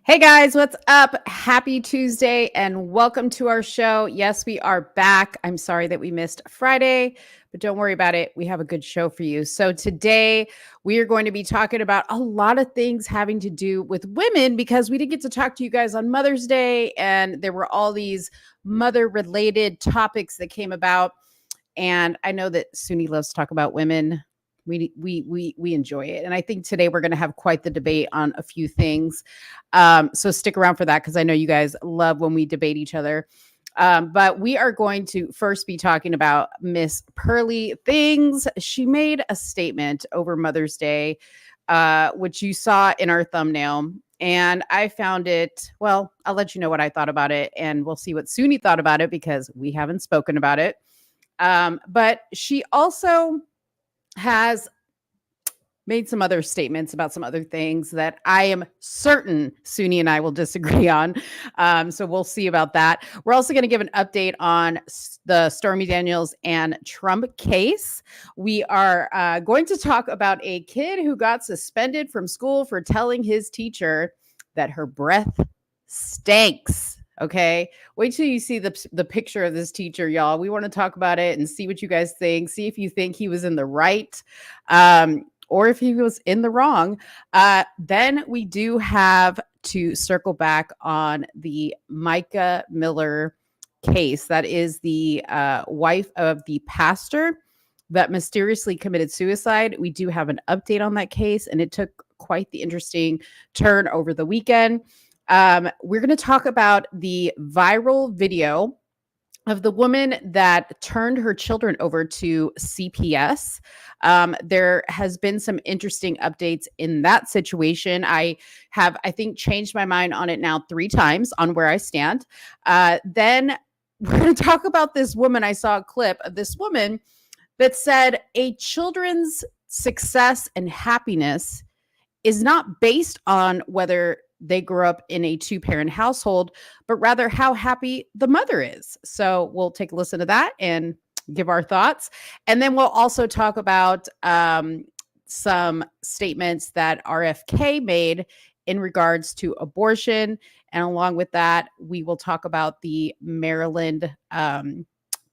Hey guys, what's up? Happy Tuesday and welcome to our show. Yes, we are back. I'm sorry that we missed Friday, but don't worry about it. We have a good show for you. So today we are going to be talking about a lot of things having to do with women because we didn't get to talk to you guys on Mother's Day and there were all these mother related topics that came about. And I know that Soonie loves to talk about women. We enjoy it, and I think today we're going to have quite the debate on a few things. So stick around for that because I know you guys love when we debate each other. But we are going to first be talking about Miss Pearly Things. She made a statement over Mother's Day, which you saw in our thumbnail. And I found it, well, I'll let you know what I thought about it, and we'll see what Soonie thought about it because we haven't spoken about it. But she also has made some other statements about some other things that I am certain Soonie and I will disagree on. So we'll see about that. We're also going to give an update on the Stormy Daniels and Trump case. We are going to talk about a kid who got suspended from school for telling his teacher that her breath stinks. Okay. Wait till you see the picture of this teacher, y'all. We want to talk about it and see what you guys think. See if you think he was in the right or if he was in the wrong. Then we do have to circle back on the Micah Miller case. That is the wife of the pastor that mysteriously committed suicide. We do have an update on that case, and it took quite the interesting turn over the weekend. We're going to talk about the viral video of the woman that turned her children over to CPS. There has been some interesting updates in that situation. I think, changed my mind on it now 3 times on where I stand. Then we're going to talk about this woman. I saw a clip of this woman that said a children's success and happiness is not based on whether they grew up in a 2-parent household, but rather how happy the mother is. So we'll take a listen to that and give our thoughts. And then we'll also talk about some statements that RFK made in regards to abortion. And along with that, we will talk about the Maryland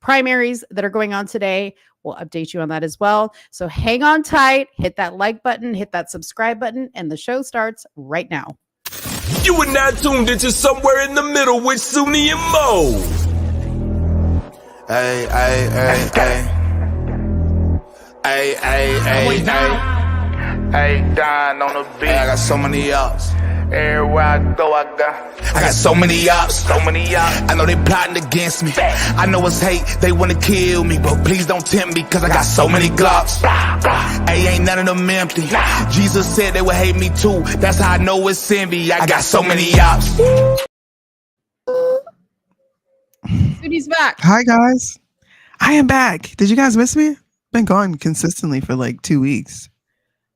primaries that are going on today. We'll update you on that as well. So hang on tight, hit that like button, hit that subscribe button, and the show starts right now. You are now tuned into Somewhere in the Middle with Soonie and Mo. Hey, hey, hey, hey. Hey, hey, hey, hey. Hey, Don on the beat. Hey, I got so many ups. Everywhere I go, I got so many ups. so many y'all. I know they plotting against me. I know it's hate, they wanna kill me, but please don't tempt me, cause I got so many glocks. Hey, ain't none of them empty. Jesus said they would hate me too. That's how I know it's envy. I got so many ups. Soonie's back. Hi guys, I am back. Did you guys miss me? Been gone consistently for like 2 weeks.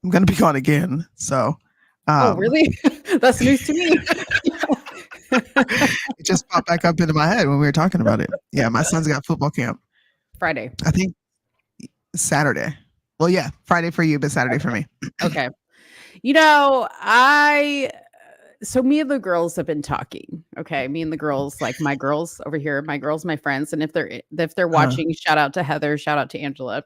I'm gonna be gone again. So, Oh, really? That's news to me. it just popped back up into my head when we were talking about it. Yeah, my son's got football camp. Friday. I think Saturday. Well, yeah, Friday for you, but Saturday for me. Okay. You know, so me and the girls have been talking. Okay. Me and the girls, like my girls over here, my girls, my friends. And if they're watching, shout out to Heather, shout out to Angela.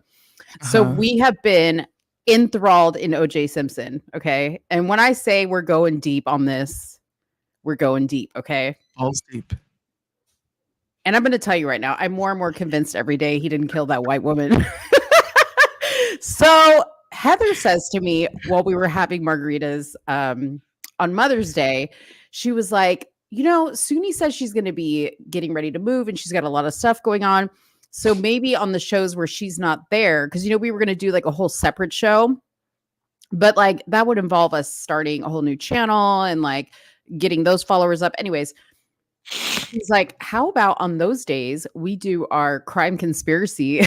So we have been enthralled in OJ Simpson. Okay. And when I say we're going deep on this, we're going deep. Okay. Balls deep. And I'm going to tell you right now, I'm more and more convinced every day he didn't kill that white woman. So Heather says to me while we were having margaritas on Mother's Day, she was like, you know, Soonie says she's going to be getting ready to move and she's got a lot of stuff going on. So maybe on the shows where she's not there, because, you know, we were going to do like a whole separate show, but like that would involve us starting a whole new channel and like getting those followers up. Anyways, he's like, how about on those days we do our crime conspiracy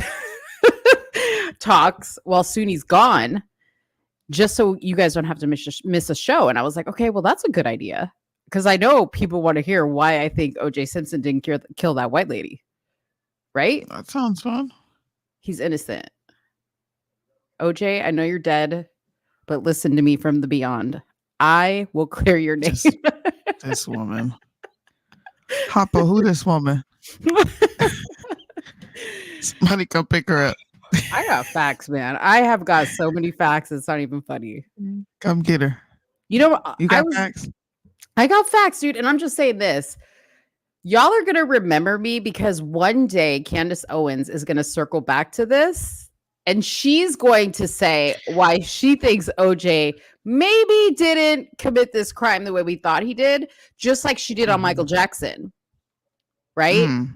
talks while Soonie's gone, just so you guys don't have to miss a show. And I was like, okay, well, that's a good idea. Because I know people want to hear why I think OJ Simpson didn't kill that white lady. Right? That sounds fun. He's innocent. OJ, I know you're dead, but listen to me from the beyond. I will clear your name. This woman. Hopper, who this woman? Somebody come pick her up. I got facts, man. I have got so many facts. It's not even funny. Come get her. You know, You got facts? I got facts, dude. And I'm just saying this. Y'all are going to remember me because one day Candace Owens is going to circle back to this and she's going to say why she thinks OJ maybe didn't commit this crime the way we thought he did, just like she did on Michael Jackson. Right?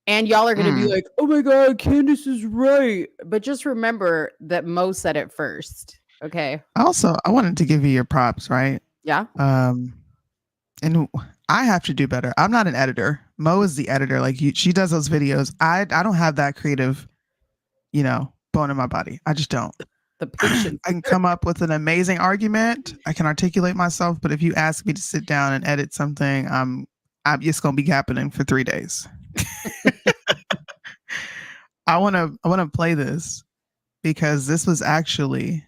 And y'all are going to be like, oh my God, Candace is right. But just remember that Mo said it first. Okay. Also, I wanted to give you your props, right? Yeah. And I have to do better. I'm not an editor. Mo is the editor. Like she does those videos. I don't have that creative, bone in my body. I just don't. The patience. I can come up with an amazing argument. I can articulate myself. But if you ask me to sit down and edit something, I'm just gonna be happening for 3 days. I want to play this because this was actually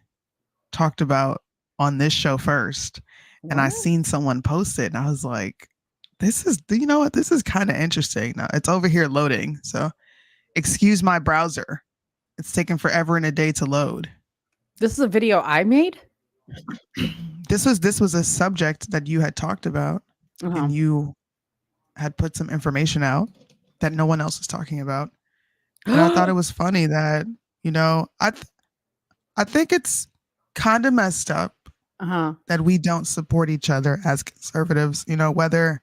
talked about on this show first. What? And I seen someone post it and I was like, this is kind of interesting. Now it's over here loading. So excuse my browser. It's taking forever and a day to load. This is a video I made? This was a subject that you had talked about and you had put some information out that no one else was talking about. And I thought it was funny that, I think it's kind of messed up that we don't support each other as conservatives, whether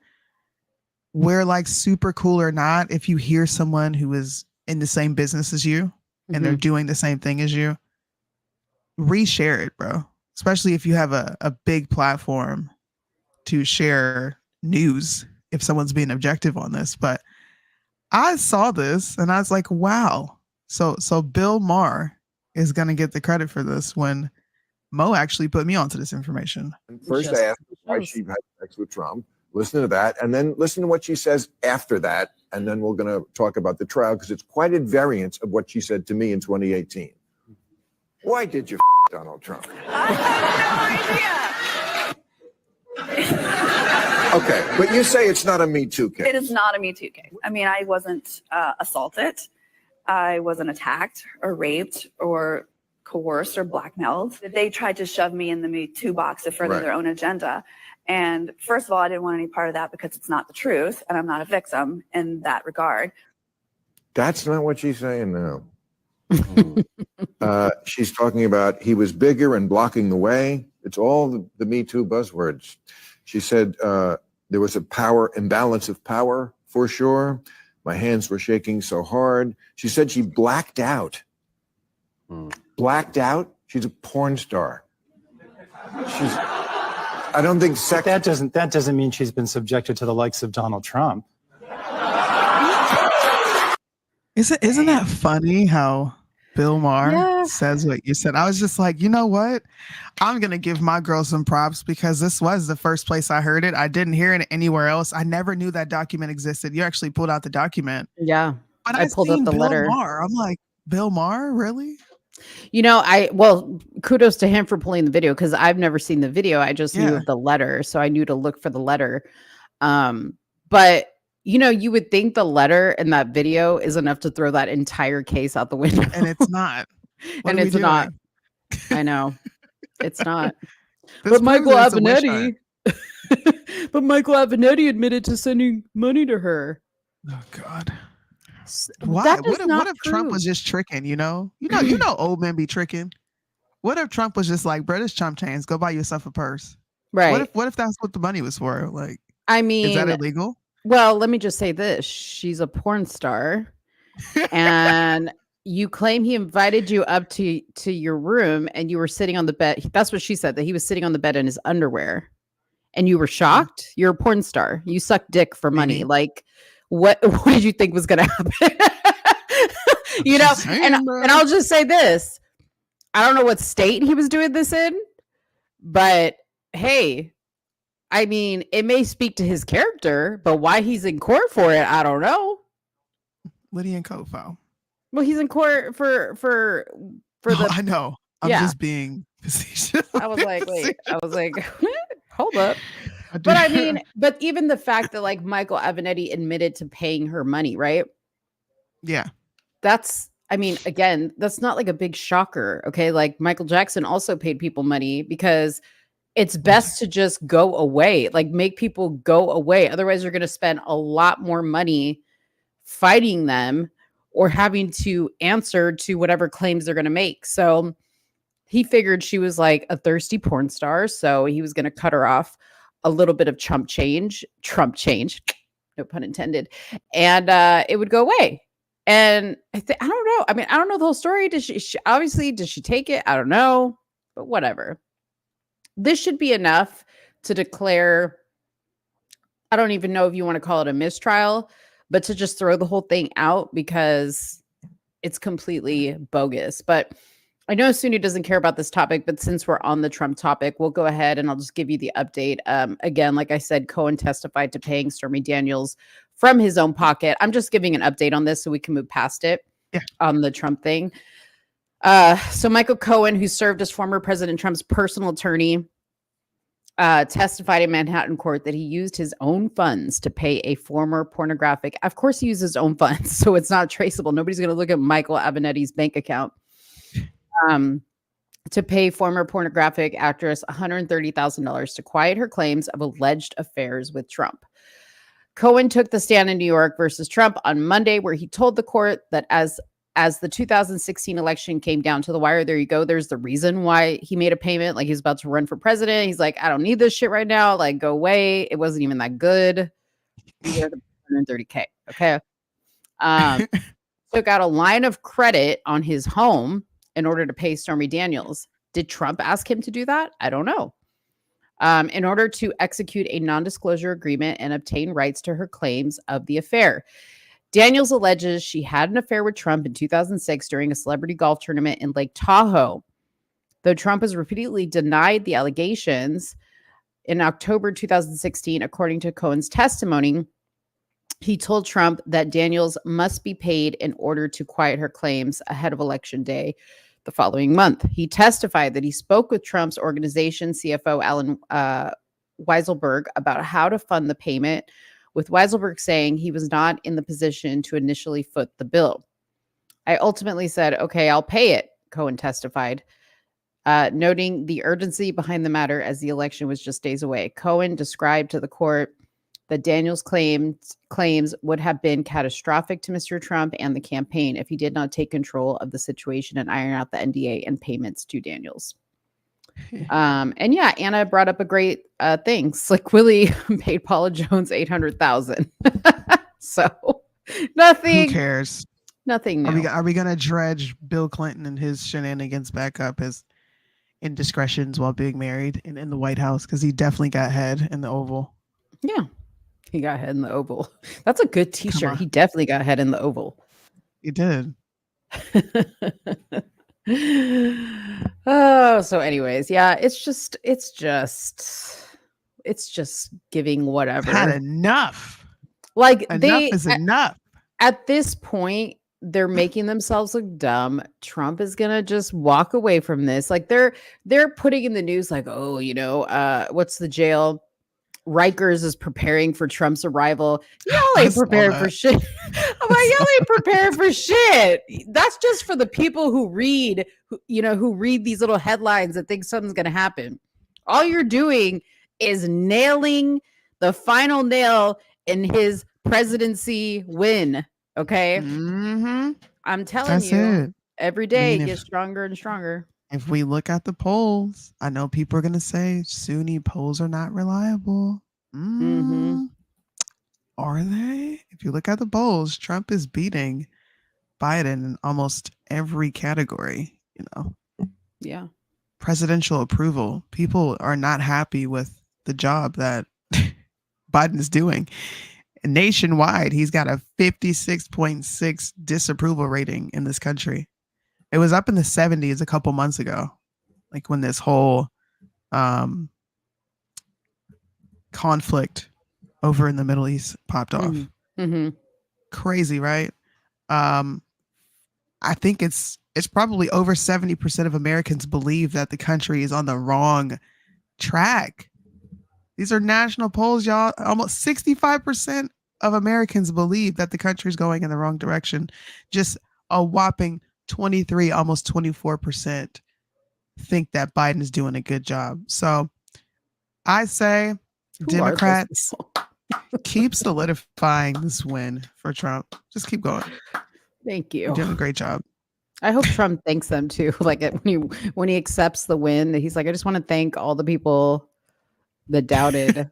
we're like super cool or not. If you hear someone who is in the same business as you and they're doing the same thing as you, reshare it, bro. Especially if you have a big platform to share news if someone's being objective on this. But I saw this and I was like, wow. So Bill Maher is going to get the credit for this when Mo actually put me onto this information. First, I asked her why she had sex with Trump. Listen to that, and then listen to what she says after that, and then we're going to talk about the trial because it's quite at variance of what she said to me in 2018. Why did you Donald Trump? I have no idea. Okay, but you say it's not a Me Too case. It is not a Me Too case. I mean, I wasn't assaulted. I wasn't attacked or raped or coerced or blackmailed. They tried to shove me in the Me Too box to further their own agenda. And first of all, I didn't want any part of that because it's not the truth, and I'm not a victim in that regard. That's not what she's saying now. She's talking about he was bigger and blocking the way. It's all the Me Too buzzwords. She said there was a power imbalance of power for sure. My hands were shaking so hard. She said she blacked out. Blacked out? She's a porn star. I don't think sex. That doesn't mean she's been subjected to the likes of Donald Trump. Isn't that funny how Bill Maher says what you said? I was just like, you know what? I'm going to give my girl some props because this was the first place I heard it. I didn't hear it anywhere else. I never knew that document existed. You actually pulled out the document. Yeah. But I pulled up the Bill letter. Maher. I'm like, Bill Maher? Really? Kudos to him for pulling the video because I've never seen the video. I just knew of the letter. So I knew to look for the letter. But you would think the letter in that video is enough to throw that entire case out the window. And it's not. And it's not. I know. It's not. But Michael Avenatti admitted to sending money to her. Oh God. Why? What if Trump was just tricking, you know, old men be tricking. What if Trump was just like, bro, this chump change, go buy yourself a purse. Right. What if that's what the money was for? Like, I mean, is that illegal? Well, let me just say this. She's a porn star. And you claim he invited you up to your room and you were sitting on the bed. That's what she said, that he was sitting on the bed in his underwear. And you were shocked? You're a porn star. You suck dick for money. Like, what did you think was going to happen? And I'll just say this. I don't know what state he was doing this in, but hey, I mean, it may speak to his character, but why he's in court for it, I don't know. What are you in court for? Well, he's in court for the. I know. I'm just being facetious. I was like, wait. I was like, hold up. But I mean, but even the fact that like Michael Avenatti admitted to paying her money, right? Yeah. That's, I mean, again, that's not like a big shocker. Okay. Like Michael Jackson also paid people money because it's best to just go away, like make people go away. Otherwise, you're going to spend a lot more money fighting them or having to answer to whatever claims they're going to make. So he figured she was like a thirsty porn star. So he was going to cut her off a little bit of Trump change, no pun intended. And it would go away. And I don't know. I mean, I don't know the whole story. Did she obviously, did she take it? I don't know, but whatever. This should be enough to declare, I don't even know if you want to call it a mistrial, but to just throw the whole thing out because it's completely bogus. But I know Soonie doesn't care about this topic, but since we're on the Trump topic, we'll go ahead and I'll just give you the update. Again, like I said, Cohen testified to paying Stormy Daniels from his own pocket. I'm just giving an update on this so we can move past it on the Trump thing. So Michael Cohen, who served as former President Trump's personal attorney, testified in Manhattan court that he used his own funds to pay a former pornographic. Of course, he used his own funds, so it's not traceable. Nobody's going to look at Michael Avenatti's bank account. To pay former pornographic actress $130,000 to quiet her claims of alleged affairs with Trump. Cohen took the stand in New York versus Trump on Monday, where he told the court that as the 2016 election came down to the wire, there you go. There's the reason why he made a payment. Like he's about to run for president. He's like, I don't need this shit right now. Like, go away. It wasn't even that good. $130K. Okay. Took out a line of credit on his home in order to pay Stormy Daniels. Did Trump ask him to do that? I don't know. In order to execute a non-disclosure agreement and obtain rights to her claims of the affair. Daniels alleges she had an affair with Trump in 2006 during a celebrity golf tournament in Lake Tahoe. Though Trump has repeatedly denied the allegations, in October 2016, according to Cohen's testimony, he told Trump that Daniels must be paid in order to quiet her claims ahead of Election Day the following month. He testified that he spoke with Trump's organization CFO Alan Weiselberg about how to fund the payment, with Weiselberg saying he was not in the position to initially foot the bill. I ultimately said, okay, I'll pay it, Cohen testified, noting the urgency behind the matter as the election was just days away. Cohen described to the court that Daniels' claims would have been catastrophic to Mr. Trump and the campaign if he did not take control of the situation and iron out the NDA and payments to Daniels. And yeah, Anna brought up a great thing. Slick Willie paid Paula Jones $800,000. So nothing. Who cares? Nothing new. Are we gonna dredge Bill Clinton and his shenanigans back up as indiscretions while being married in the White House? Because he definitely got head in the Oval. Yeah. He got head in the Oval. That's a good t-shirt. He definitely got head in the Oval. He did. Oh, so anyways, yeah, it's just giving whatever. Had enough. Like enough is enough. At this point, they're making themselves look dumb. Trump is gonna just walk away from this. Like they're putting in the news like, oh, what's the jail? Rikers is preparing for Trump's arrival. Y'all ain't prepared for shit. I'm like, y'all ain't prepared for shit. That's just for the people who read these little headlines that think something's going to happen. All you're doing is nailing the final nail in his presidency win. Okay. Mm-hmm. I'm telling That's you, it. every day it gets stronger and stronger. If we look at the polls, I know people are going to say Soonie polls are not reliable. Mm-hmm. Are they? If you look at the polls, Trump is beating Biden in almost every category, Yeah. Presidential approval. People are not happy with the job that Biden is doing. Nationwide, he's got a 56.6 disapproval rating in this country. It was up in the 70s a couple months ago, like when this whole conflict over in the Middle East popped off. Mm-hmm. Crazy, right? I think it's probably over 70% of Americans believe that the country is on the wrong track. These are national polls, y'all. Almost 65% of Americans believe that the country's going in the wrong direction. Just a whopping 23, almost 24% think that Biden is doing a good job. So I say Democrats keep solidifying this win for Trump. Just keep going. Thank you. You're doing a great job. I hope Trump thanks them too. Like when he accepts the win, he's like, I just want to thank all the people that doubted.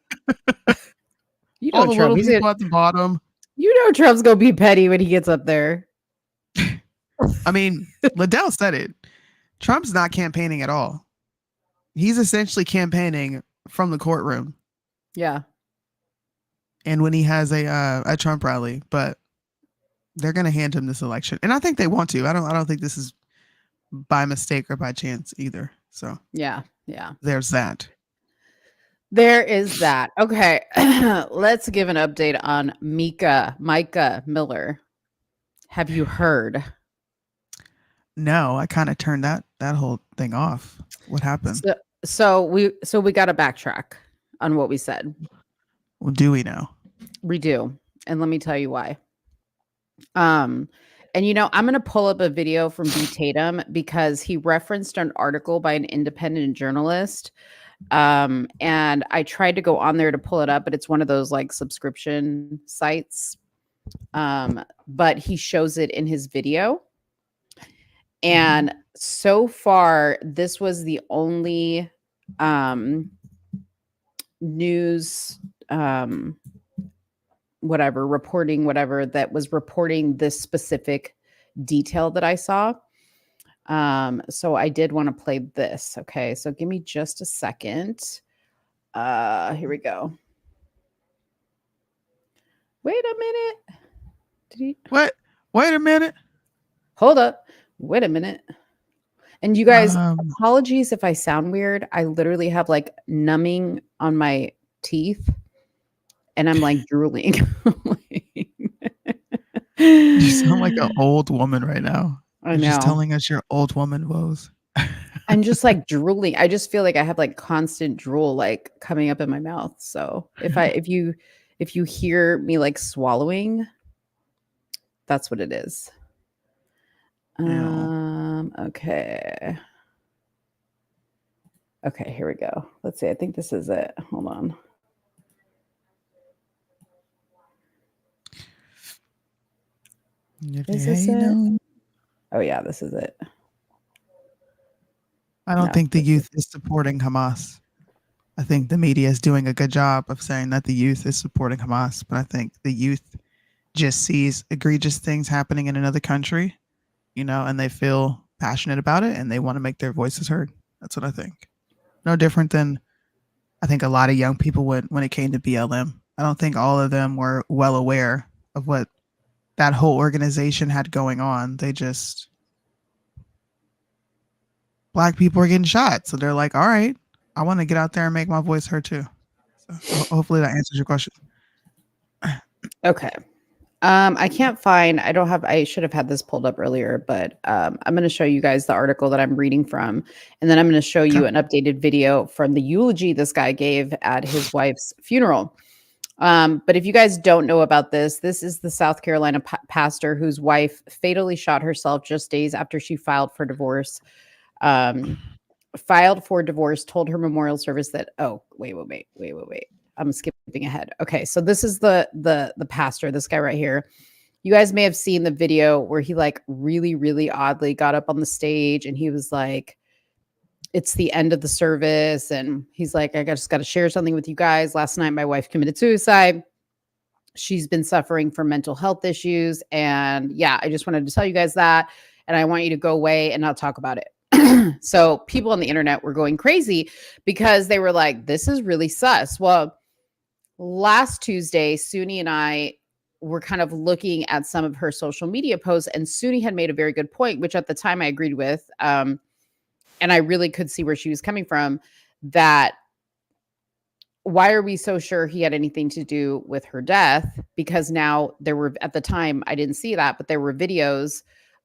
You know, All the Trump, little people at the bottom. You know, Trump's gonna be petty when he gets up there. I mean, Liddell said it. Trump's not campaigning at all. He's essentially campaigning from the courtroom. Yeah. And when he has a Trump rally, but they're going to hand him this election, and I think they want to. I don't think this is by mistake or by chance either. So yeah, there's that. There is that. Okay, let's give an update on Micah Miller. Have you heard? No, I kind of turned that whole thing off. What happened? So we got to backtrack on what we said. Well, do we know? We do, and let me tell you why. And I'm going to pull up a video from B. Tatum because he referenced an article by an independent journalist. And I tried to go on there to pull it up, but it's one of those like subscription sites. But he shows it in his video. And so far, this was the only news reporting that was reporting this specific detail that I saw. So I did want to play this. Okay, so give me just a second. Here we go. Wait a minute. Did he? What? Wait a minute. Hold up. Wait a minute. And you guys, apologies if I sound weird. I literally have like numbing on my teeth. And I'm like drooling. You sound like an old woman right now. I know. You're just telling us your old woman woes. I'm just like drooling. I just feel like I have like constant drool like coming up in my mouth. So if you hear me like swallowing, that's what it is. Okay. Okay, here we go. Let's see. I think this is it. Hold on. Is this it? Oh yeah, this is it. I don't think the youth is supporting Hamas. I think the media is doing a good job of saying that the youth is supporting Hamas, but I think the youth just sees egregious things happening in another country, and they feel passionate about it and they want to make their voices heard. That's what I think. No different than I think a lot of young people would when it came to BLM. I don't think all of them were well aware of what that whole organization had going on. They just, Black people are getting shot. So they're like, all right, I want to get out there and make my voice heard too. So hopefully that answers your question. Okay. I can't find, I should have had this pulled up earlier, but I'm going to show you guys the article that I'm reading from. And then I'm going to show you an updated video from the eulogy this guy gave at his wife's funeral. But if you guys don't know about this is the South Carolina pastor whose wife fatally shot herself just days after she filed for divorce. Told her memorial service that, wait. I'm skipping ahead. Okay. So this is the pastor, this guy right here. You guys may have seen the video where he like really, really oddly got up on the stage and he was like, it's the end of the service. And he's like, I just got to share something with you guys. Last night, my wife committed suicide. She's been suffering from mental health issues. And yeah, I just wanted to tell you guys that. And I want you to go away and not talk about it. So people on the internet were going crazy because they were like, this is really sus. Well, last Tuesday, Soonie and I were kind of looking at some of her social media posts, and Soonie had made a very good point, which at the time I agreed with. And I really could see where she was coming from, that why are we so sure he had anything to do with her death? Because now there were, at the time, I didn't see that, but there were videos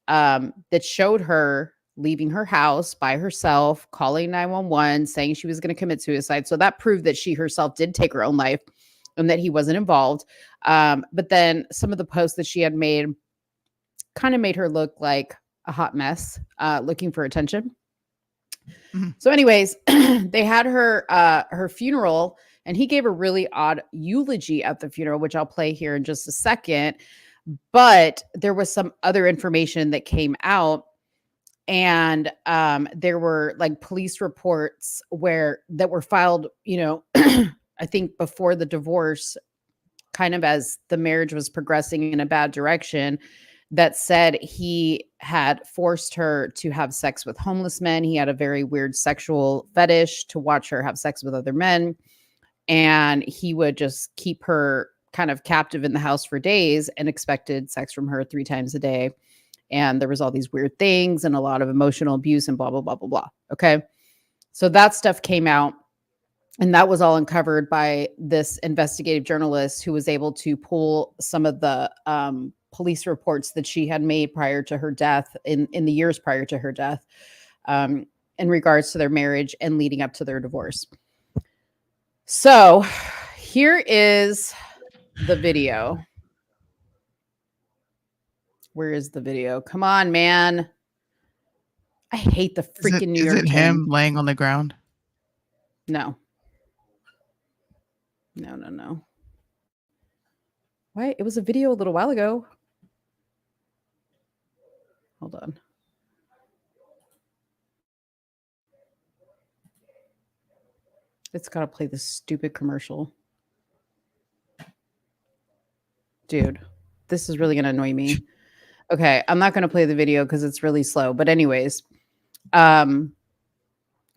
that showed her leaving her house by herself, calling 911, saying she was going to commit suicide. So that proved that she herself did take her own life and that he wasn't involved. But then some of the posts that she had made kind of made her look like a hot mess, looking for attention. Mhm. So anyways, they had her funeral, and he gave a really odd eulogy at the funeral, which I'll play here in just a second. But there was some other information that came out, and there were like police reports that were filed, I think before the divorce, kind of as the marriage was progressing in a bad direction, that said he had forced her to have sex with homeless men. He had a very weird sexual fetish to watch her have sex with other men. And he would just keep her kind of captive in the house for days and expected sex from her 3 times a day. And there was all these weird things and a lot of emotional abuse and blah, blah, blah, blah, blah. Okay. So that stuff came out. And that was all uncovered by this investigative journalist who was able to pull some of the police reports that she had made prior to her death, in the years prior to her death, in regards to their marriage and leading up to their divorce. So here is the video. Where is the video? Come on, man. I hate the freaking New York Is it him laying on the ground? No. No. Why? It was a video a little while ago. Hold on. It's got to play this stupid commercial. Dude, this is really going to annoy me. Okay, I'm not going to play the video because it's really slow. But anyways,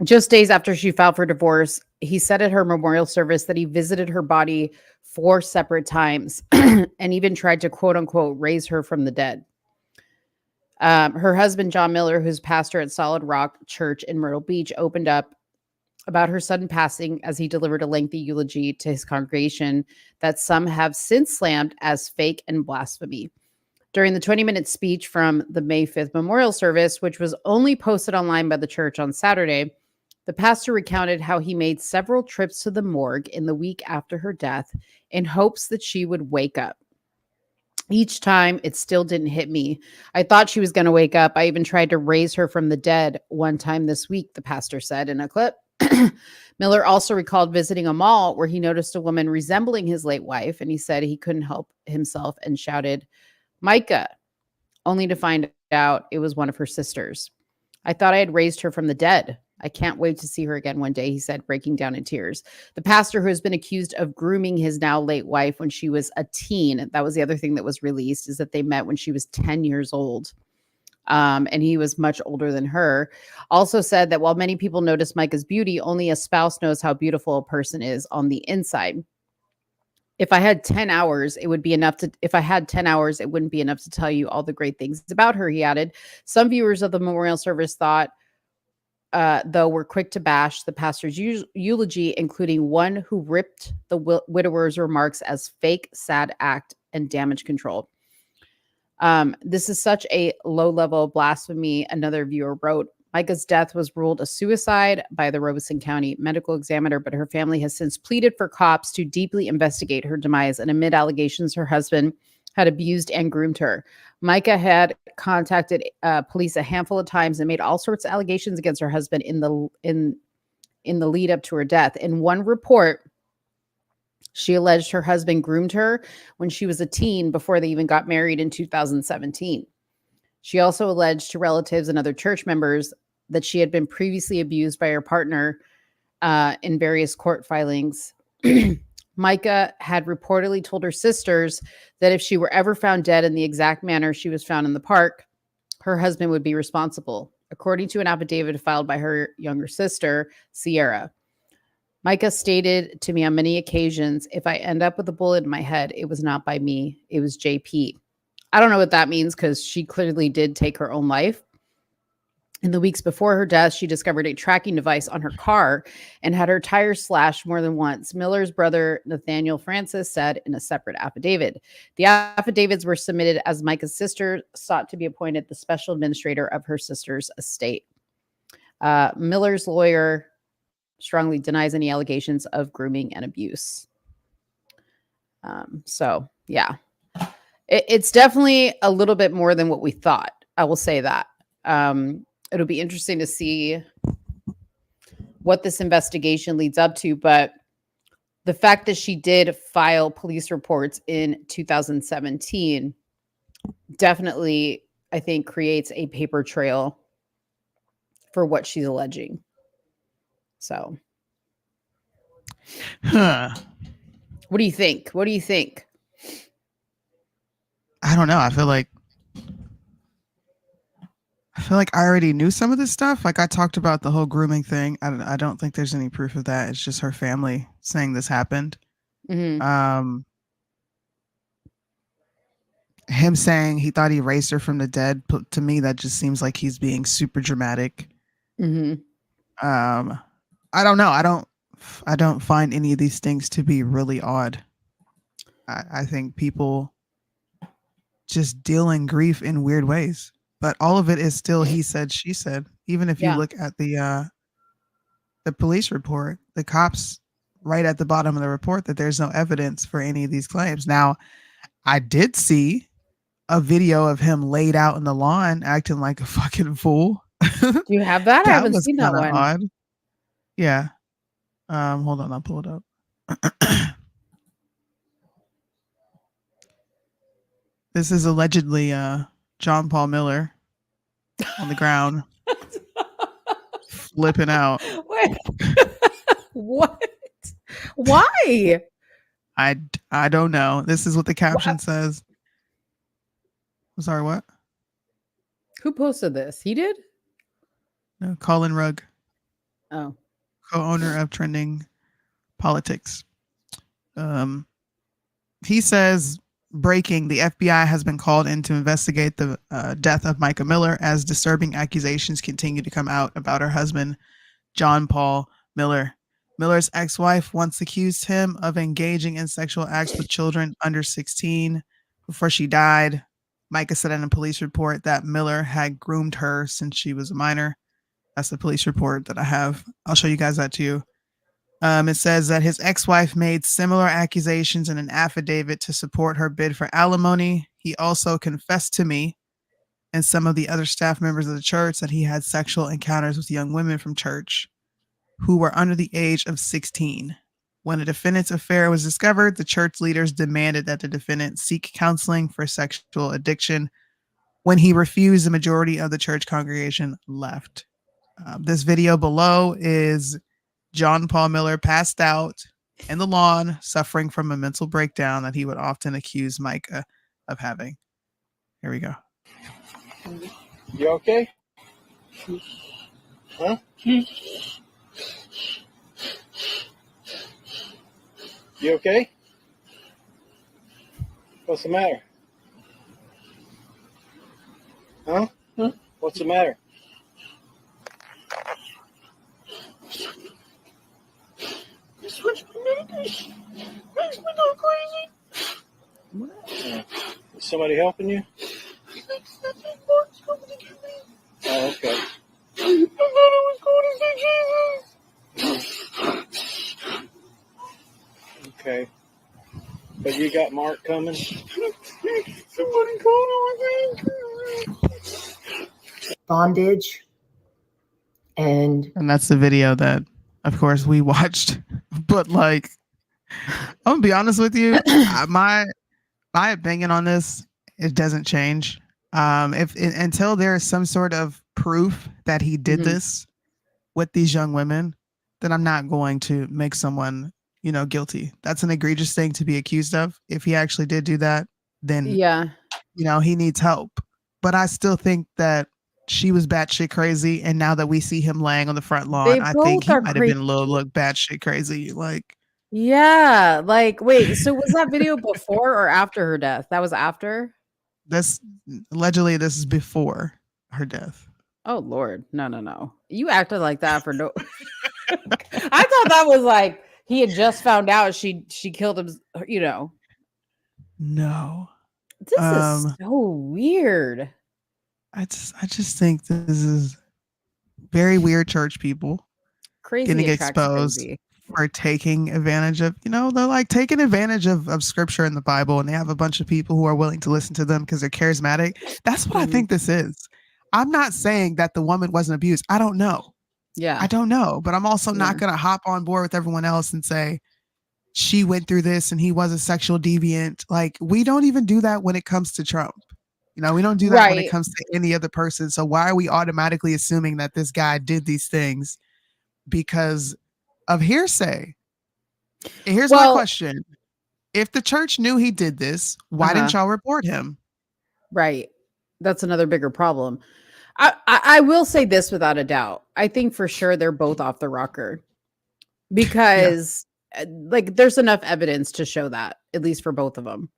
just days after she filed for divorce, he said at her memorial service that he visited her body 4 separate times and even tried to, quote unquote, raise her from the dead. Her husband, John Miller, who's pastor at Solid Rock Church in Myrtle Beach, opened up about her sudden passing as he delivered a lengthy eulogy to his congregation that some have since slammed as fake and blasphemy. During the 20-minute speech from the May 5th memorial service, which was only posted online by the church on Saturday, the pastor recounted how he made several trips to the morgue in the week after her death in hopes that she would wake up. Each time, it still didn't hit me. I thought she was going to wake up. I even tried to raise her from the dead one time this week, the pastor said in a clip. Miller also recalled visiting a mall where he noticed a woman resembling his late wife, and he said he couldn't help himself and shouted, "Micah," only to find out it was one of her sisters. "I thought I had raised her from the dead. I can't wait to see her again one day," he said, breaking down in tears. The pastor, who has been accused of grooming his now late wife when she was a teen, that was the other thing that was released, is that they met when she was 10 years old. And he was much older than her, also said that while many people notice Micah's beauty, only a spouse knows how beautiful a person is on the inside. If I had 10 hours, it wouldn't be enough to tell you all the great things about her, he added. Some viewers of the memorial service though were quick to bash the pastor's eulogy, including one who ripped the widower's remarks as fake, sad act, and damage control. This is such a low-level blasphemy, another viewer wrote. Micah's death was ruled a suicide by the Robeson County medical examiner, but her family has since pleaded for cops to deeply investigate her demise, and amid allegations her husband had abused and groomed her. Micah had contacted police a handful of times and made all sorts of allegations against her husband in the lead up to her death. In one report, she alleged her husband groomed her when she was a teen before they even got married in 2017. She also alleged to relatives and other church members that she had been previously abused by her partner in various court filings. Micah had reportedly told her sisters that if she were ever found dead in the exact manner she was found in the park, her husband would be responsible, according to an affidavit filed by her younger sister, Sierra. Micah stated to me on many occasions, "If I end up with a bullet in my head, it was not by me. It was JP." I don't know what that means because she clearly did take her own life. In the weeks before her death, she discovered a tracking device on her car and had her tires slashed more than once, Miller's brother, Nathaniel Francis, said in a separate affidavit. The affidavits were submitted as Micah's sister sought to be appointed the special administrator of her sister's estate. Miller's lawyer strongly denies any allegations of grooming and abuse. So, yeah, it's definitely a little bit more than what we thought. I will say that. It'll be interesting to see what this investigation leads up to, but the fact that she did file police reports in 2017 definitely, I think, creates a paper trail for what she's alleging. So, what do you think? What do you think? I don't know. I feel like I already knew some of this stuff. Like I talked about the whole grooming thing. I don't think there's any proof of that. It's just her family saying this happened. Mm-hmm. Him saying he thought he raised her from the dead. To me, that just seems like he's being super dramatic. Mm-hmm. I don't know. I don't find any of these things to be really odd. I think people just deal in grief in weird ways. But all of it is still he said, she said. Even if you look at the police report, the cops write at the bottom of the report that there's no evidence for any of these claims. Now, I did see a video of him laid out in the lawn acting like a fucking fool. Do you have that? I haven't seen that one. Odd. Yeah. Hold on, I'll pull it up. This is allegedly John Paul Miller on the ground flipping out. Wait. What? Why? I don't know. This is what the caption says. I'm sorry, what? Who posted this? He did? No, Colin Rugg. Oh. Co-owner of Trending Politics. He says, breaking, the FBI has been called in to investigate the death of Micah Miller as disturbing accusations continue to come out about her husband, John Paul Miller. Miller's ex-wife once accused him of engaging in sexual acts with children under 16 before she died. Micah said in a police report that Miller had groomed her since she was a minor. That's the police report that I have. I'll show you guys that too. It says that his ex-wife made similar accusations in an affidavit to support her bid for alimony. He also confessed to me and some of the other staff members of the church that he had sexual encounters with young women from church who were under the age of 16. When the defendant's affair was discovered, the church leaders demanded that the defendant seek counseling for sexual addiction. When he refused, the majority of the church congregation left. This video below is John Paul Miller passed out in the lawn, suffering from a mental breakdown that he would often accuse Micah of having. Here we go. You okay? Huh? You okay? What's the matter? Huh? What's the matter? Switch my medication. Makes me go crazy. Is somebody helping you? Oh, okay. I thought I was going to see Jesus. Okay. But you got Mark coming? Somebody called him. Bondage. And that's the video that, of course, we watched. But like, I'm gonna be honest with you, my opinion on this, it doesn't change. Until there is some sort of proof that he did this with these young women, then I'm not going to make someone, guilty. That's an egregious thing to be accused of. If he actually did do that, then he needs help. But I still think that she was batshit crazy, and now that we see him laying on the front lawn, I think he might have been a little batshit crazy. Like, yeah, like wait, so was that video before or after her death? That was after. Allegedly this is before her death. Oh Lord, no. You acted like that for no. I thought that was like he had just found out she killed him. You know, No. this is so weird. I just think this is very weird church people Crazy getting attracts exposed crazy. for taking advantage of, they're like taking advantage of scripture in the Bible, and they have a bunch of people who are willing to listen to them because they're charismatic. That's what I think this is. I'm not saying that the woman wasn't abused. I don't know. Yeah. I don't know, but I'm also not going to hop on board with everyone else and say she went through this and he was a sexual deviant. Like, we don't even do that when it comes to Trump. We don't do that when it comes to any other person. So why are we automatically assuming that this guy did these things because of hearsay? And here's my question. If the church knew he did this, why didn't y'all report him? Right. That's another bigger problem. I will say this without a doubt. I think for sure they're both off the rocker because like there's enough evidence to show that, at least for both of them.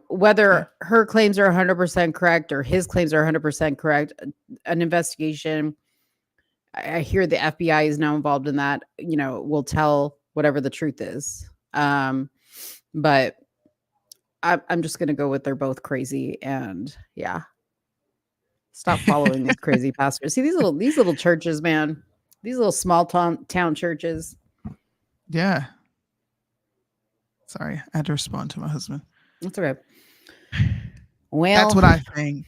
Whether her claims are 100% correct or his claims are 100% correct, an investigation, I hear the FBI is now involved in that, will tell whatever the truth is. But I'm just going to go with they're both crazy, and stop following these crazy pastors. See these little churches, man, these little small town churches. Yeah. Sorry, I had to respond to my husband. That's okay. Well, that's what I think.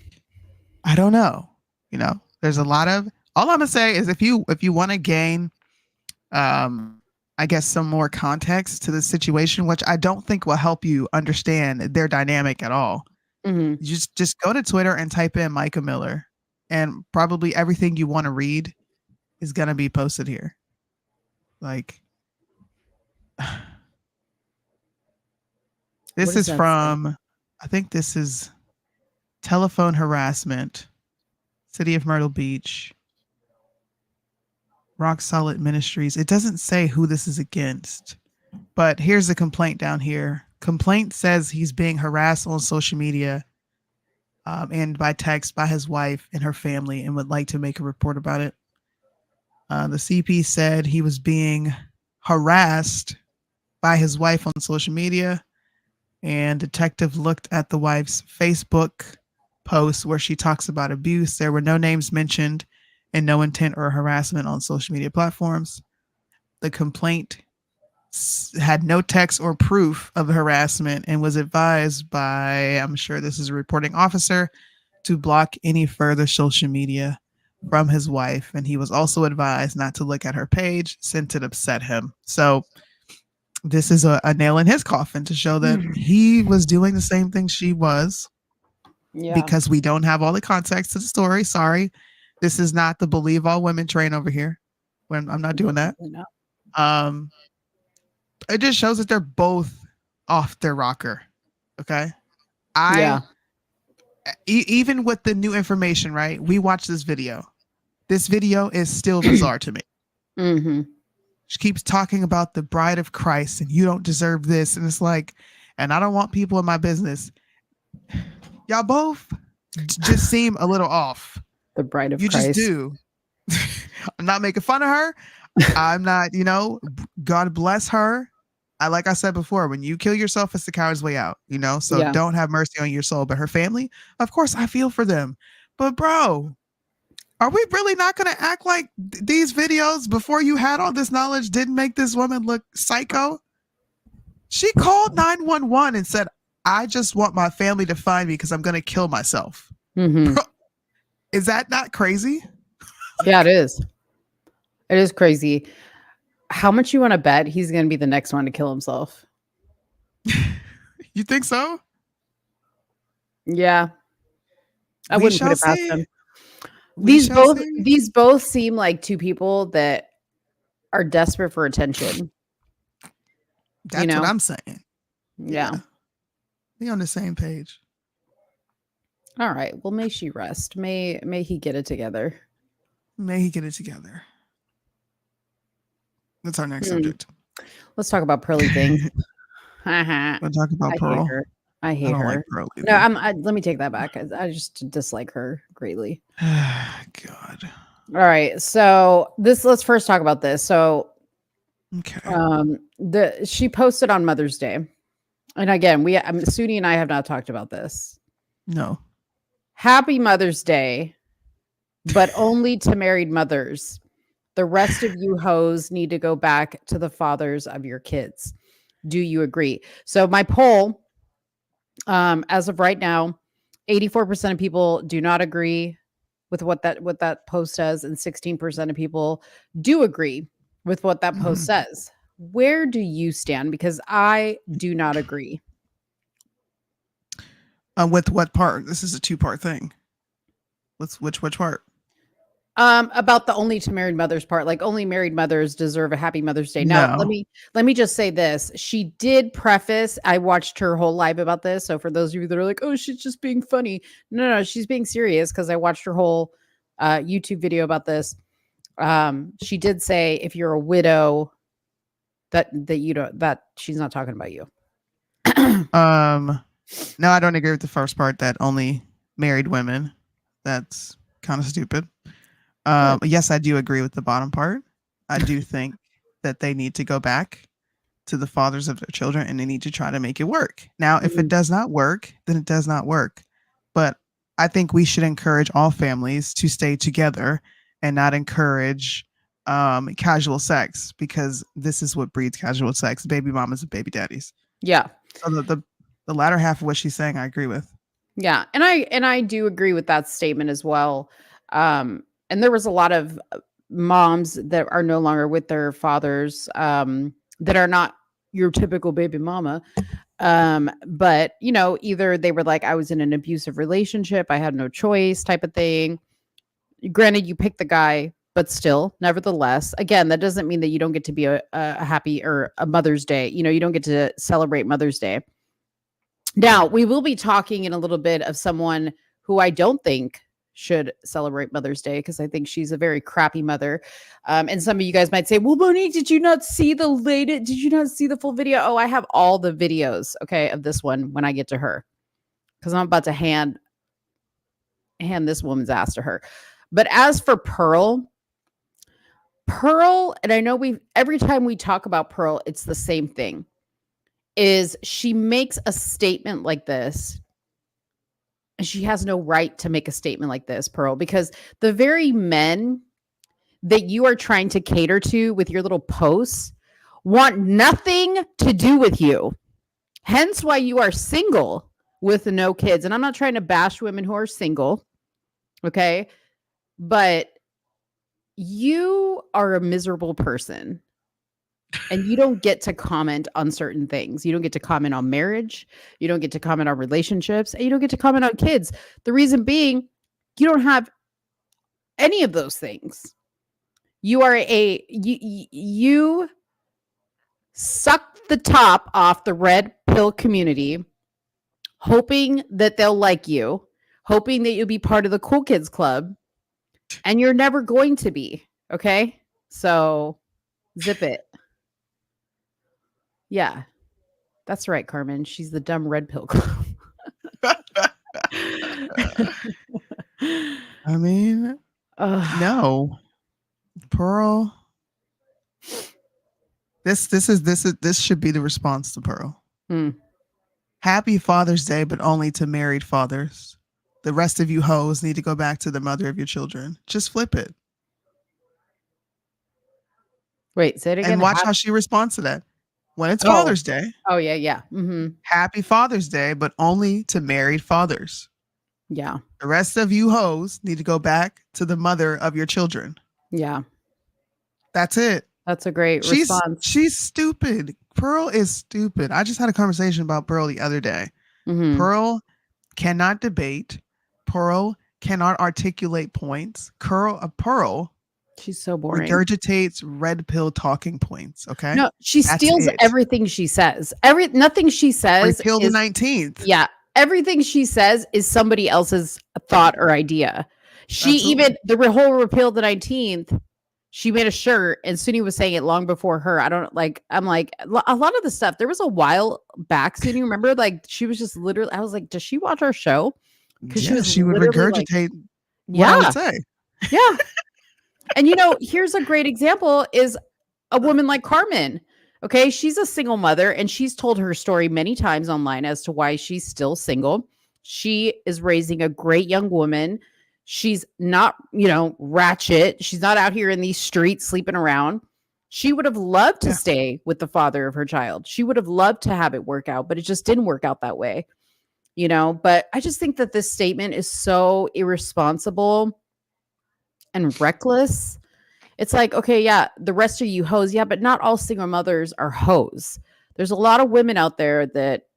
I don't know. There's a lot of, all I'm gonna say is if you want to gain, I guess some more context to the situation, which I don't think will help you understand their dynamic at all. Mm-hmm. Just go to Twitter and type in Micah Miller, and probably everything you want to read is gonna be posted here. Like, this is from, I think this is telephone harassment, City of Myrtle Beach, Rock Solid Ministries. It doesn't say who this is against, but here's the complaint down here. Complaint says he's being harassed on social media and by text by his wife and her family, and would like to make a report about it. The CP said he was being harassed by his wife on social media, and detective looked at the wife's Facebook post where she talks about abuse. There were no names mentioned and no intent or harassment on social media platforms. The complaint had no text or proof of harassment and was advised by, I'm sure this is a reporting officer, to block any further social media from his wife. And he was also advised not to look at her page since it upset him. So this is a nail in his coffin to show that he was doing the same thing she was. Yeah. Because we don't have all the context to the story. Sorry. This is not the believe all women train over here. I'm not doing that. No. It just shows that they're both off their rocker. Okay. Even with the new information, right? We watched this video. This video is still bizarre to me. Mm-hmm. She keeps talking about the bride of Christ and you don't deserve this. And it's like, and I don't want people in my business. Y'all both just seem a little off. The bride of Christ. You just do. I'm not making fun of her. I'm not, God bless her. Like I said before, when you kill yourself, it's the coward's way out, so don't have mercy on your soul. But her family, of course, I feel for them. But bro, are we really not going to act like these videos before you had all this knowledge didn't make this woman look psycho? She called 911 and said, I just want my family to find me because I'm going to kill myself. Mm-hmm. Bro, is that not crazy? Yeah, it is. It is crazy. How much you want to bet he's going to be the next one to kill himself? You think so? Yeah. I wouldn't put it past him. See. These both seem like two people that are desperate for attention. That's what I'm saying. Yeah. Be on the same page. All right. Well, may she rest. May he get it together. May he get it together. That's our next subject. Let's talk about Pearly things. We'll talk about Pearl. I hate I don't her. like Pearl either. No, let me take that back. I just dislike her greatly. God. All right. So let's first talk about this. So Okay. she posted on Mother's Day. And again, Soonie and I have not talked about this. No. Happy Mother's Day, but only to married mothers. The rest of you hoes need to go back to the fathers of your kids. Do you agree? So my poll, as of right now, 84% of people do not agree with what that post says, and 16% of people do agree with what that post says. Where do you stand? Because I do not agree. With what part? This is a 2-part thing. Which part? About the only to married mothers part, like only married mothers deserve a happy Mother's Day. Now, No. let me just say this. She did preface, I watched her whole live about this. So for those of you that are like, oh, she's just being funny. No, she's being serious because I watched her whole YouTube video about this. She did say if you're a widow, that she's not talking about you. No, I don't agree with the first part that only married women. That's kind of stupid. Yes, I do agree with the bottom part. I do think that they need to go back to the fathers of their children and they need to try to make it work. Now, if it does not work, then it does not work. But I think we should encourage all families to stay together and not encourage casual sex, because this is what breeds casual sex: baby mamas and baby daddies. Yeah. So the latter half of what she's saying, I agree with. Yeah, and I do agree with that statement as well. And there was a lot of moms that are no longer with their fathers, that are not your typical baby mama. But either they were like, I was in an abusive relationship, I had no choice type of thing. Granted, you pick the guy, but still, nevertheless, again, that doesn't mean that you don't get to be a happy or a Mother's Day. You don't get to celebrate Mother's Day. Now, we will be talking in a little bit of someone who I don't think should celebrate Mother's Day, because I think she's a very crappy mother. And some of you guys might say, well, Monique, did you not see the full video? Oh, I have all the videos, okay, of this one when I get to her, because I'm about to hand this woman's ass to her. But as for Pearl, and I know every time we talk about Pearl, it's the same thing, is she makes a statement like this. And she has no right to make a statement like this, Pearl, because the very men that you are trying to cater to with your little posts want nothing to do with you. Hence why you are single with no kids. And I'm not trying to bash women who are single, okay? But you are a miserable person. And you don't get to comment on certain things. You don't get to comment on marriage. You don't get to comment on relationships. And you don't get to comment on kids. The reason being, you don't have any of those things. You are you suck the top off the red pill community, hoping that they'll like you, hoping that you'll be part of the cool kids club, and you're never going to be. Okay? So zip it. Yeah, that's right, Carmen. She's the dumb red pill club. I mean, no, Pearl. This should be the response to Pearl. Happy Father's Day, but only to married fathers. The rest of you hoes need to go back to the mother of your children. Just flip it. Wait, say it again. And watch how she responds to that. When it's Father's Day. Oh, yeah. Mm-hmm. Happy Father's Day, but only to married fathers. Yeah. The rest of you hoes need to go back to the mother of your children. Yeah. That's it. That's a great response. She's stupid. Pearl is stupid. I just had a conversation about Pearl the other day. Mm-hmm. Pearl cannot debate. Pearl cannot articulate points. Pearl, she's so boring. Regurgitates red pill talking points. Okay. No, she steals everything she says. Nothing she says. Repeal the 19th. Yeah. Everything she says is somebody else's thought or idea. The whole repeal the 19th. She made a shirt, and Soonie was saying it long before her. I'm like, a lot of the stuff. There was a while back, Soonie, remember? Like, she was just literally, I was like, does she watch our show? Because she would regurgitate what I would say. Yeah. And here's a great example is a woman like Carmen. Okay. She's a single mother, and she's told her story many times online as to why she's still single. She is raising a great young woman. She's not, ratchet. She's not out here in these streets sleeping around. She would have loved to stay with the father of her child. She would have loved to have it work out, but it just didn't work out that way, But I just think that this statement is so irresponsible and reckless. It's like, okay, yeah, the rest of you hoes. Yeah, but not all single mothers are hoes. There's a lot of women out there that,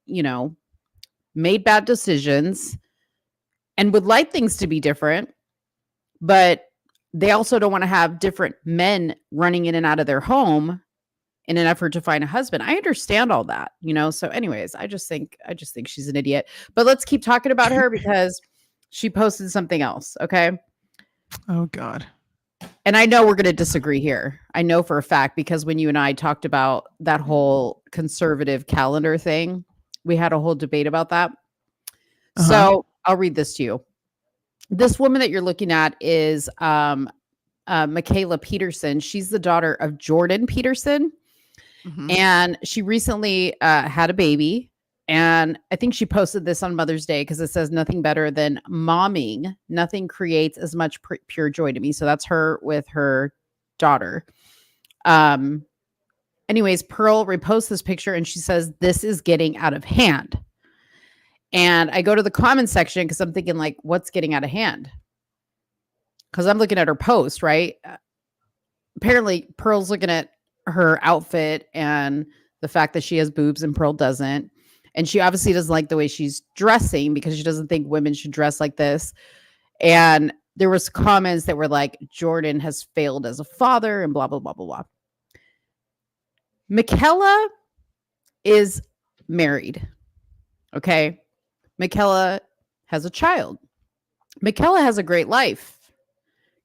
made bad decisions and would like things to be different, but they also don't want to have different men running in and out of their home in an effort to find a husband. I understand all that, So anyways, I just think she's an idiot. But let's keep talking about her because she posted something else, okay? Oh God. And I know we're going to disagree here. I know for a fact because when you and I talked about that whole conservative calendar thing, we had a whole debate about that. So I'll read this to you. This woman that you're looking at is Michaela Peterson. She's the daughter of Jordan Peterson. And she recently had a baby. And I think she posted this on Mother's Day because it says nothing better than momming. Nothing creates as much pure joy to me. So that's her with her daughter. Anyways, Pearl reposts this picture and she says, this is getting out of hand. And I go to the comment section because I'm thinking like, what's getting out of hand? Because I'm looking at her post, right? Apparently Pearl's looking at her outfit and the fact that she has boobs and Pearl doesn't. And she obviously doesn't like the way she's dressing because she doesn't think women should dress like this. And there was comments that were like, Jordan has failed as a father and blah, blah, blah, blah, blah. Michaela is married. Okay. Michaela has a child. Michaela has a great life.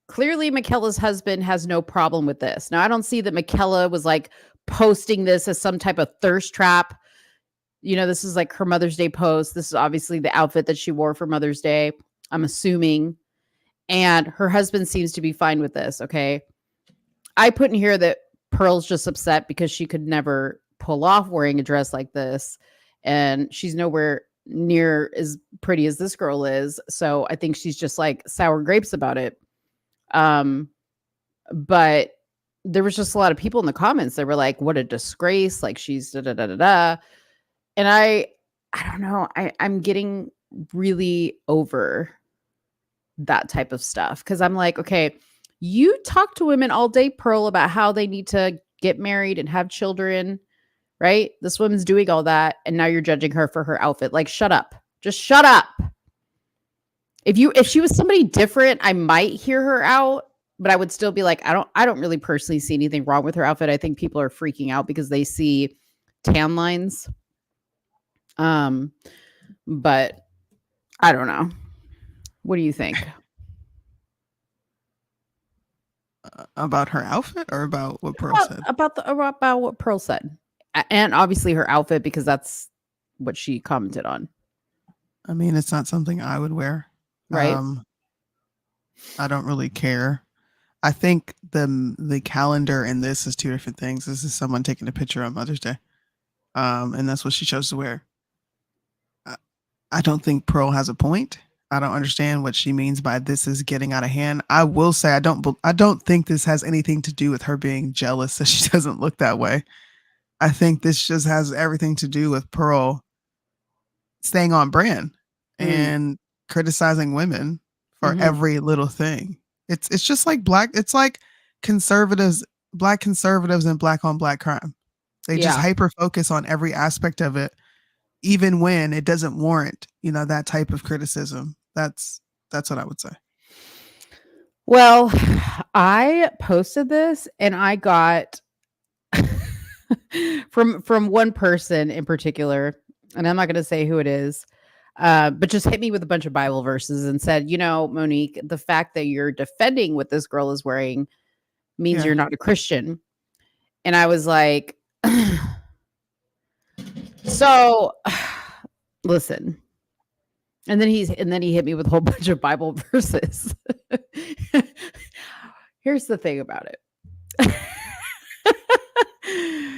Clearly, Michaela's husband has no problem with this. Now, I don't see that Michaela was like posting this as some type of thirst trap. This is like her Mother's Day post. This is obviously the outfit that she wore for Mother's Day, I'm assuming. And her husband seems to be fine with this, okay? I put in here that Pearl's just upset because she could never pull off wearing a dress like this. And she's nowhere near as pretty as this girl is. So I think she's just like sour grapes about it. But there was just a lot of people in the comments that were like, what a disgrace. Like she's da da da da da. And I don't know. I'm getting really over that type of stuff. Cause I'm like, okay, you talk to women all day, Pearl, about how they need to get married and have children, right? This woman's doing all that. And now you're judging her for her outfit. Like, shut up. Just shut up. If she was somebody different, I might hear her out, but I would still be like, I don't really personally see anything wrong with her outfit. I think people are freaking out because they see tan lines. But I don't know. What do you think? About her outfit or about what Pearl said? About what Pearl said. And obviously her outfit, because that's what she commented on. I mean, it's not something I would wear. Right. I don't really care. I think the calendar and this is two different things. This is someone taking a picture on Mother's Day. And that's what she chose to wear. I don't think Pearl has a point. I don't understand what she means by this is getting out of hand. I will say I don't think this has anything to do with her being jealous that she doesn't look that way. I think this just has everything to do with Pearl staying on brand and criticizing women for every little thing. It's just like it's like conservatives, black conservatives and black on black crime. They just hyper focus on every aspect of it, even when it doesn't warrant, that type of criticism. That's what I would say. Well, I posted this and I got from one person in particular, and I'm not going to say who it is, but just hit me with a bunch of Bible verses and said, Monique, the fact that you're defending what this girl is wearing means you're not a Christian. And I was like, so listen. And then he hit me with a whole bunch of Bible verses. Here's the thing about it.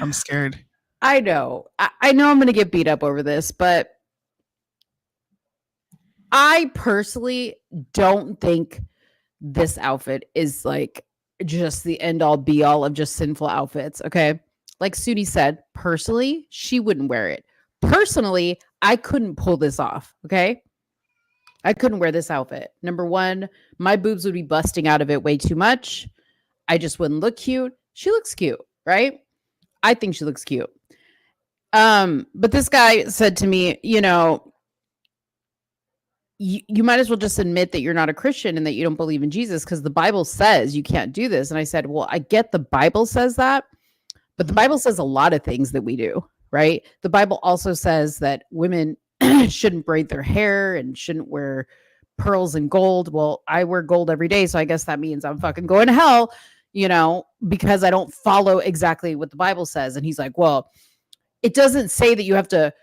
I'm scared. I know. I know I'm going to get beat up over this, but I personally don't think this outfit is like just the end all be all of just sinful outfits. Okay. Like Soonie said, personally, she wouldn't wear it. Personally, I couldn't pull this off. Okay. I couldn't wear this outfit. Number one, my boobs would be busting out of it way too much. I just wouldn't look cute. She looks cute, right? I think she looks cute. But this guy said to me, you know, you might as well just admit that you're not a Christian and that you don't believe in Jesus because the Bible says you can't do this. And I said, well, I get the Bible says that, but the Bible says a lot of things that we do, right? The Bible also says that women shouldn't braid their hair and shouldn't wear pearls and gold. Well, I wear gold every day, so I guess that means I'm fucking going to hell, you know, because I don't follow exactly what the Bible says. And he's like, well, it doesn't say that you have to,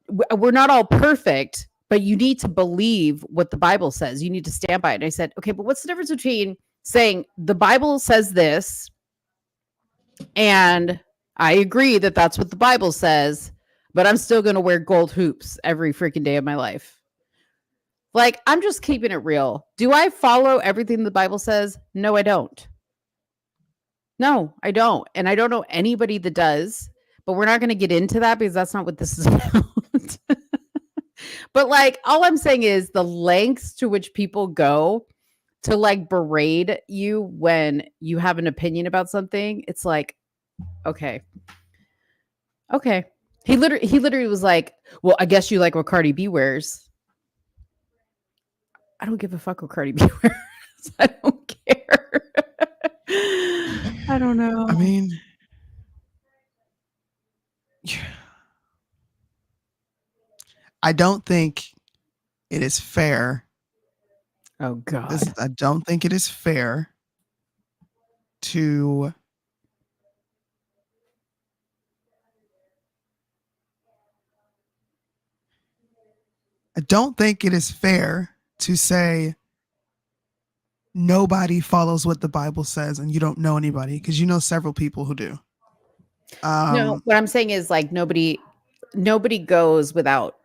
we're not all perfect, but you need to believe what the Bible says. You need to stand by it. And I said, okay, but what's the difference between saying the Bible says this, and I agree that that's what the Bible says, but I'm still going to wear gold hoops every freaking day of my life. Like, I'm just keeping it real. Do I follow everything the Bible says? No, I don't. No, I don't. And I don't know anybody that does, but we're not going to get into that because that's not what this is about. But like, all I'm saying is the lengths to which people go to like berate you when you have an opinion about something. It's like, okay. He literally was like, well, I guess you like what Cardi B wears. I don't give a fuck what Cardi B wears. I don't care. I don't know. I mean, I don't think it is fair. Oh God. I don't think it is fair to say nobody follows what the Bible says and you don't know anybody, because you know several people who do. No, what I'm saying is like nobody goes without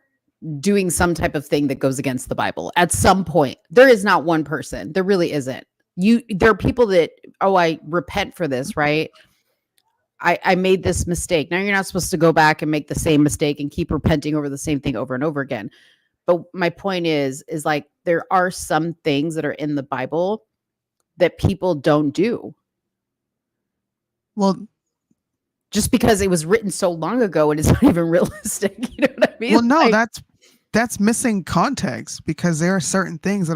doing some type of thing that goes against the Bible at some point. There is not one person. There really isn't. There are people that, oh, I repent for this, right? I made this mistake. Now you're not supposed to go back and make the same mistake and keep repenting over the same thing over and over again. But my point is like, there are some things that are in the Bible that people don't do. Well, just because it was written so long ago and it's not even realistic. You know what I mean? Well, no, like, that's missing context, because there are certain things that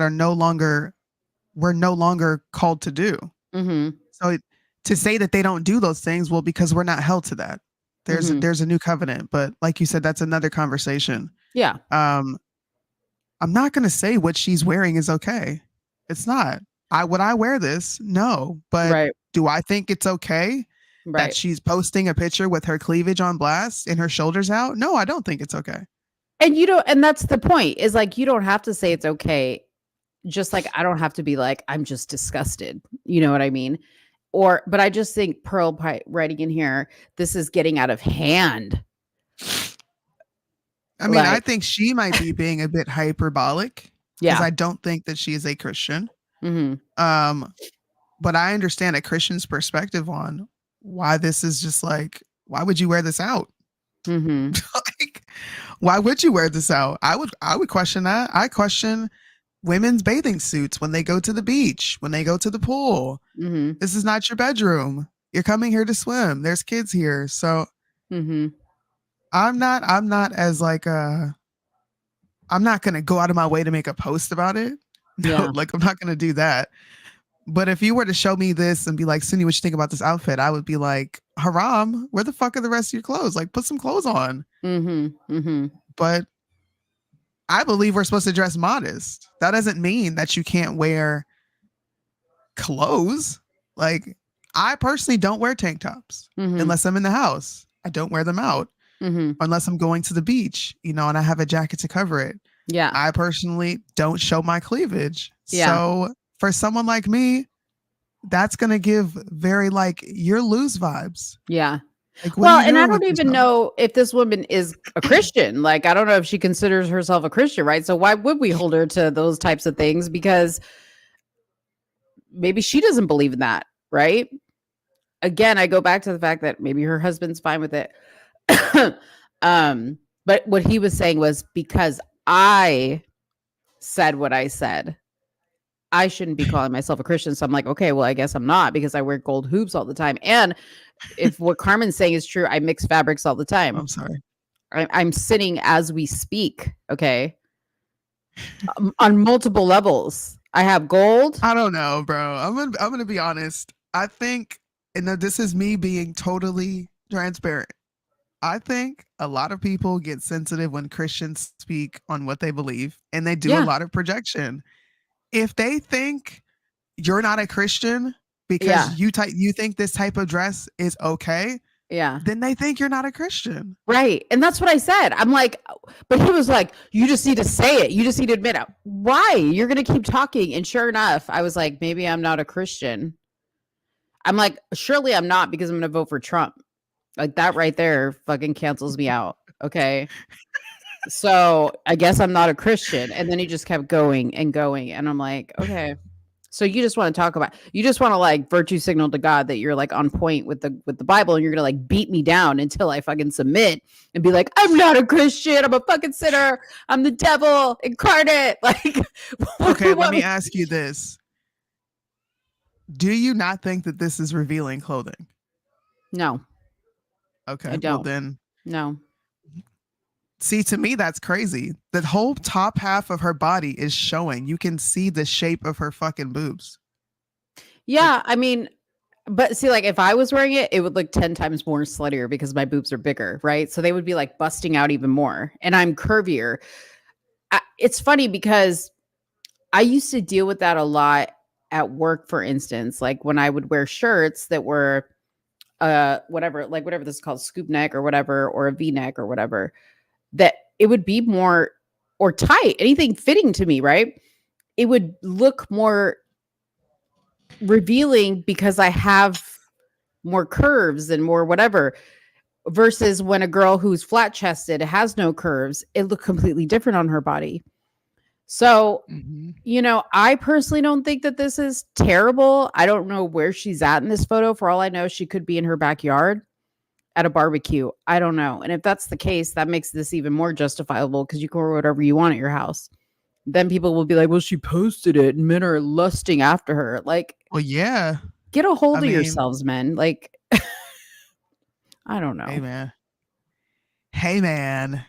we're no longer called to do. Mm-hmm. So to say that they don't do those things, well, because we're not held to that. There's a new covenant, but like you said, that's another conversation. Yeah. I'm not going to say what she's wearing is okay. It's not. Would I wear this? No. But do I think it's okay that she's posting a picture with her cleavage on blast and her shoulders out? No, I don't think it's okay. And and that's the point, is like, you don't have to say it's okay. Just like, I don't have to be like, I'm just disgusted. You know what I mean? But I just think Pearl writing in here, this is getting out of hand. I mean, I think she might be being a bit hyperbolic. Yeah. I don't think that she is a Christian. Mm-hmm. But I understand a Christian's perspective on why this is just like, why would you wear this out? Mm-hmm. Like, why would you wear this out? I would question that. I question women's bathing suits when they go to the beach, when they go to the pool. Mm-hmm. This is not your bedroom. You're coming here to swim. There's kids here. So I'm not as like I'm not going to go out of my way to make a post about it. No, Yeah. like I'm not going to do that. But if you were to show me this and be like, Soonie, what you think about this outfit? I would be like, haram, where the fuck are the rest of your clothes? Like, put some clothes on. Mm-hmm. Mm-hmm. But I believe we're supposed to dress modest. That doesn't mean that you can't wear clothes. Like, I personally don't wear tank tops unless I'm in the house. I don't wear them out unless I'm going to the beach, and I have a jacket to cover it. Yeah. I personally don't show my cleavage. Yeah. So for someone like me, that's going to give very you're loose vibes. Yeah. Well, and I don't even know if this woman is a Christian. I don't know if she considers herself a Christian, right? So why would we hold her to those types of things? Because maybe she doesn't believe in that, right? Again, I go back to the fact that maybe her husband's fine with it. But what he was saying was, because I said what I said, I shouldn't be calling myself a Christian. So I'm like, okay, well, I guess I'm not, because I wear gold hoops all the time. And if what Carmen's saying is true, I mix fabrics all the time. I'm sorry. I'm sinning as we speak. Okay. On multiple levels. I have gold. I don't know, bro. I'm gonna be honest. I think, and this is me being totally transparent, I think a lot of people get sensitive when Christians speak on what they believe, and they do a lot of projection. If they think you're not a Christian because you think this type of dress is okay, then they think you're not a Christian. Right. And that's what I said. I'm like, but he was like, you just need to say it. You just need to admit it. Why? You're going to keep talking. And sure enough, I was like, maybe I'm not a Christian. I'm like, surely I'm not, because I'm going to vote for Trump. Like, that right there fucking cancels me out. Okay. So I guess I'm not a Christian. And then he just kept going and going. And I'm like, okay. So you just want to you just want to virtue signal to God that you're on point with the Bible, and you're going to beat me down until I fucking submit and be like, I'm not a Christian. I'm a fucking sinner. I'm the devil incarnate. Okay, let me ask you this. Do you not think that this is revealing clothing? No. Okay. I don't. Well, then. No. See, to me, that's crazy. The whole top half of her body is showing. You can see the shape of her fucking boobs. Yeah, I mean, but see, if I was wearing it, it would look 10 times more sluttier because my boobs are bigger, right? So they would be busting out even more. And I'm curvier. It's funny because I used to deal with that a lot at work, for instance, when I would wear shirts that were whatever this is called, scoop neck or whatever, or a V-neck or whatever, that it would be more, or tight, anything fitting to me, right? It would look more revealing because I have more curves and more whatever, versus when a girl who's flat chested has no curves, it looked completely different on her body. So, I personally don't think that this is terrible. I don't know where she's at in this photo. For all I know, she could be in her backyard at a barbecue. I don't know. And if that's the case, that makes this even more justifiable, because you can wear whatever you want at your house. Then people will be like, well, she posted it and men are lusting after her. Well, yeah. Get a hold of yourselves, men. I don't know. Hey, man.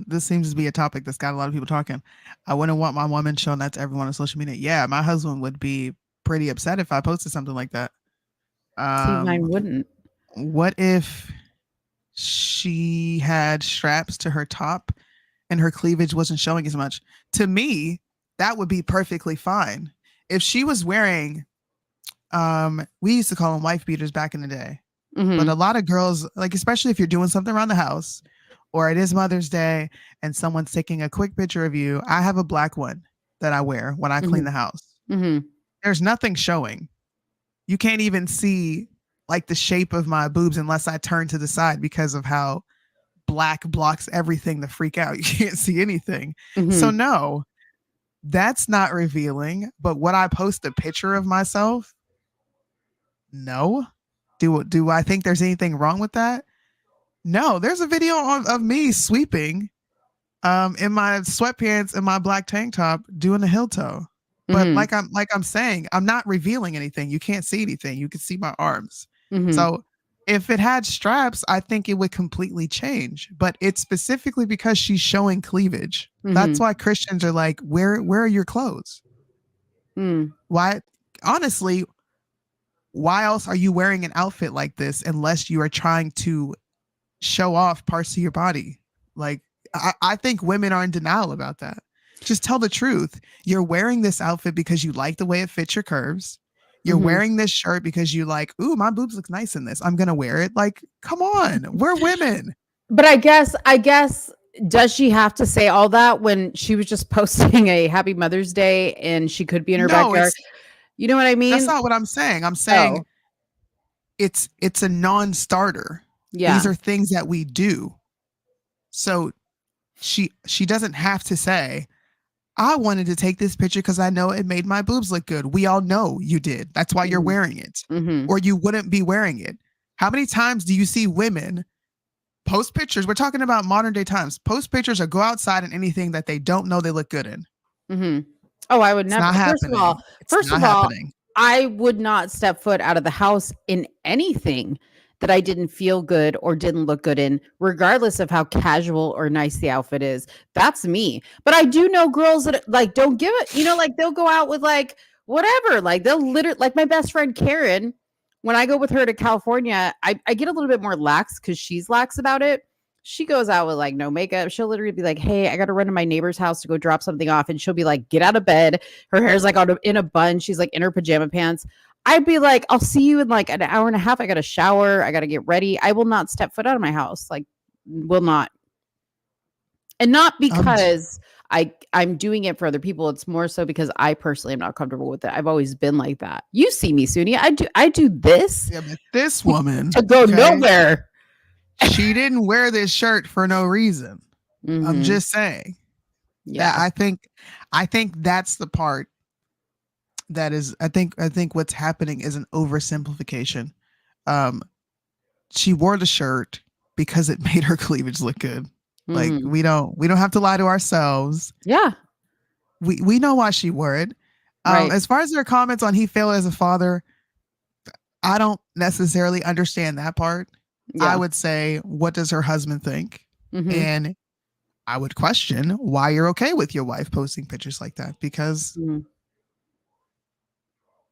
This seems to be a topic that's got a lot of people talking. I wouldn't want my woman showing that to everyone on social media. Yeah, my husband would be pretty upset if I posted something like that. Mine wouldn't. What if she had straps to her top and her cleavage wasn't showing as much? To me, that would be perfectly fine. If she was wearing, we used to call them wife beaters back in the day, but a lot of girls, especially if you're doing something around the house, or it is Mother's Day and someone's taking a quick picture of you. I have a black one that I wear when I clean the house. There's nothing showing. You can't even see the shape of my boobs unless I turn to the side, because of how black blocks everything to freak out. You can't see anything. So no, that's not revealing. But would I post a picture of myself? No. Do I think there's anything wrong with that? No. There's a video of me sweeping in my sweatpants and my black tank top doing a heel toe. But I'm saying, I'm not revealing anything. You can't see anything. You can see my arms. So if it had straps, I think it would completely change. But it's specifically because she's showing cleavage. That's why Christians are like, where are your clothes? Why? Honestly, why else are you wearing an outfit like this unless you are trying to show off parts of your body? I think women are in denial about that. Just tell the truth. You're wearing this outfit because you like the way it fits your curves. You're wearing this shirt because you like, ooh, my boobs look nice in this. I'm gonna wear it. Like, come on, we're women. But I guess, does she have to say all that when she was just posting a Happy Mother's Day and she could be in her backyard? You know what I mean? That's not what I'm saying. I'm saying it's a non-starter. Yeah. These are things that we do. So she doesn't have to say, I wanted to take this picture because I know it made my boobs look good. We all know you did. That's why you're wearing it. Or you wouldn't be wearing it. How many times do you see women post pictures? We're talking about modern day times. Post pictures or go outside in anything that they don't know they look good in. Oh, I would never. Not First of all, I would not step foot out of the house in anything that I didn't feel good or didn't look good in, regardless of how casual or nice the outfit is. That's me. But I do know girls that like don't give it, like they'll go out with like whatever. Like they'll literally, like my best friend Karen, when I go with her to California, I get a little bit more lax because she's lax about it. She goes out with like no makeup. She'll literally be like, hey, I got to run to my neighbor's house to go drop something off. And she'll be like, get out of bed. Her hair's like in a bun. She's like in her pajama pants. I'd be like, I'll see you in like an hour and a half. I got to shower. I got to get ready. I will not step foot out of my house. Like, will not. And not because I'm doing it for other people. It's more so because I personally am not comfortable with it. I've always been like that. You see me, Soonie. I do this. Yeah, but this woman to go nowhere. She didn't wear this shirt for no reason. I'm just saying. Yeah, I think that's the part that is. I think what's happening is an oversimplification. She wore the shirt because it made her cleavage look good. Like we don't have to lie to ourselves. Yeah, we know why she wore it. Right. As far as her comments on he failed as a father, I don't necessarily understand that part. Yeah. I would say, what does her husband think? And I would question why you're okay with your wife posting pictures like that, because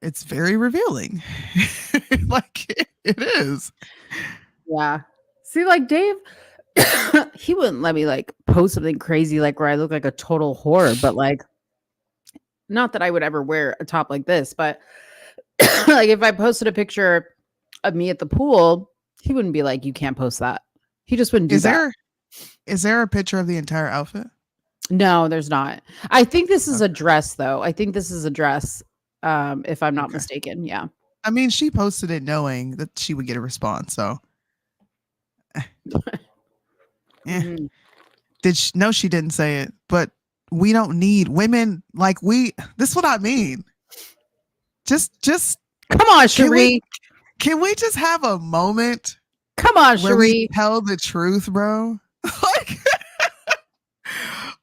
it's very revealing. Like it is. Yeah. See, like Dave, he wouldn't let me like post something crazy like where I look like a total whore, but like, not that I would ever wear a top like this, but like if I posted a picture of me at the pool, he wouldn't be like, you can't post that. He just wouldn't do that. Is there a picture of the entire outfit? No, there's not. I think this is a dress though. I think this is a dress. If I'm not mistaken. Yeah. I mean, she posted it knowing that she would get a response. So No, she didn't say it, but we don't need women like this is what I mean. Just come on, Cherie. Can we just have a moment? Come on, where we Cherie. tell the truth, bro. Like,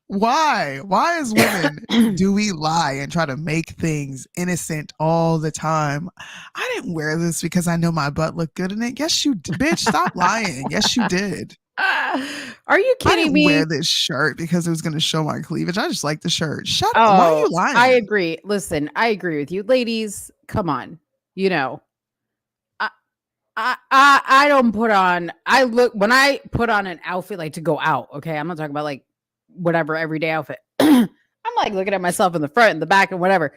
why as women do we lie and try to make things innocent all the time? I didn't wear this because I know my butt looked good in it. Yes, you did. Bitch, stop lying. Yes, you did. Are you kidding me? I didn't wear this shirt because it was going to show my cleavage. I just like the shirt. Shut up. Why are you lying? I agree. Listen, I agree with you. Ladies, come on. I don't put on, when I put on an outfit like to go out, okay? I'm not talking about like whatever everyday outfit. I'm like looking at myself in the front and the back and whatever,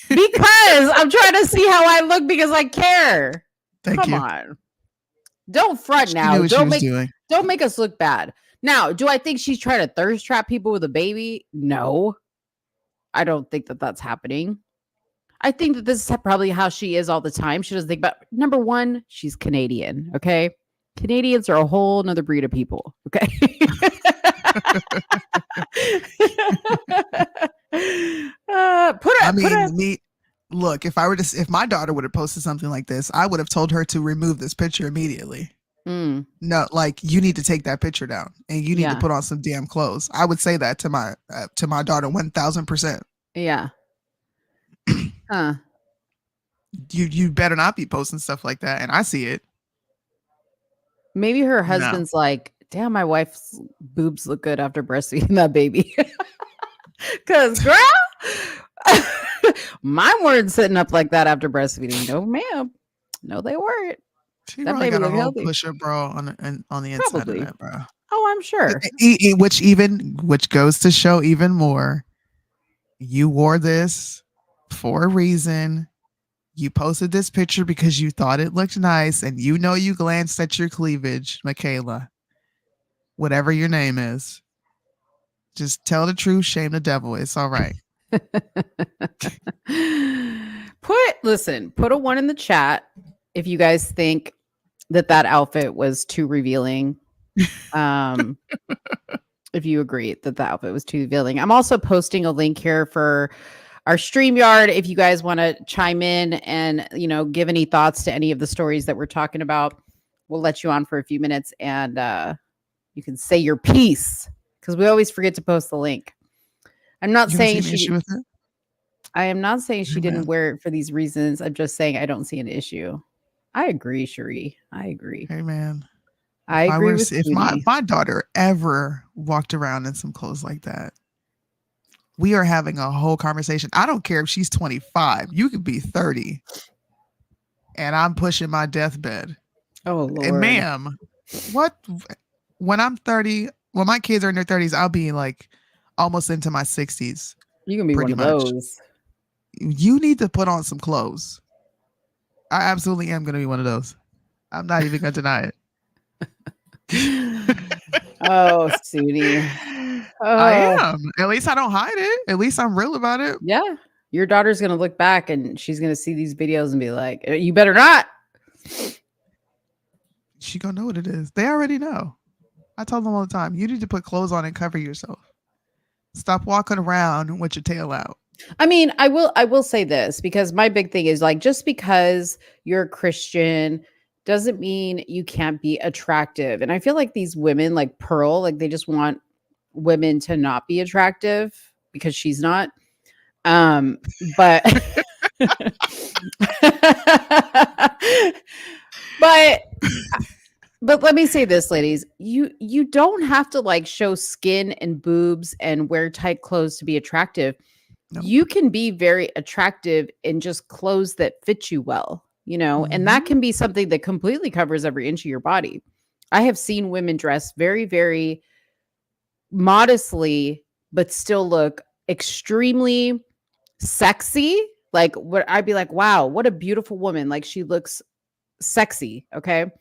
because I'm trying to see how I look because I care. Come on. Don't front now. Don't make us look bad. Now, do I think she's trying to thirst trap people with a baby? No. I don't think that that's happening. I think that this is probably how she is all the time. She doesn't think about, number one, she's Canadian. Okay. Canadians are a whole nother breed of people. Okay. Look, if my daughter would have posted something like this, I would have told her to remove this picture immediately. No, like you need to take that picture down and you need to put on some damn clothes. I would say that to my daughter 1000%. Yeah. You better not be posting stuff like that, and I see it. Maybe her husband's like, damn, my wife's boobs look good after breastfeeding that baby. Because girl, mine weren't sitting up like that after breastfeeding. No, ma'am. No, they weren't. She probably got a whole push-up bra on the inside of that, bro. Oh, I'm sure. Which goes to show even more. You wore this for a reason. You posted this picture because you thought it looked nice, and you know you glanced at your cleavage, Michaela. Whatever your name is. Just tell the truth, shame the devil. It's all right. Put a 1 in the chat if you guys think that outfit was too revealing. If you agree that the outfit was too revealing. I'm also posting a link here for our StreamYard if you guys want to chime in and, give any thoughts to any of the stories that we're talking about. We'll let you on for a few minutes and you can say your piece, because we always forget to post the link. I'm not saying I am not saying she didn't wear it for these reasons. I'm just saying I don't see an issue. I agree, Cherie. I agree. Hey, man. I agree with if my daughter ever walked around in some clothes like that, we are having a whole conversation. I don't care if she's 25. You could be 30. And I'm pushing my deathbed. Oh, Lord. And ma'am, what? When I'm 30, when my kids are in their 30s, I'll be like almost into my 60s. You can be one of those. You need to put on some clothes. I absolutely am going to be one of those. I'm not even going to deny it. Oh, Soonie. I am. At least I don't hide it. At least I'm real about it. Yeah. Your daughter's going to look back and she's going to see these videos and be like, you better not. She going to know what it is. They already know. I tell them all the time, you need to put clothes on and cover yourself. Stop walking around with your tail out. I mean, I will say this, because my big thing is like, just because you're a Christian doesn't mean you can't be attractive. And I feel like these women like Pearl, like they just want women to not be attractive because she's not. But but let me say this, ladies, you don't have to like show skin and boobs and wear tight clothes to be attractive. No. You can be very attractive in just clothes that fit you well, and that can be something that completely covers every inch of your body. I have seen women dress very, very modestly, but still look extremely sexy. Like what I'd be like, wow, what a beautiful woman. Like she looks sexy. Okay.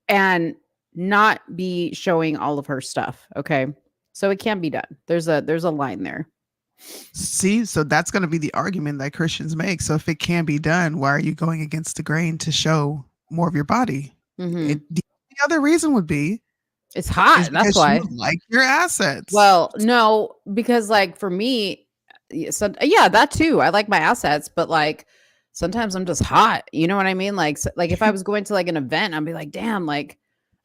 And not be showing all of her stuff. Okay. So it can be done. There's a line there. See, so that's going to be the argument that Christians make. So if it can be done, why are you going against the grain to show more of your body? Mm-hmm. The other reason would be it's hot. That's why you like your assets. Well, no, because like for me, so yeah, that too. I like my assets, but like sometimes I'm just hot. You know what I mean? Like if I was going to like an event, I'd be like, damn, like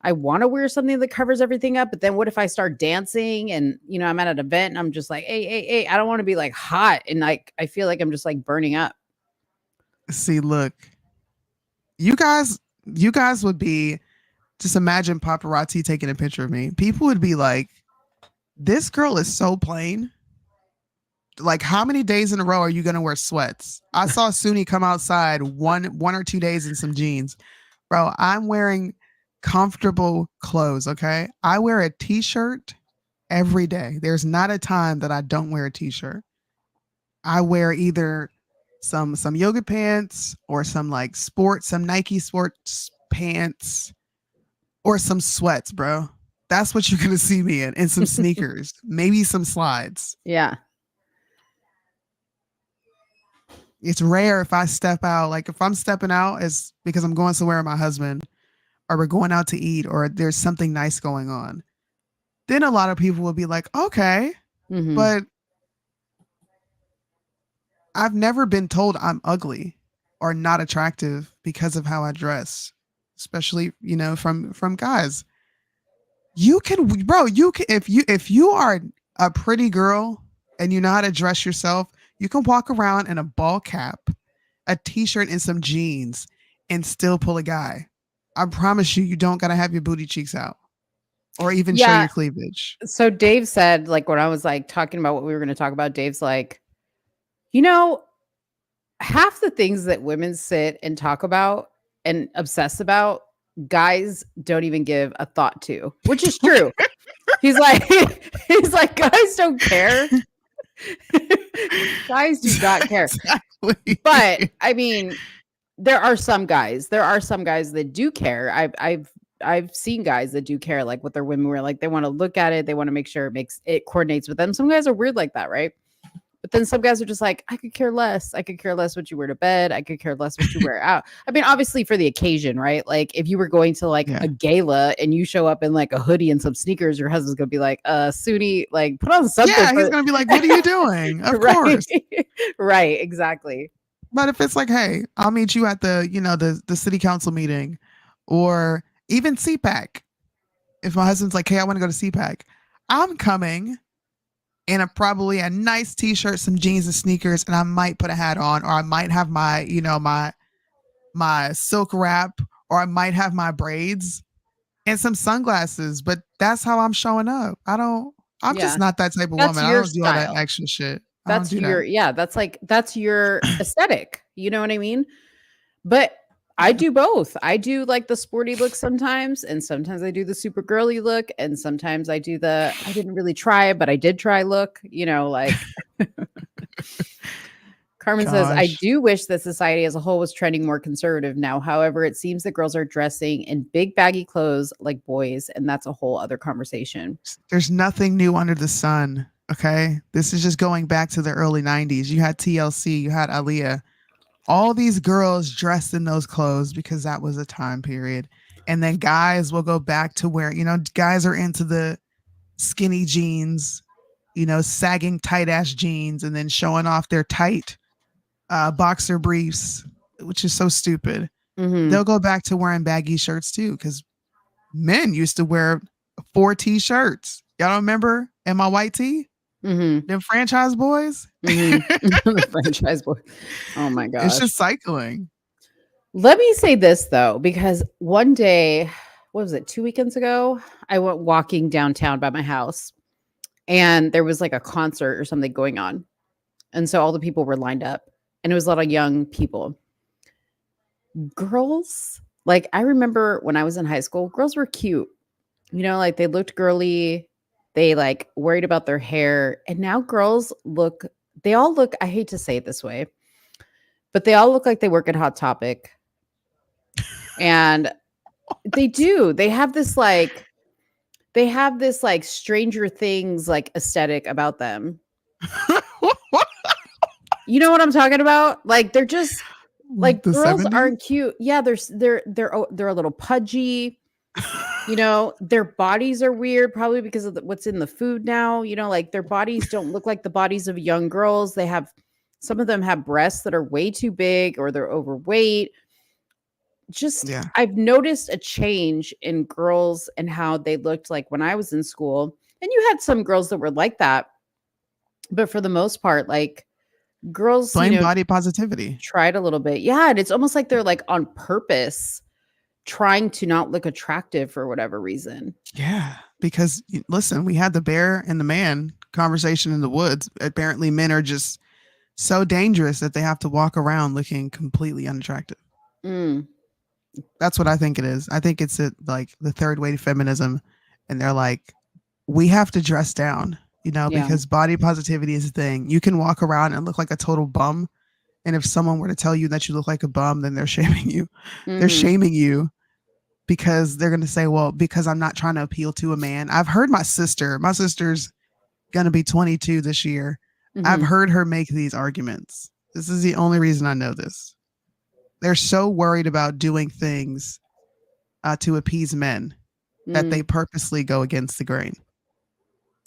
I want to wear something that covers everything up. But then what if I start dancing and, I'm at an event and I'm just like, hey, I don't want to be like hot. And like, I feel like I'm just like burning up. See, look, you guys would be, just imagine paparazzi taking a picture of me. People would be like, this girl is so plain. Like, how many days in a row are you going to wear sweats? I saw Soonie come outside one or 2 days in some jeans. Bro, I'm wearing comfortable clothes, okay? I wear a t-shirt every day. There's not a time that I don't wear a t-shirt. I wear either some yoga pants or some Nike sports pants or some sweats, bro. That's what you're going to see me in, and some sneakers, maybe some slides. Yeah. It's rare if I step out. Like if I'm stepping out, it's because I'm going somewhere with my husband, or we're going out to eat, or there's something nice going on. Then a lot of people will be like, okay, but I've never been told I'm ugly or not attractive because of how I dress, especially, from guys. You can, if you are a pretty girl and you know how to dress yourself, you can walk around in a ball cap, a t-shirt, and some jeans and still pull a guy. I promise you don't got to have your booty cheeks out or even show your cleavage. So Dave said, like, when I was like talking about what we were going to talk about, Dave's like, half the things that women sit and talk about and obsess about, guys don't even give a thought to, which is true. he's like, guys don't care. Guys do not care. But I mean, there are some guys that do care. I've seen guys that do care, like what their women wear. Like they want to look at it, they want to make sure it coordinates with them. Some guys are weird like that, right? But then some guys are just like, I could care less. I could care less what you wear to bed. I could care less what you wear out. I mean, obviously for the occasion, right? Like if you were going to like a gala and you show up in like a hoodie and some sneakers, your husband's gonna be like, Soonie, like put on something. Yeah, he's gonna be like, what are you doing? Of right. course. Right, exactly. But if it's like, hey, I'll meet you at the, the city council meeting, or even CPAC. If my husband's like, hey, I want to go to CPAC, I'm coming in probably a nice t-shirt, some jeans and sneakers, and I might put a hat on, or I might have my, my silk wrap, or I might have my braids and some sunglasses. But that's how I'm showing up. I'm just not that type of woman. I don't do all that extra shit. That's that's your aesthetic. You know what I mean? But I do both. I do like the sporty look sometimes, and sometimes I do the super girly look, and sometimes I do I didn't really try it, but I did try look, like Carmen says, I do wish that society as a whole was trending more conservative now. However, it seems that girls are dressing in big baggy clothes like boys, and that's a whole other conversation. There's nothing new under the sun. Okay. This is just going back to the early 90s. You had TLC, you had Aaliyah. All these girls dressed in those clothes because that was a time period. And then guys will go back to where, guys are into the skinny jeans, sagging tight ass jeans, and then showing off their tight boxer briefs, which is so stupid. Mm-hmm. They'll go back to wearing baggy shirts too, because men used to wear 4 t-shirts. Y'all don't remember in my white tee? Mm-hmm. Them franchise boys. Mm-hmm. The franchise boys. Oh my gosh. It's just cycling. Let me say this though, because one day, what was it, 2 weekends ago? I went walking downtown by my house, and there was like a concert or something going on. And so all the people were lined up, and it was a lot of young people. Girls, like I remember when I was in high school, girls were cute. Like they looked girly. They like worried about their hair. And now girls they all look, I hate to say it this way, but they all look like they work at Hot Topic. And they do. They have this like Stranger Things like aesthetic about them. You know what I'm talking about? Like they're just like the girls 70s? Aren't cute. Yeah, they're a little pudgy. Their bodies are weird, probably because of what's in the food now. Like their bodies don't look like the bodies of young girls. Some of them have breasts that are way too big, or they're overweight. I've noticed a change in girls and how they looked like when I was in school. And you had some girls that were like that, but for the most part, like girls blame body positivity. Tried a little bit. Yeah. And it's almost like they're like on purpose trying to not look attractive for whatever reason. Yeah, because listen, we had the bear and the man conversation in the woods. Apparently men are just so dangerous that they have to walk around looking completely unattractive. That's what I think it is. I think it's like the third way to feminism, and they're like, we have to dress down, because body positivity is a thing. You can walk around and look like a total bum, and if someone were to tell you that you look like a bum, then they're shaming you. Mm-hmm. They're shaming you because they're going to say, well, because I'm not trying to appeal to a man. I've heard my sister's going to be 22 this year. Mm-hmm. I've heard her make these arguments. This is the only reason I know this. They're so worried about doing things to appease men that they purposely go against the grain.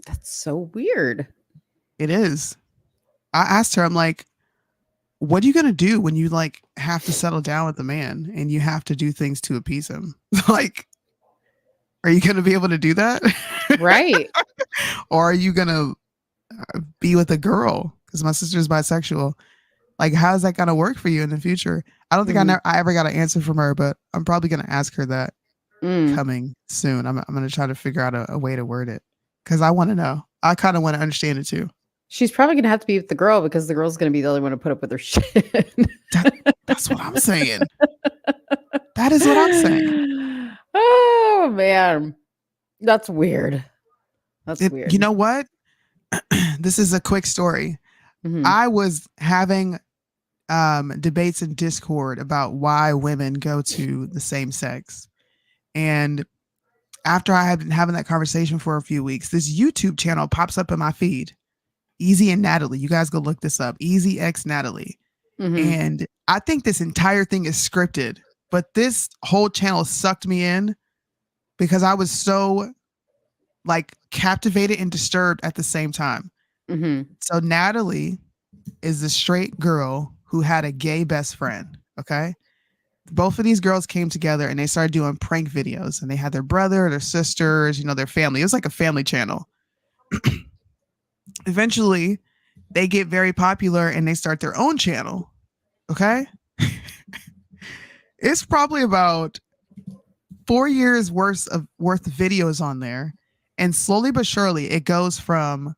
That's so weird. It is. I asked her, I'm like, what are you going to do when you like have to settle down with the man and you have to do things to appease him? Like, are you going to be able to do that? Right. Or are you going to be with a girl? Because my sister's bisexual. Like, how's that going to work for you in the future? I don't think I ever got an answer from her, but I'm probably going to ask her that coming soon. I'm going to try to figure out a way to word it, because I want to know. I kind of want to understand it too. She's probably going to have to be with the girl, because the girl's going to be the only one to put up with her shit. That's what I'm saying. That is what I'm saying. Oh, man. That's weird. Weird. You know what? This is a quick story. Mm-hmm. I was having debates in Discord about why women go to the same sex. And after I had been having that conversation for a few weeks, this YouTube channel pops up in my feed. Easy and Natalie. You guys go look this up. Easy X Natalie. And I think this entire thing is scripted, but this whole channel sucked me in because I was so like captivated and disturbed at the same time. So Natalie is the straight girl who had a gay best friend. Okay. Both of these girls came together and they started doing prank videos, and they had their brother, their sisters, you know, their family. It was like a family channel. Eventually they get very popular and they start their own channel. Okay. It's probably about 4 years worth of videos on there. And slowly but surely it goes from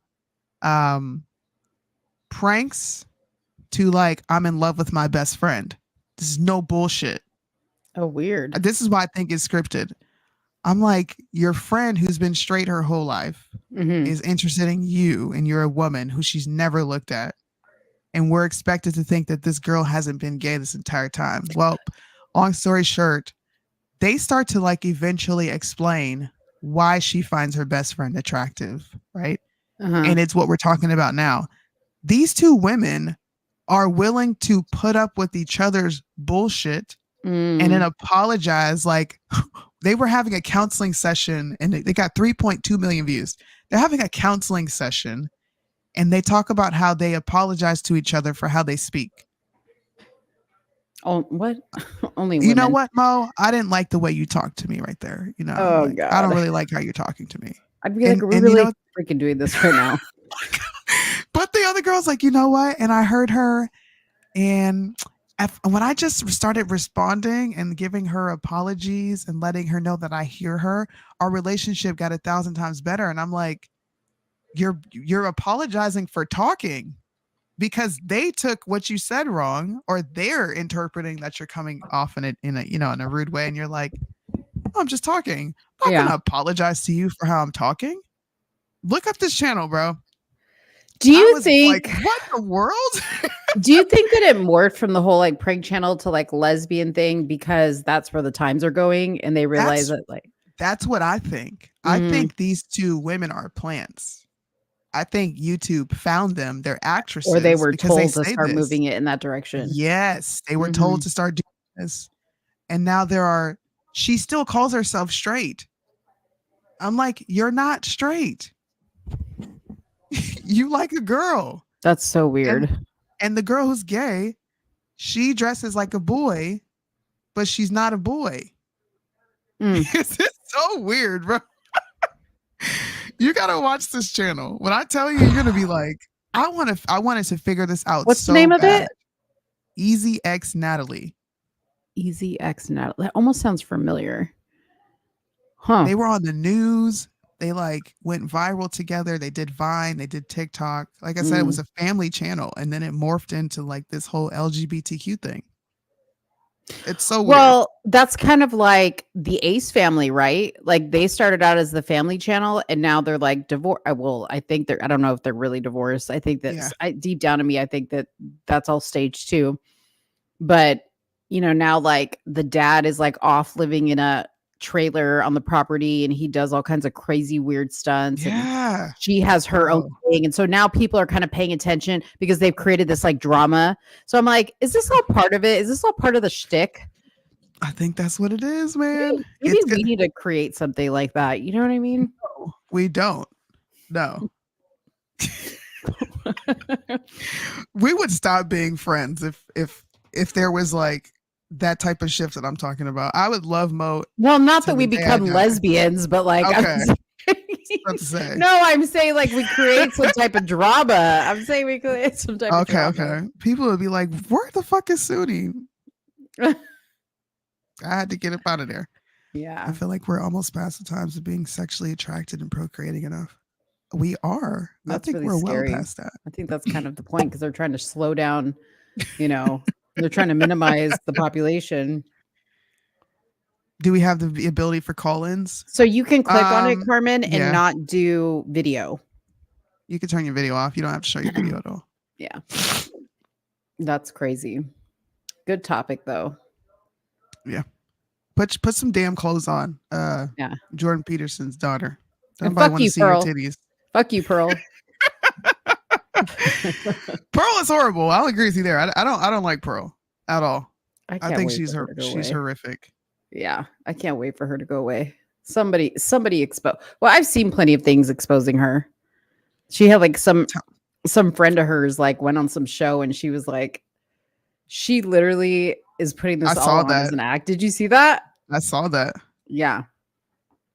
pranks to like, I'm in love with my best friend. This is no bullshit. Oh, weird. This is why I think it's scripted. I'm like, your friend who's been straight her whole life is interested in you, and you're a woman who she's never looked at. And we're expected to think that this girl hasn't been gay this entire time. Well, long story short, they start to like eventually explain why she finds her best friend attractive, right? And it's what we're talking about now. These two women are willing to put up with each other's bullshit and then apologize. Like they were having a counseling session and they got 3.2 million views. They're having a counseling session and they talk about how they apologize to each other for how they speak. Oh, what? Only women. You know what, Mo? I didn't like the way you talked to me right there. You know, oh, like, God. I don't really like how you're talking to me. I'd be like, we're really freaking doing this right now. But the other girl's like, you know what? And I heard her. And when I just started responding and giving her apologies and letting her know that I hear her, our relationship got 1,000 times better. And I'm like, you're apologizing for talking because they took what you said wrong, or they're interpreting that you're coming off in a rude way. And you're like, oh, I'm just talking. I'm not gonna apologize to you for how I'm talking. Look up this channel, bro. Do you think like, what in the world? Do you think that it morphed from the whole like prank channel to like lesbian thing because that's where the times are going and they realize that like that's what I think. I think these two women are plants. I think YouTube found them. They're actresses. Or they were told to start moving it in that direction. Yes. They were told to start doing this. And now she still calls herself straight. I'm like, you're not straight. You like a girl. That's so weird. And the girl who's gay, she dresses like a boy, but she's not a boy. It's so weird, bro. You gotta watch this channel. When I tell you, you're gonna be like, I wanted to figure this out. What's the name of it? Easy X Natalie. Easy X Natalie. That almost sounds familiar. Huh. They were on the news. They like went viral together. They did Vine. They did TikTok. Like I said, it was a family channel, and then it morphed into like this whole LGBTQ thing. It's so weird. Well, that's kind of like the Ace family, right? Like they started out as the family channel, and now they're like divorced. Well, I think I don't know if they're really divorced. I think that deep down in me, I think that that's all staged too. But now like the dad is like off living in a trailer on the property and he does all kinds of crazy weird stunts. Yeah. And she has her own thing. And so now people are kind of paying attention because they've created this like drama. So I'm like, is this all part of it? Is this all part of the shtick? I think that's what it is, man. Maybe we need to create something like that. You know what I mean? No, we don't. No. We would stop being friends if there was like that type of shift that I'm talking about. I would love Mo. Well, not that we become lesbians, but like, okay. No, I'm saying like we create some type of drama. I'm saying we create some type of drama. Okay. People would be like, where the fuck is Soonie? I had to get up out of there. Yeah. I feel like we're almost past the times of being sexually attracted and procreating enough. We are. That's I think really we're scary. well past that. I think that's kind of the point because they're trying to slow down, they're trying to minimize the population. Do we have the ability for call-ins? So you can click on it, Carmen, and not do video. You can turn your video off. You don't have to show your video at all. Yeah. That's crazy. Good topic though. Yeah. Put some damn clothes on. Yeah. Jordan Peterson's daughter. And Nobody fuck want to you, see her Pearl. titties. Fuck you, Pearl. Pearl is horrible. I'll agree with you there. I don't like Pearl at all. I think she's horrific. Yeah, I can't wait for her to go away. Somebody expose. Well, I've seen plenty of things exposing her. She had like some friend of hers like went on some show and she was like, she literally is putting this all on as an act. Did you see that? I saw that. Yeah.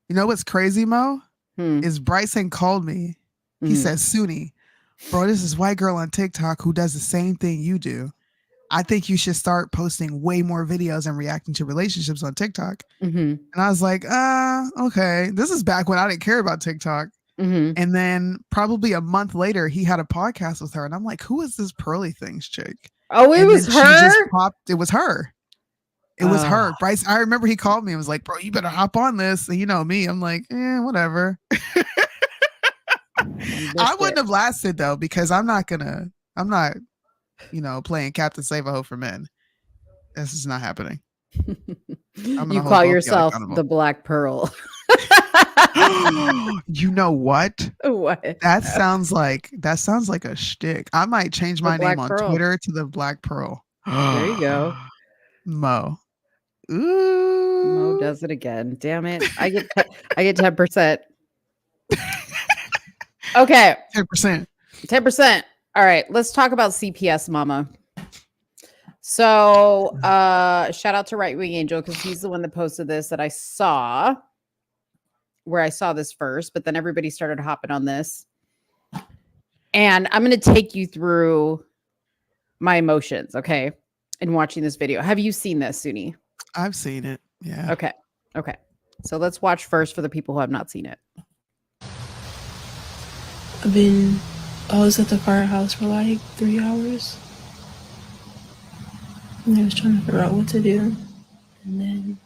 You know what's crazy, Mo? Is Bryson called me. He says, Soonie, bro, this is white girl on TikTok who does the same thing you do. I think you should start posting way more videos and reacting to relationships on TikTok. And I was like, okay. This is back when I didn't care about TikTok. And then probably a month later, he had a podcast with her. And I'm like, who is this Pearly Things chick? Oh, it was her? She just popped. It was her. It was her. Bryce, I remember he called me and was like, bro, you better hop on this. And you know me. I'm like, whatever. I wouldn't have lasted though, because I'm not, playing Captain Save-A-Ho for men. This is not happening. You call yourself the Black Pearl. You know what? What? That sounds like a shtick. I might change my name on Twitter to the Black Pearl. There you go. Mo. Ooh. Mo does it again. Damn it. I get 10%. Okay. 10%. 10%. All right. Let's talk about CPS Mama. So shout out to Right Wing Angel because he's the one that posted this that I saw. Where I saw this first, but then everybody started hopping on this. And I'm going to take you through my emotions, okay, in watching this video. Have you seen this, Soonie? I've seen it, yeah. Okay. So let's watch first for the people who have not seen it. I was at the firehouse for like 3 hours. And I was trying to figure out what to do. And then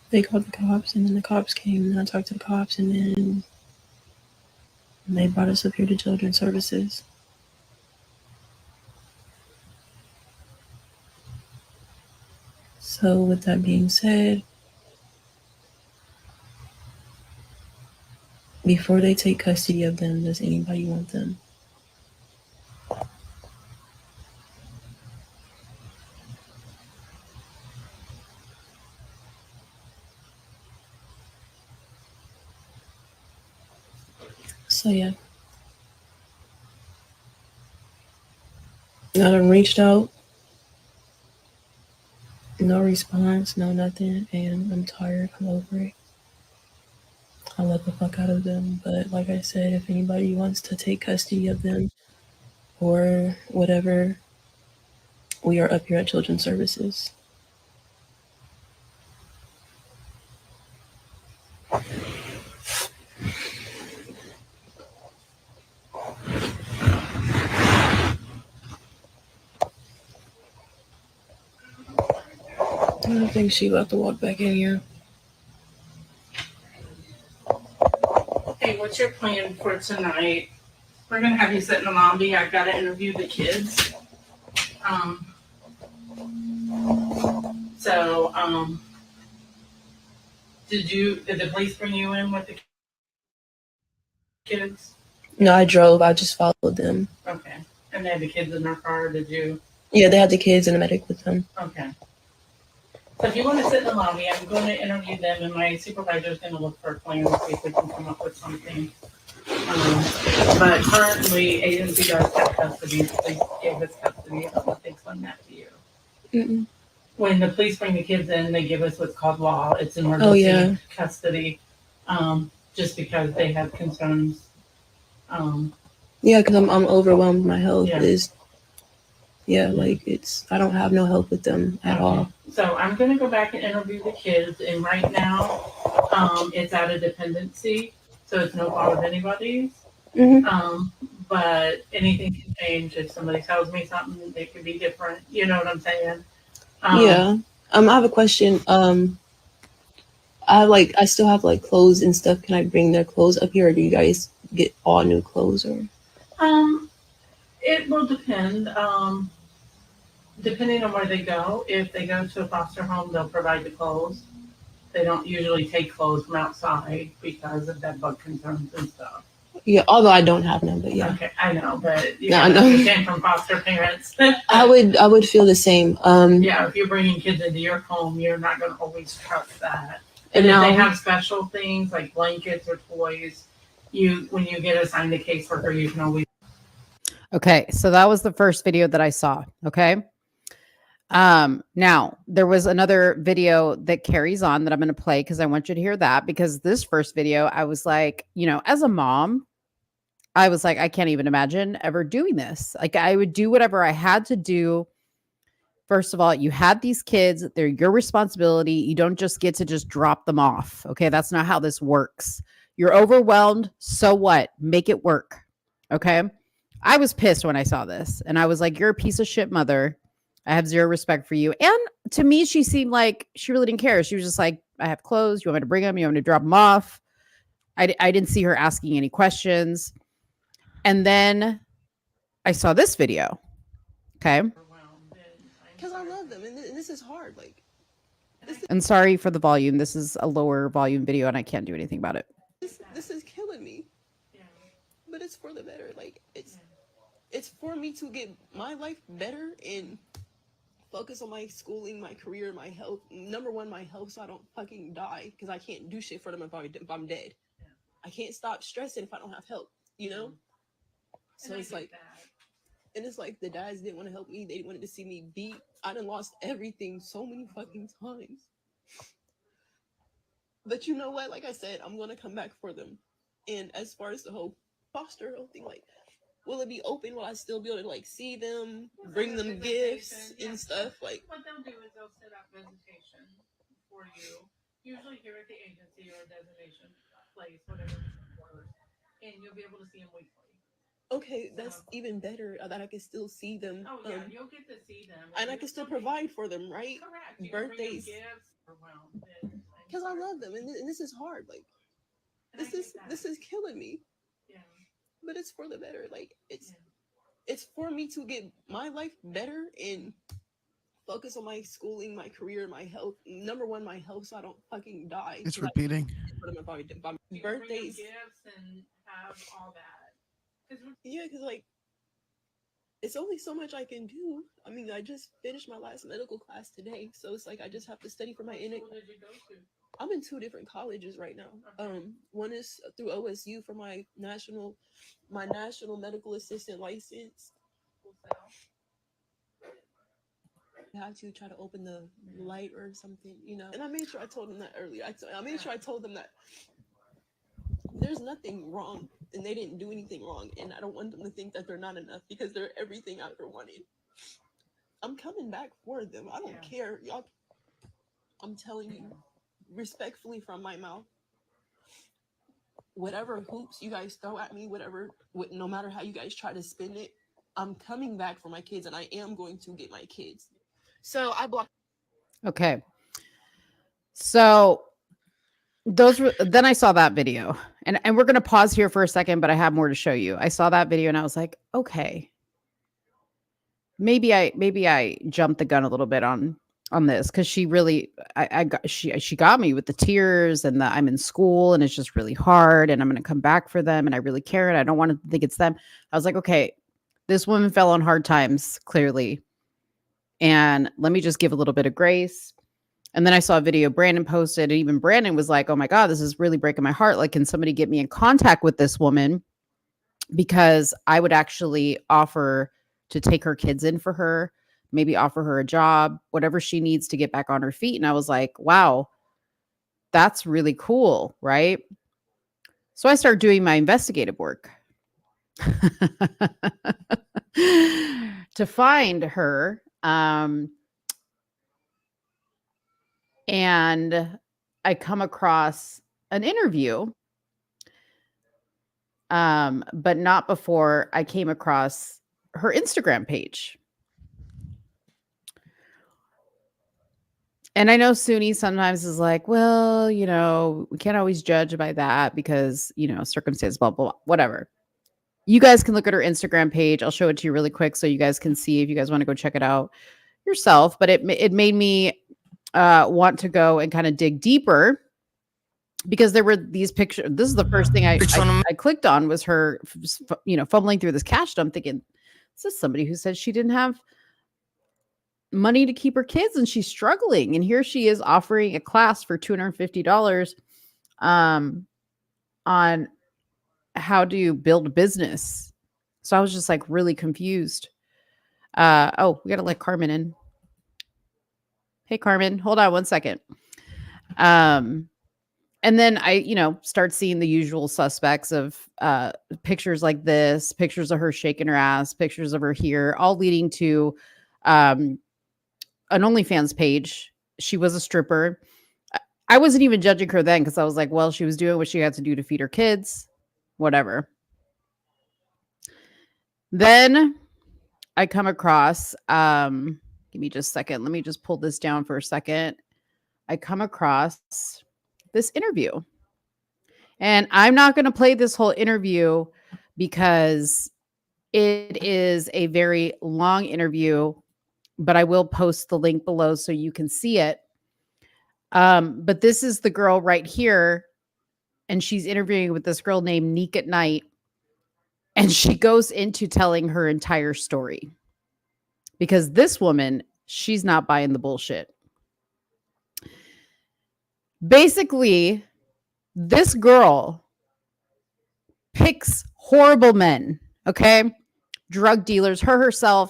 they called the cops, and then the cops came, and I talked to the cops, and then they brought us up here to Children's Services. So with that being said, before they take custody of them, does anybody want them? So yeah, I done reached out, no response, no nothing, and I'm tired, I'm over it. I let the fuck out of them, but like I said, if anybody wants to take custody of them or whatever, we are up here at Children's Services. I think she left to walk back in here. Hey, what's your plan for tonight? We're gonna have you sit in the lobby. I've got to interview the kids. Did the police bring you in with the kids? No, I drove. I just followed them. Okay. And they had the kids in their car, did you? Yeah, they had the kids and the medic with them. Okay. So if you want to sit in the lobby, I'm going to interview them, and my supervisor is going to look for a plan to see if we can come up with something. But currently, agency does have custody. The police gave us custody. I don't know if they explained that to you. Mm-mm. When the police bring the kids in, they give us what's called law. It's emergency custody, just because they have concerns. Yeah, because I'm overwhelmed. My health is, I don't have no help with them at all. So I'm going to go back and interview the kids, and right now, it's out of dependency, so it's no fault of anybody's. Mm-hmm. But anything can change. If somebody tells me something, it could be different. You know what I'm saying? I have a question. I still have like clothes and stuff. Can I bring their clothes up here, or do you guys get all new clothes? Or It will depend. Depending on where they go. If they go to a foster home, they'll provide the clothes. They don't usually take clothes from outside because of bed bug concerns and stuff. Yeah, although I don't have none, but yeah. Okay, I know, but you No, I know. came from foster parents. I would feel the same. Yeah, if you're bringing kids into your home, you're not going to always trust that. And And if now, they have special things like blankets or toys, when you get assigned a caseworker, you can always. Okay, so that was the first video that I saw. Okay. Now there was another video that carries on that I'm going to play because I want you to hear that, because this first video, I was like, as a mom, I was like, I can't even imagine ever doing this. Like, I would do whatever I had to do. First of all, you had these kids, they're your responsibility. You don't just get to just drop them off. Okay. That's not how this works. You're overwhelmed. So what? Make it work. Okay. I was pissed when I saw this and I was like, you're a piece of shit mother. I have zero respect for you. And to me, she seemed like she really didn't care. She was just like, I have clothes. You want me to bring them? You want me to drop them off? I didn't see her asking any questions. And then I saw this video. Okay. because I love them, and this is hard. Like, And sorry for the volume. This is a lower volume video and I can't do anything about it. this is killing me. But it's for the better. Like, it's for me to get my life better and focus on my schooling, my career, my health. Number one, my health, so I don't fucking die, because I can't do shit for them if I'm dead. I can't stop stressing if I don't have help, So it's like, and it's like the dads didn't want to help me. They wanted to see me beat. I done lost everything so many fucking times. But you know what? Like I said, I'm going to come back for them. And as far as the whole foster home thing, like, will it be open? Will I still be able to, like, see them, bring them gifts and stuff? Like, what they'll do is they'll set up visitation for you, usually here at the agency or a designation place, whatever works, and you'll be able to see them weekly. okay, that's even better, that I can still see them. Oh yeah, you'll get to see them, and I can still provide for them, right? Correct. You Birthdays. Can bring them gifts, because I love them, and this is hard. Like, this is killing me. Yeah. But it's for the better. Like, it's for me to get my life better and focus on my schooling, my career, my health. Number one, my health, so I don't fucking die. It's repeating. Birthdays. Gifts and have all that. Yeah, because, like, it's only so much I can do. I mean, I just finished my last medical class today, so it's like I just have to study for my What school did you go to? I'm in 2 different colleges right now. Okay. One is through OSU for my national medical assistant license. I have to try to open the light or something, And I made sure I told them that earlier. I made sure I told them that there's nothing wrong, and they didn't do anything wrong, and I don't want them to think that they're not enough, because they're everything I ever wanted. I'm coming back for them. I don't care, y'all. I'm telling you, respectfully from my mouth, whatever hoops you guys throw at me, no matter how you guys try to spin it, I'm coming back for my kids, and I am going to get my kids. So I blocked. Okay. So then I saw that video, and we're going to pause here for a second, but I have more to show you. I saw that video and I was like, okay, maybe I jumped the gun a little bit on this, because she really, she got me with the tears and I'm in school and it's just really hard and I'm going to come back for them and I really care and I don't want to think it's them. I was like, okay, this woman fell on hard times, clearly. And let me just give a little bit of grace. And then I saw a video Brandon posted, and even Brandon was like, oh my God, this is really breaking my heart. Like, can somebody get me in contact with this woman? Because I would actually offer to take her kids in for her, maybe offer her a job, whatever she needs to get back on her feet. And I was like, wow, that's really cool, right? So I started doing my investigative work to find her. And I come across an interview, but not before I came across her Instagram page. And I know Soonie sometimes is like, well, we can't always judge by that because, circumstances, blah, blah, blah, whatever. you guys can look at her Instagram page. I'll show it to you really quick so you guys can see if you guys want to go check it out yourself. But it made me want to go and kind of dig deeper because there were these pictures. This is the first thing I clicked on was her, fumbling through this cash dump, thinking, this is somebody who said she didn't have money to keep her kids and she's struggling. And here she is offering a class for $250 on how do you build a business. So I was just like really confused. We got to let Carmen in. Hey, Carmen, hold on one second. And then I, start seeing the usual suspects of pictures like this, pictures of her shaking her ass, pictures of her here, all leading to an OnlyFans page. She was a stripper. I wasn't even judging her then because I was like, well, she was doing what she had to do to feed her kids, whatever. Then I come across, give me just a second. Let me just pull this down for a second. I come across this interview. And I'm not going to play this whole interview because it is a very long interview, but I will post the link below so you can see it. But this is the girl right here. And she's interviewing with this girl named Neek at Night. And she goes into telling her entire story. Because this woman, she's not buying the bullshit. Basically, this girl picks horrible men, okay? Drug dealers.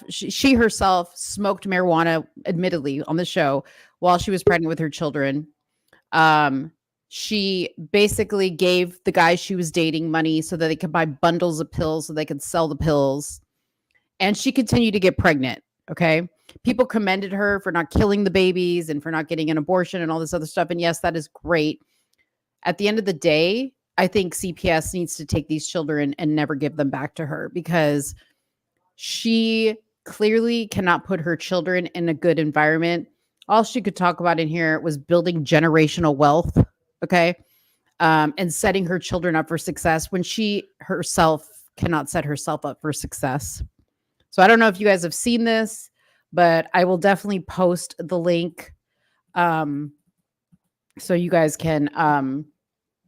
She herself smoked marijuana, admittedly, on the show while she was pregnant with her children. She basically gave the guy she was dating money so that they could buy bundles of pills so they could sell the pills. And she continued to get pregnant, okay? People commended her for not killing the babies and for not getting an abortion and all this other stuff. And yes, that is great. At the end of the day, I think CPS needs to take these children and never give them back to her because she clearly cannot put her children in a good environment. All she could talk about in here was building generational wealth, okay? And setting her children up for success when she herself cannot set herself up for success. So I don't know if you guys have seen this, but I will definitely post the link so you guys can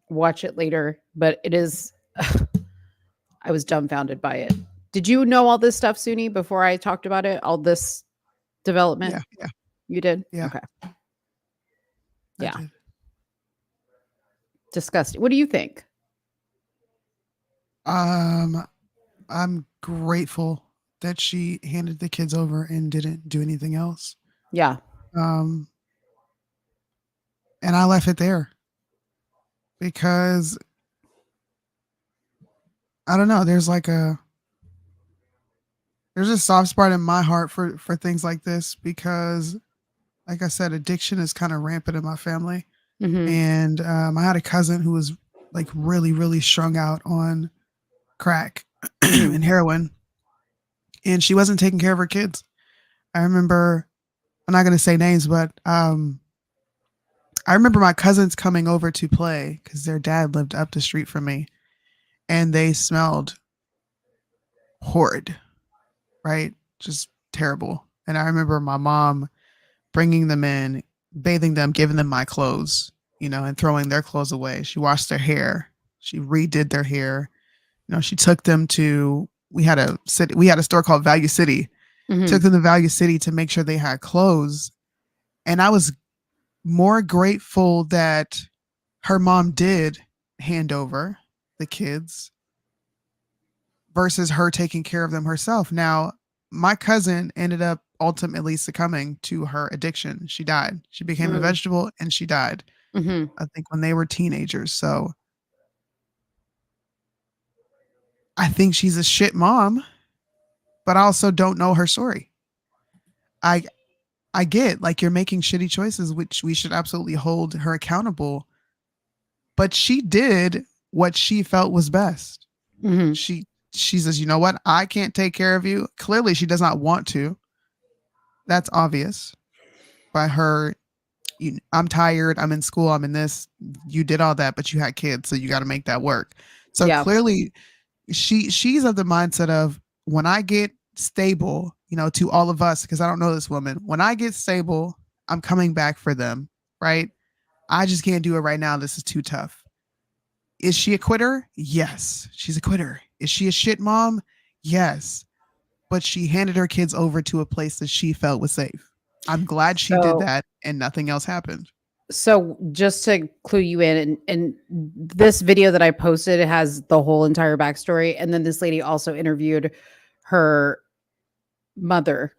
watch it later. But it is, I was dumbfounded by it. Did you know all this stuff, Soonie, before I talked about it? All this development? Yeah. You did? Yeah. Okay. Yeah. Disgusting. What do you think? I'm grateful that she handed the kids over and didn't do anything else. Yeah. And I left it there because I don't know. There's a soft spot in my heart for things like this because, like I said, addiction is kind of rampant in my family. Mm-hmm. And I had a cousin who was like really, really strung out on crack and heroin. And she wasn't taking care of her kids. I remember, I'm not going to say names, but I remember my cousins coming over to play because their dad lived up the street from me. And they smelled horrid, right? Just terrible. And I remember my mom bringing them in, bathing them, giving them my clothes, and throwing their clothes away. She washed their hair. She redid their hair. She took them to, we had a store called Value City. Mm-hmm. Took them to Value City to make sure they had clothes. And I was more grateful that her mom did hand over the kids versus her taking care of them herself. Now, my cousin ended up ultimately succumbing to her addiction. She died. She became a vegetable and she died. Mm-hmm. I think when they were teenagers. So I think she's a shit mom, but I also don't know her story. I get like you're making shitty choices, which we should absolutely hold her accountable. But she did what she felt was best. Mm-hmm. She says, you know what? I can't take care of you. Clearly, she does not want to. That's obvious by her. I'm tired. I'm in school. I'm in this. You did all that, but you had kids, so you got to make that work. So clearly, she's of the mindset of, when I get stable, to all of us, because I don't know this woman. When I get stable, I'm coming back for them, right? I just can't do it right now. This is too tough. Is she a quitter? Yes, she's a quitter. Is she a shit mom? Yes. But she handed her kids over to a place that she felt was safe. I'm glad she did that and nothing else happened. So just to clue you in, and this video that I posted, it has the whole entire backstory. And then this lady also interviewed her mother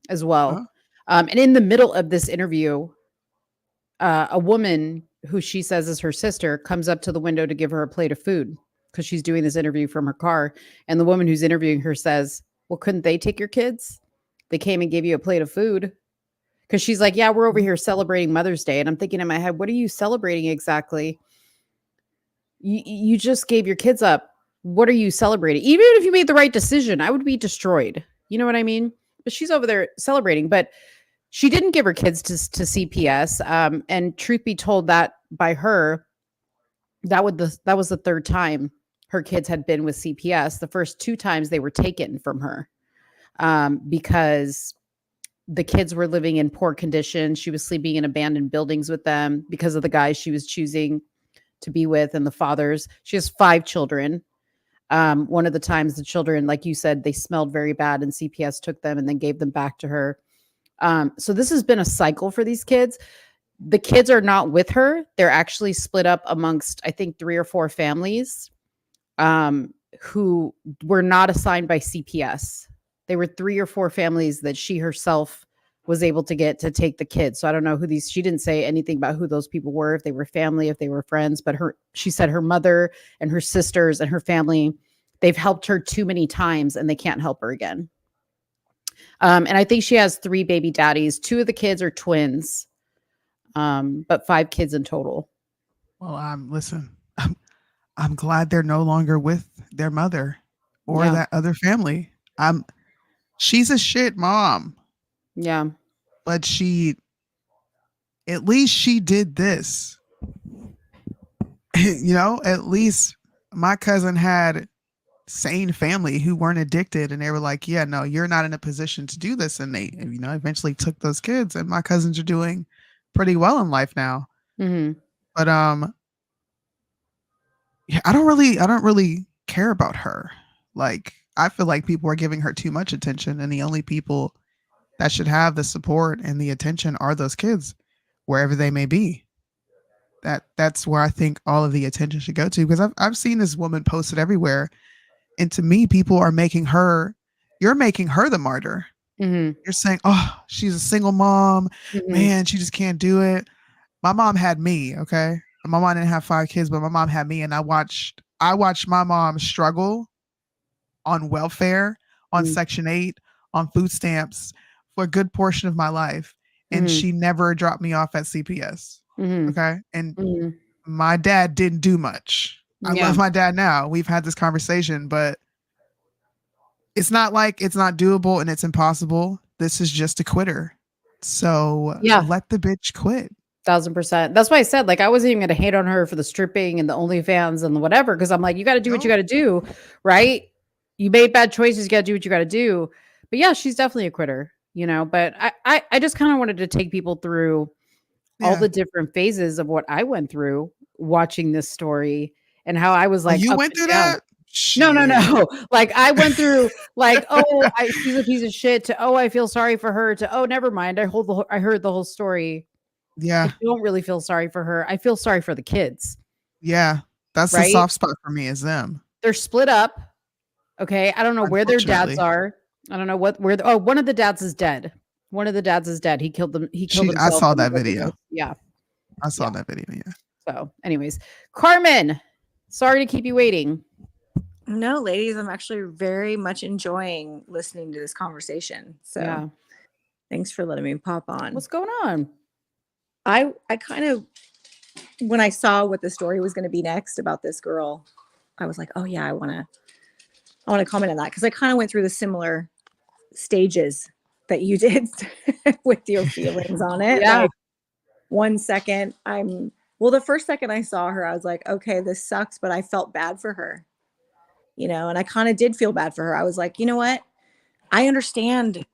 as well. Huh? And in the middle of this interview, a woman who she says is her sister comes up to the window to give her a plate of food because she's doing this interview from her car. And the woman who's interviewing her says, well, couldn't they take your kids? They came and gave you a plate of food. Because she's like, yeah, we're over here celebrating Mother's Day. And I'm thinking in my head, what are you celebrating exactly? You just gave your kids up. What are you celebrating? Even if you made the right decision, I would be destroyed. You know what I mean? But she's over there celebrating. But she didn't give her kids to CPS. And truth be told, that by her, that was the third time her kids had been with CPS. The first 2 times they were taken from her because the kids were living in poor condition. She was sleeping in abandoned buildings with them because of the guys she was choosing to be with and the fathers. She has 5 children. One of the times the children, like you said, they smelled very bad and CPS took them and then gave them back to her. So this has been a cycle for these kids. The kids are not with her. They're actually split up amongst, I think, 3 or 4 families who were not assigned by CPS. They were 3 or 4 families that she herself was able to get to take the kids. So I don't know who she didn't say anything about who those people were, if they were family, if they were friends, but she said her mother and her sisters and her family, they've helped her too many times and they can't help her again. And I think she has 3 baby daddies. 2 of the kids are twins, but 5 kids in total. Well, listen, I'm glad they're no longer with their mother or that other family. She's a shit mom. Yeah. But at least she did this. At least my cousin had sane family who weren't addicted and they were like, yeah, no, you're not in a position to do this. And they, eventually took those kids, and my cousins are doing pretty well in life now. Mm-hmm. But, I don't really care about her. Like, I feel like people are giving her too much attention, and the only people that should have the support and the attention are those kids, wherever they may be. That's where I think all of the attention should go to, because I've seen this woman posted everywhere, and to me, people are you're making her the martyr. Mm-hmm. You're saying, oh, she's a single mom, man, she just can't do it. My mom had me, okay? My mom didn't have 5 kids, but my mom had me, and I watched my mom struggle on welfare, on Section 8, on food stamps for a good portion of my life. And she never dropped me off at CPS. Okay. And my dad didn't do much. I love my dad now. We've had this conversation, but it's not like it's not doable and it's impossible. This is just a quitter. So let the bitch quit. 1000%. That's why I said, like, I wasn't even going to hate on her for the stripping and the OnlyFans and the whatever, because I'm like, you got to do what you got to do, right? You made bad choices. You got to do what you got to do. But yeah, she's definitely a quitter, But I just kind of wanted to take people through all the different phases of what I went through watching this story and how I was like, you went through that? No. Like, I went through like, she's a piece of shit, to, I feel sorry for her, to, never mind. I heard the whole story. Yeah. I don't really feel sorry for her. I feel sorry for the kids. Yeah. That's the soft spot for me, is them. They're split up. Okay. I don't know where their dads are. I don't know where one of the dads is dead. One of the dads is dead. He killed them. Himself. I saw that video. Yeah. I saw that video. Yeah. So anyways, Carmen, sorry to keep you waiting. No, ladies, I'm actually very much enjoying listening to this conversation. So thanks for letting me pop on. What's going on? I kind of, when I saw what the story was going to be next about this girl, I was like, oh yeah, I want to comment on that, because I kind of went through the similar stages that you did with your feelings on it. Yeah. Like, 1 second, the first second I saw her, I was like, okay, this sucks, but I felt bad for her. you know, and I kind of did feel bad for her. I was like, you know what? I understand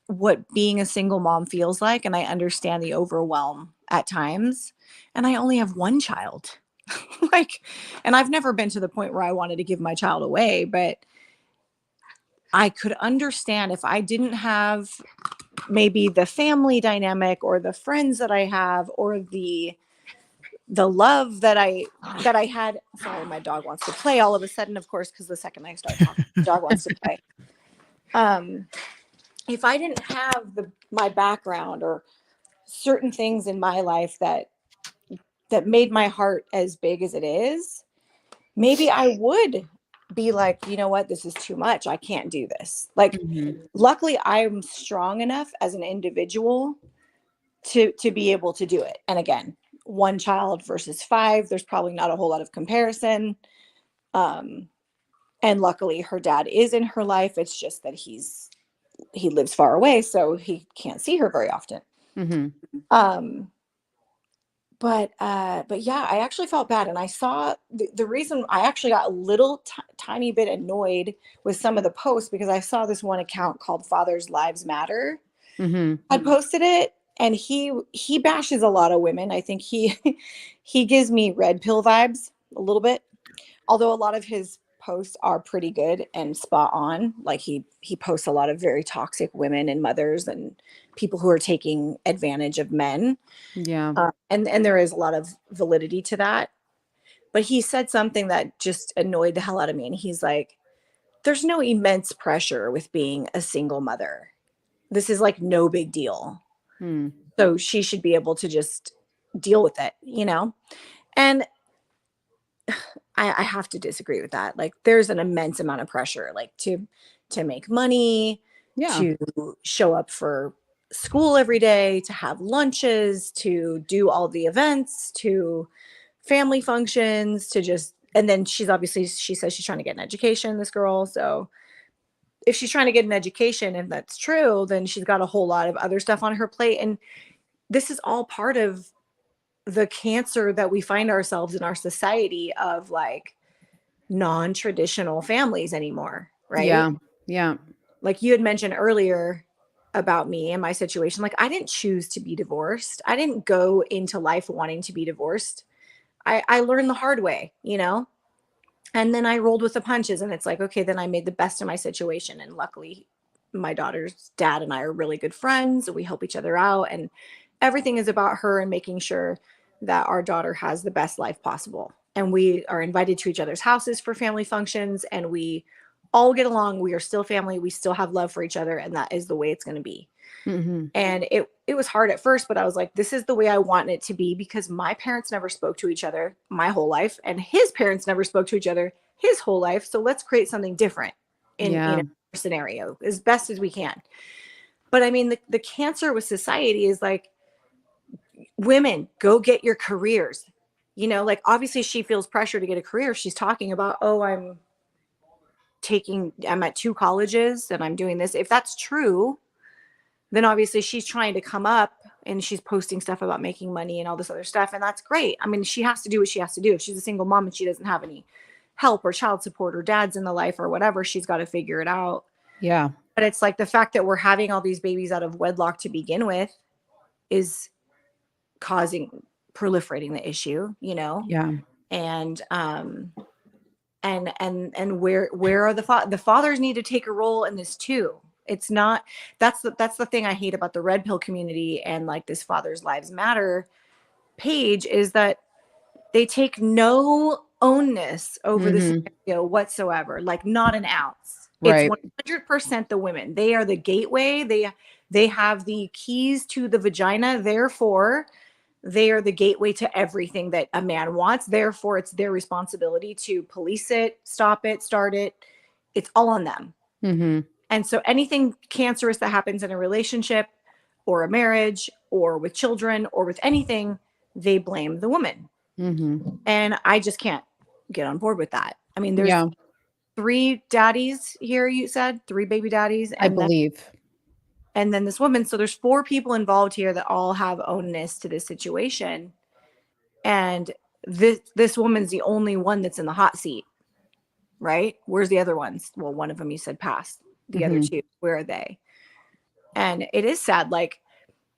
what being a single mom feels like, and I understand the overwhelm at times. And I only have one child. Like, and I've never been to the point where I wanted to give my child away, but I could understand if I didn't have maybe the family dynamic or the friends that I have or the love that I had. Sorry, my dog wants to play all of a sudden, of course, because the second I start talking, the dog wants to play. If I didn't have my background or certain things in my life that made my heart as big as it is, maybe I would be like, you know what, this is too much. I can't do this. Like, luckily I'm strong enough as an individual to be able to do it. And again, one child versus 5, there's probably not a whole lot of comparison. And luckily her dad is in her life. It's just that he lives far away, so he can't see her very often. But yeah, I actually felt bad. And I saw the reason I actually got a little tiny bit annoyed with some of the posts, because I saw this one account called Fathers Lives Matter. I posted it, and he bashes a lot of women. I think he gives me red pill vibes a little bit, although a lot of his posts are pretty good and spot on. Like he posts a lot of very toxic women and mothers and people who are taking advantage of men. Yeah. And there is a lot of validity to that. But he said something that just annoyed the hell out of me. And he's like, there's no immense pressure with being a single mother. This is like no big deal. So she should be able to just deal with it, you know? And I have to disagree with that. Like, there's an immense amount of pressure, like to make money, to show up for school every day, to have lunches, to do all the events, to family functions, to just, and then she says she's trying to get an education, this girl. So if she's trying to get an education, if that's true, then she's got a whole lot of other stuff on her plate. And this is all part of the cancer that we find ourselves in our society of like non-traditional families anymore. Right. Yeah. Like you had mentioned earlier about me and my situation. Like, I didn't choose to be divorced. I didn't go into life wanting to be divorced. I learned the hard way, you know, and then I rolled with the punches, and it's like, okay, then I made the best of my situation. And luckily my daughter's dad and I are really good friends. We help each other out, and everything is about her and making sure that our daughter has the best life possible. And we are invited to each other's houses for family functions, and we all get along. We are still family. We still have love for each other. And that is the way it's going to be. And it was hard at first, but I was like, this is the way I want it to be, because my parents never spoke to each other my whole life, and his parents never spoke to each other his whole life. So let's create something different in a scenario as best as we can. But I mean, the cancer with society is like, women, go get your careers. You know, like obviously she feels pressure to get a career. She's talking about, oh, I'm at 2 colleges and I'm doing this. If that's true, then obviously she's trying to come up, and she's posting stuff about making money and all this other stuff. And that's great. I mean, she has to do what she has to do. If she's a single mom and she doesn't have any help or child support or dads in the life or whatever, she's got to figure it out. Yeah. But it's like the fact that we're having all these babies out of wedlock to begin with is proliferating the issue, you know? Yeah. And where are the fathers need to take a role in this too. It's not, that's the thing I hate about the red pill community and like this Fathers Lives Matter page, is that they take no ownness over the scenario whatsoever, like not an ounce. Right. It's 100% the women. They are the gateway. They have the keys to the vagina. Therefore, they are the gateway to everything that a man wants. Therefore, it's their responsibility to police it, stop it, start it. It's all on them. And so anything cancerous that happens in a relationship or a marriage or with children or with anything, they blame the woman. And I just can't get on board with that. I mean, there's 3 daddies here, you said 3 baby daddies. And I believe. And then this woman. So there's 4 people involved here that all have ownness to this situation. And this woman's the only one that's in the hot seat. right? Where's the other ones? Well, one of them you said passed. The other two, where are they? And it is sad. Like,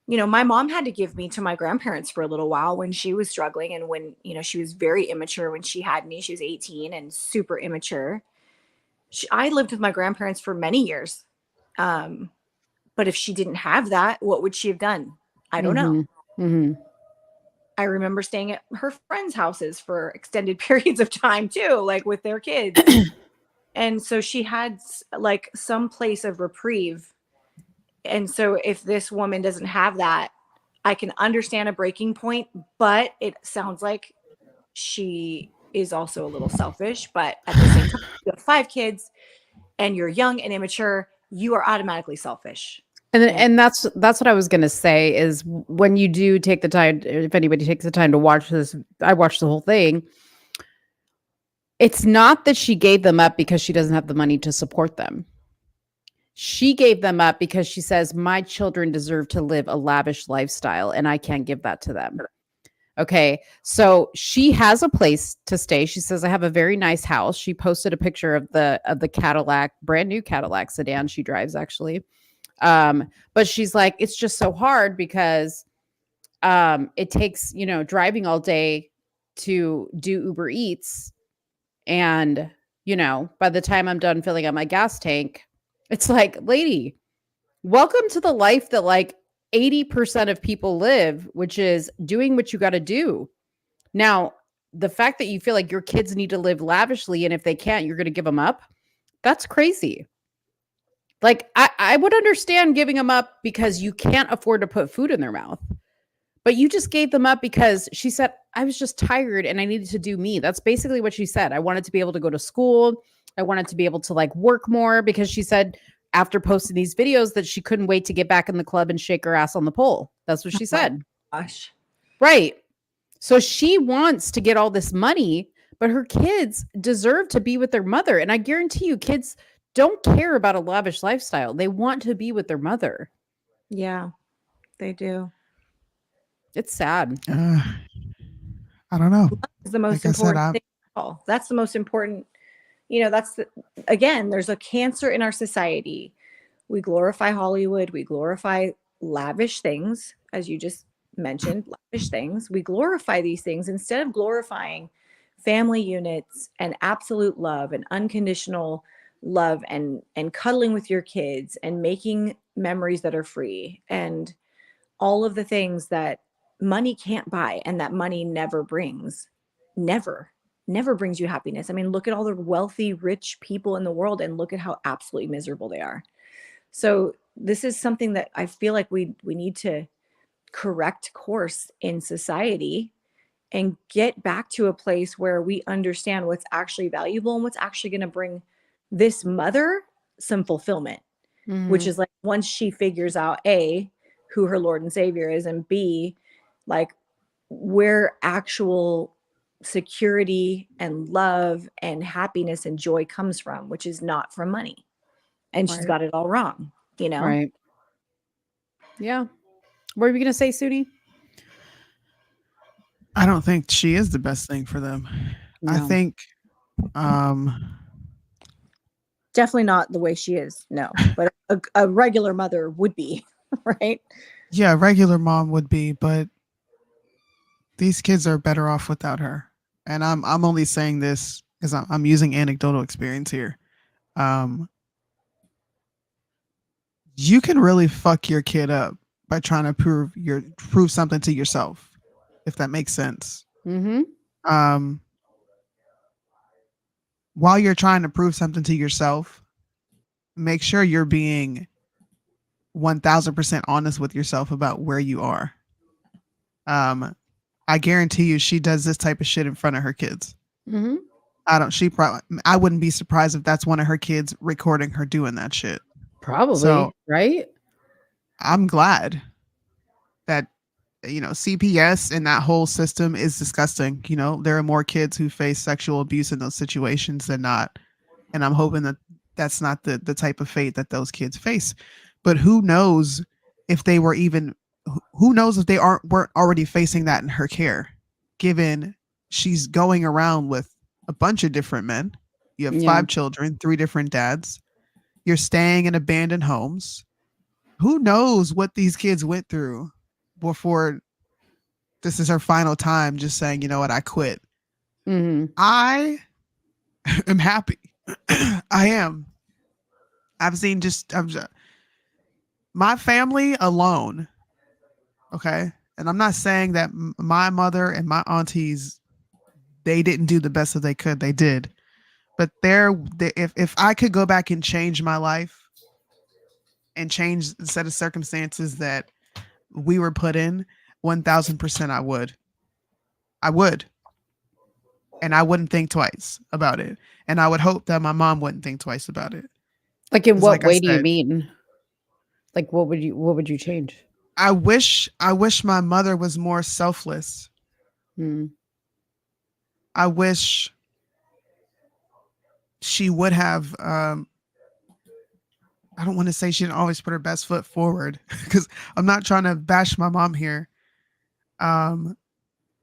you know, my mom had to give me to my grandparents for a little while when she was struggling, and when, you know, she was very immature when she had me. She was 18 and super immature. I lived with my grandparents for many years. But if she didn't have that, what would she have done? I don't know. I remember staying at her friends' houses for extended periods of time too, like with their kids. And so she had like some place of reprieve. And so if this woman doesn't have that, I can understand a breaking point, but it sounds like she is also a little selfish. But at the same time, you have 5 kids and you're young and immature, you are automatically selfish. And that's what I was going to say is when you do take the time, if anybody takes the time to watch this, I watched the whole thing. It's not that she gave them up because she doesn't have the money to support them. She gave them up because she says, my children deserve to live a lavish lifestyle and I can't give that to them. Okay. So she has a place to stay. She says, I have a very nice house. She posted a picture of the Cadillac, brand new Cadillac sedan she drives actually. But she's like, it's just so hard because it takes, you know, driving all day to do Uber Eats. And, you know, by the time I'm done filling up my gas tank, it's like, lady, welcome to the life that like 80% of people live, which is doing what you got to do. Now, the fact that you feel like your kids need to live lavishly, and if they can't, you're going to give them up. That's crazy. Like, I would understand giving them up because you can't afford to put food in their mouth. But you just gave them up because she said, I was just tired and I needed to do me. That's basically what she said. I wanted to be able to go to school. I wanted to be able to like work more, because she said after posting these videos that she couldn't wait to get back in the club and shake her ass on the pole. That's what she said. Gosh. Right. So she wants to get all this money, but her kids deserve to be with their mother. And I guarantee you, kids don't care about a lavish lifestyle. They want to be with their mother. Yeah, they do. It's sad. I don't know. It's the most important thing of all. That's the most important. You know, again, there's a cancer in our society. We glorify Hollywood. We glorify lavish things, as you just mentioned, lavish things. We glorify these things instead of glorifying family units and absolute love and unconditional love and cuddling with your kids and making memories that are free and all of the things that money can't buy and that money never brings. Never brings you happiness. I mean, look at all the wealthy, rich people in the world and look at how absolutely miserable they are. So this is something that I feel like we need to correct course in society and get back to a place where we understand what's actually valuable and what's actually going to bring this mother some fulfillment, which is like once she figures out A, who her Lord and Savior is, and B, like where actual security and love and happiness and joy comes from, which is not from money. And she's got it all wrong, you know? Right. Yeah. What were you going to say, Soonie? I don't think she is the best thing for them. No. I think definitely not the way she is. No, but a regular mother would be, right? Yeah, a regular mom would be, but these kids are better off without her. And I'm only saying this because I'm using anecdotal experience here. You can really fuck your kid up by trying to prove something to yourself, if that makes sense. While you're trying to prove something to yourself, make sure you're being 1000% honest with yourself about where you are. I guarantee you she does this type of shit in front of her kids. I wouldn't be surprised if that's one of her kids recording her doing that shit. Probably, so, right? I'm glad that, you know, CPS and that whole system is disgusting. You know, there are more kids who face sexual abuse in those situations than not. And I'm hoping that that's not the type of fate that those kids face. But who knows if they were who knows if they weren't already facing that in her care, given she's going around with a bunch of different men You have Yeah. 5 children, 3 different dads. You're staying in abandoned homes. Who knows what these kids went through before this is her final time just saying, you know what, I quit. I am happy. I am. I've seen my family alone. Okay. And I'm not saying that my mother and my aunties, they didn't do the best that they could. They did. But if I could go back and change my life and change the set of circumstances that we were put in, 1000% I would. I would. And I wouldn't think twice about it. And I would hope that my mom wouldn't think twice about it. Like in what like I way do you said, mean? Like what would you change? I wish my mother was more selfless. I wish she would have I don't want to say she didn't always put her best foot forward because I'm not trying to bash my mom here. But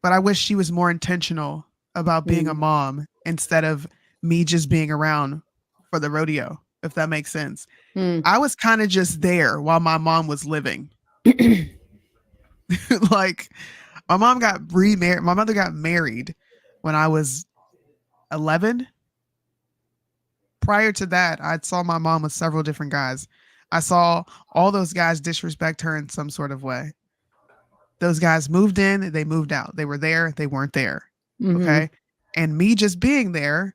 I wish she was more intentional about being a mom instead of me just being around for the rodeo, if that makes sense. I was kind of just there while my mom was living. Like my mom got remarried. My mother got married when I was 11. Prior to that, I saw my mom with several different guys. I saw all those guys disrespect her in some sort of way. Those guys moved in, they moved out. They were there, they weren't there. Okay. And me just being there,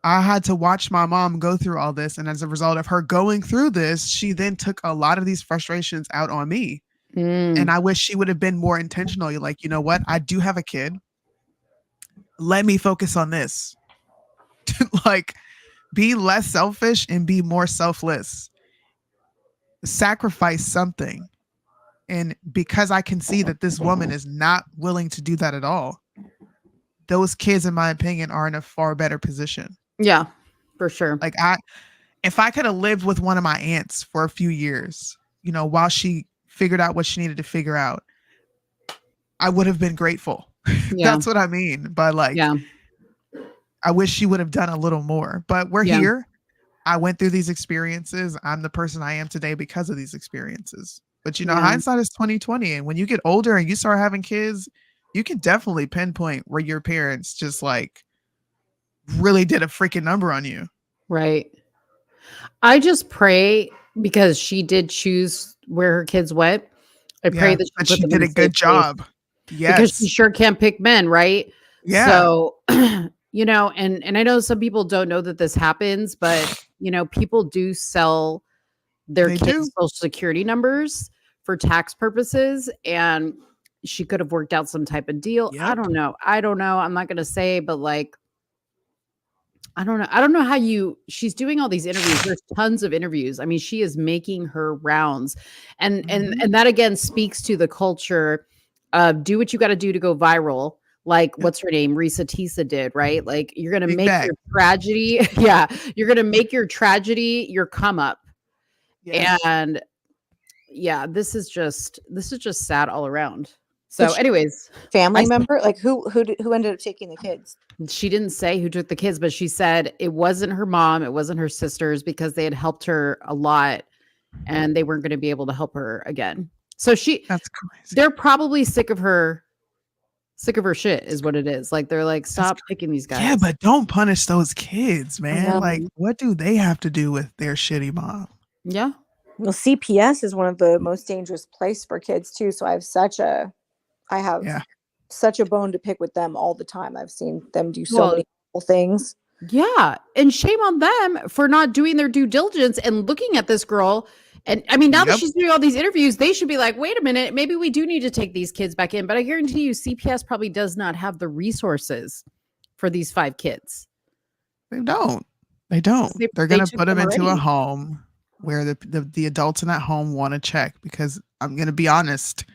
I had to watch my mom go through all this. And as a result of her going through this, she then took a lot of these frustrations out on me. And I wish she would have been more intentional. You're like, you know what? I do have a kid. Let me focus on this. Like, be less selfish and be more selfless. Sacrifice something. And because I can see that this woman is not willing to do that at all, those kids, in my opinion, are in a far better position. Yeah, for sure. Like if I could have lived with one of my aunts for a few years, you know, while she figured out what she needed to figure out, I would have been grateful. Yeah. That's what I mean. But like, I wish she would have done a little more, but we're here. I went through these experiences. I'm the person I am today because of these experiences. But you know, hindsight is 2020. And when you get older and you start having kids, you can definitely pinpoint where your parents just like really did a freaking number on you. Right. I just pray because she did choose where her kids went. I pray that she did a good job. Yes. Because she sure can't pick men, right? Yeah. So, you know, and I know some people don't know that this happens, but you know, people do sell their kids' social security numbers for tax purposes, and she could have worked out some type of deal. I don't know. I'm not gonna say, but like, I don't know. I don't know how she's doing all these interviews. There's tons of interviews. I mean, she is making her rounds. And that again speaks to the culture of do what you got to do to go viral. Like what's her name? Risa Tisa did, right? Like you're going to make your tragedy. Yeah. You're going to make your tragedy your come up. Yes. And yeah, this is just sad all around. So anyways, family member, like who ended up taking the kids? She didn't say who took the kids, but she said it wasn't her mom, it wasn't her sisters, because they had helped her a lot and they weren't going to be able to help her again. So that's crazy. They're probably sick of her shit is what it is. Like they're like, stop picking these guys. Yeah, but don't punish those kids, man. Like what do they have to do with their shitty mom? Yeah. Well, CPS is one of the most dangerous places for kids too. So I have such a bone to pick with them all the time. I've seen them do so many cool things. Yeah. And shame on them for not doing their due diligence and looking at this girl. And I mean, now that she's doing all these interviews, they should be like, wait a minute, maybe we do need to take these kids back in. But I guarantee you, CPS probably does not have the resources for these 5 kids. They don't. They're going to put them into a home where the adults in that home want to check, because I'm going to be honest,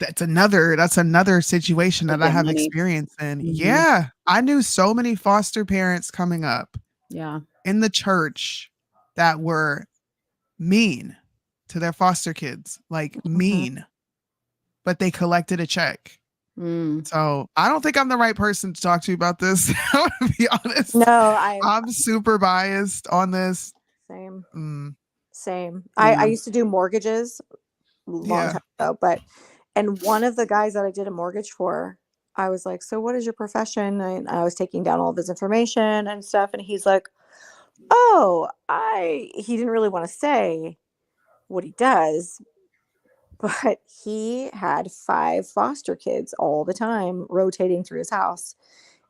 that's another situation that I have experience in. Yeah. I knew so many foster parents coming up in the church that were mean to their foster kids, like mean, but they collected a check. So I don't think I'm the right person to talk to you about this. I'm gonna be honest. No, I'm super biased on this. Same. I used to do mortgages a long time ago, and one of the guys that I did a mortgage for, I was like, so what is your profession? And I was taking down all of his information and stuff. And he's like, oh, he didn't really want to say what he does, but he had 5 foster kids all the time rotating through his house.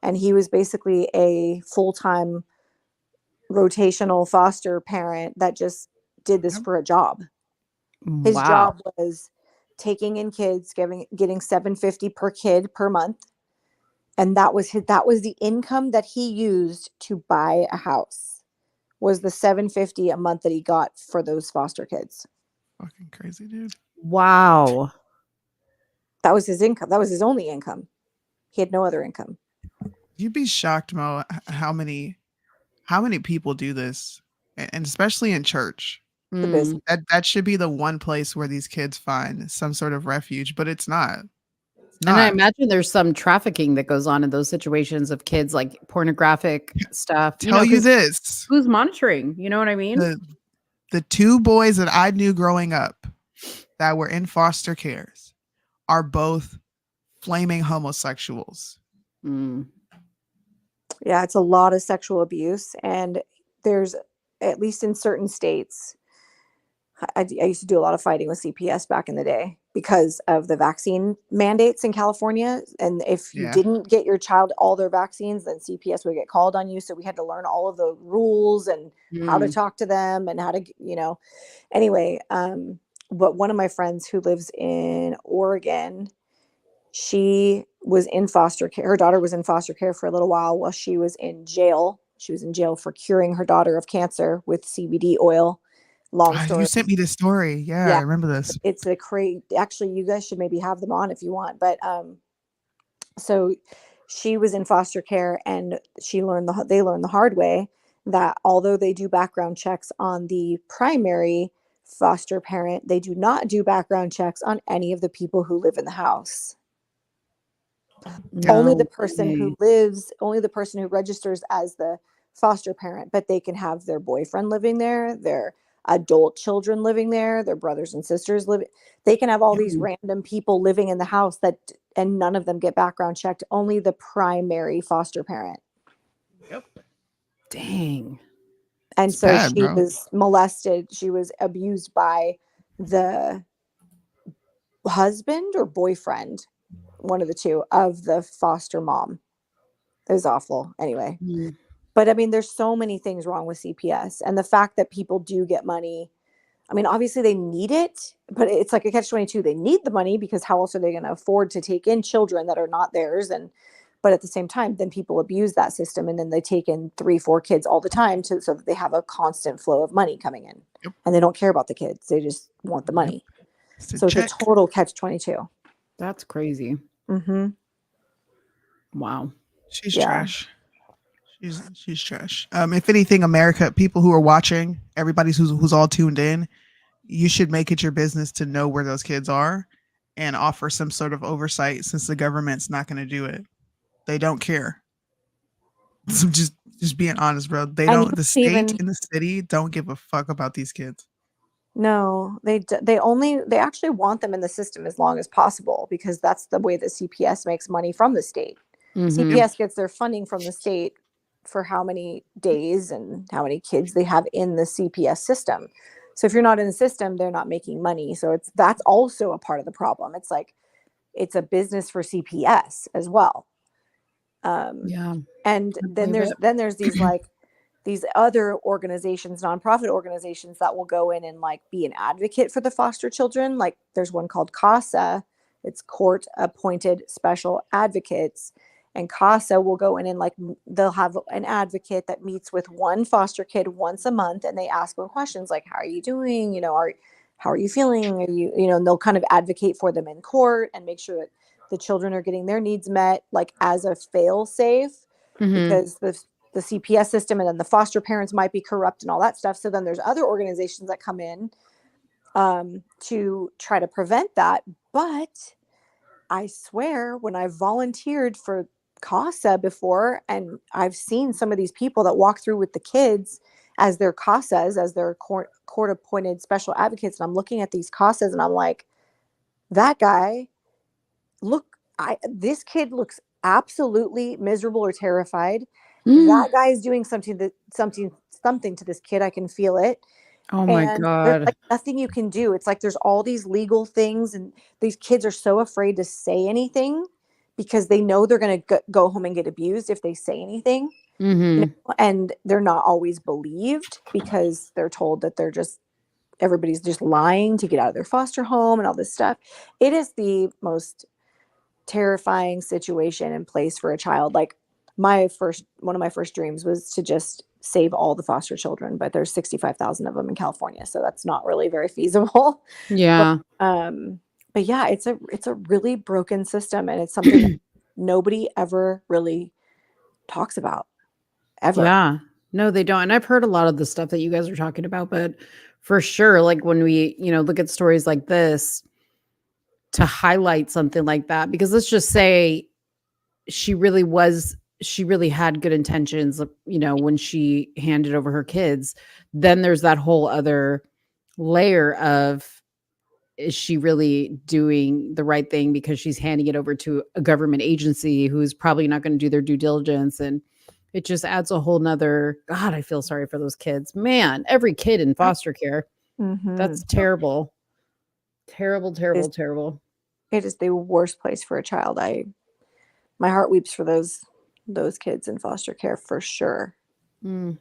And he was basically a full-time rotational foster parent that just did this for a job. His job was taking in kids, getting $750 per kid per month. And that was the income that he used to buy a house, was the $750 a month that he got for those foster kids. Fucking crazy, dude. Wow. That was his income. That was his only income. He had no other income. You'd be shocked, Mo, how many people do this, and especially in church. The business. That should be the one place where these kids find some sort of refuge, but it's not. And I imagine there's some trafficking that goes on in those situations of kids, like pornographic stuff. Tell you this. Who's monitoring? You know what I mean? The 2 boys that I knew growing up that were in foster cares are both flaming homosexuals. Yeah, it's a lot of sexual abuse. And there's, at least in certain states, I used to do a lot of fighting with CPS back in the day because of the vaccine mandates in California. And if you didn't get your child all their vaccines, then CPS would get called on you. So we had to learn all of the rules and how to talk to them and how to, anyway. But one of my friends who lives in Oregon, she was in foster care. Her daughter was in foster care for a little while she was in jail. She was in jail for curing her daughter of cancer with CBD oil. Long story. You sent me this story. Yeah, I remember this. It's a crazy. Actually, you guys should maybe have them on if you want. But so she was in foster care, and they learned the hard way that although they do background checks on the primary foster parent, they do not do background checks on any of the people who live in the house. Only the person who registers as the foster parent, but they can have their boyfriend living there, their adult children living there, their brothers and sisters living. They can have all these random people living in the house and none of them get background checked. Only the primary foster parent. Yep. Dang. And it's so bad, she was molested. She was abused by the husband or boyfriend, one of the two, of the foster mom. It was awful. Anyway. But I mean, there's so many things wrong with CPS, and the fact that people do get money. I mean, obviously they need it, but it's like a catch-22. They need the money because how else are they going to afford to take in children that are not theirs? But at the same time, then people abuse that system, and then they take in 3-4 kids all the time so that they have a constant flow of money coming in, and they don't care about the kids. They just want the money. So it's a total catch-22. That's crazy. Wow. She's trash. She's trash. If anything, America, people who are watching, everybody who's all tuned in, you should make it your business to know where those kids are and offer some sort of oversight, since the government's not going to do it. They don't care. So just being honest, bro. They don't. The state and the city don't give a fuck about these kids. No, they actually want them in the system as long as possible, because that's the way that CPS makes money from the state. CPS gets their funding from the state for how many days and how many kids they have in the CPS system. So if you're not in the system, they're not making money. So that's also a part of the problem. It's like, it's a business for CPS as well. And then there's these these other organizations, nonprofit organizations, that will go in and be an advocate for the foster children. Like there's one called CASA. It's Court Appointed Special Advocates. And CASA will go in and they'll have an advocate that meets with one foster kid once a month, and they ask them questions like, how are you doing? How are you feeling? Are you, and they'll kind of advocate for them in court and make sure that the children are getting their needs met, as a fail safe, because the CPS system and then the foster parents might be corrupt and all that stuff. So then there's other organizations that come in to try to prevent that. But I swear when I volunteered for CASA before, and I've seen some of these people that walk through with the kids as their CASAs, as their court appointed special advocates. And I'm looking at these CASAs and I'm like, that guy, this kid looks absolutely miserable or terrified. That guy is doing something to this kid. I can feel it. Oh my And there's God. like nothing you can do. It's like there's all these legal things, and these kids are so afraid to say anything because they know they're going to go home and get abused if they say anything. And they're not always believed because they're told that everybody's just lying to get out of their foster home and all this stuff. It is the most terrifying situation and place for a child. Like one of my first dreams was to just save all the foster children, but there's 65,000 of them in California, so that's not really very feasible. Yeah. But yeah, it's a really broken system, and it's something that nobody ever really talks about ever. Yeah. No, they don't. And I've heard a lot of the stuff that you guys are talking about, but for sure, like when we, look at stories like this, to highlight something like that, because let's just say she really had good intentions, when she handed over her kids. Then there's that whole other layer of, is she really doing the right thing because she's handing it over to a government agency who's probably not going to do their due diligence? And it just adds a whole nother, God, I feel sorry for those kids, man. Every kid in foster care. That's terrible. Terrible, terrible, terrible. It is the worst place for a child. My heart weeps for those kids in foster care for sure. And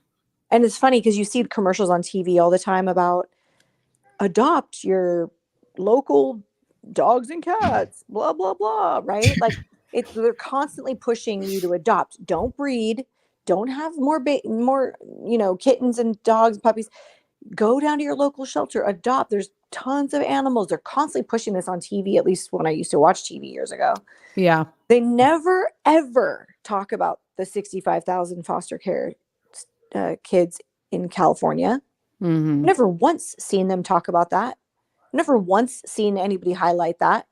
it's funny because you see commercials on TV all the time about adopt your local dogs and cats, blah, blah, blah, right? Like they're constantly pushing you to adopt. Don't breed. Don't have more, kittens and dogs, puppies. Go down to your local shelter, adopt. There's tons of animals. They're constantly pushing this on TV, at least when I used to watch TV years ago. Yeah. They never, ever talk about the 65,000 foster care kids in California. Never once seen them talk about that. Never once seen anybody highlight that.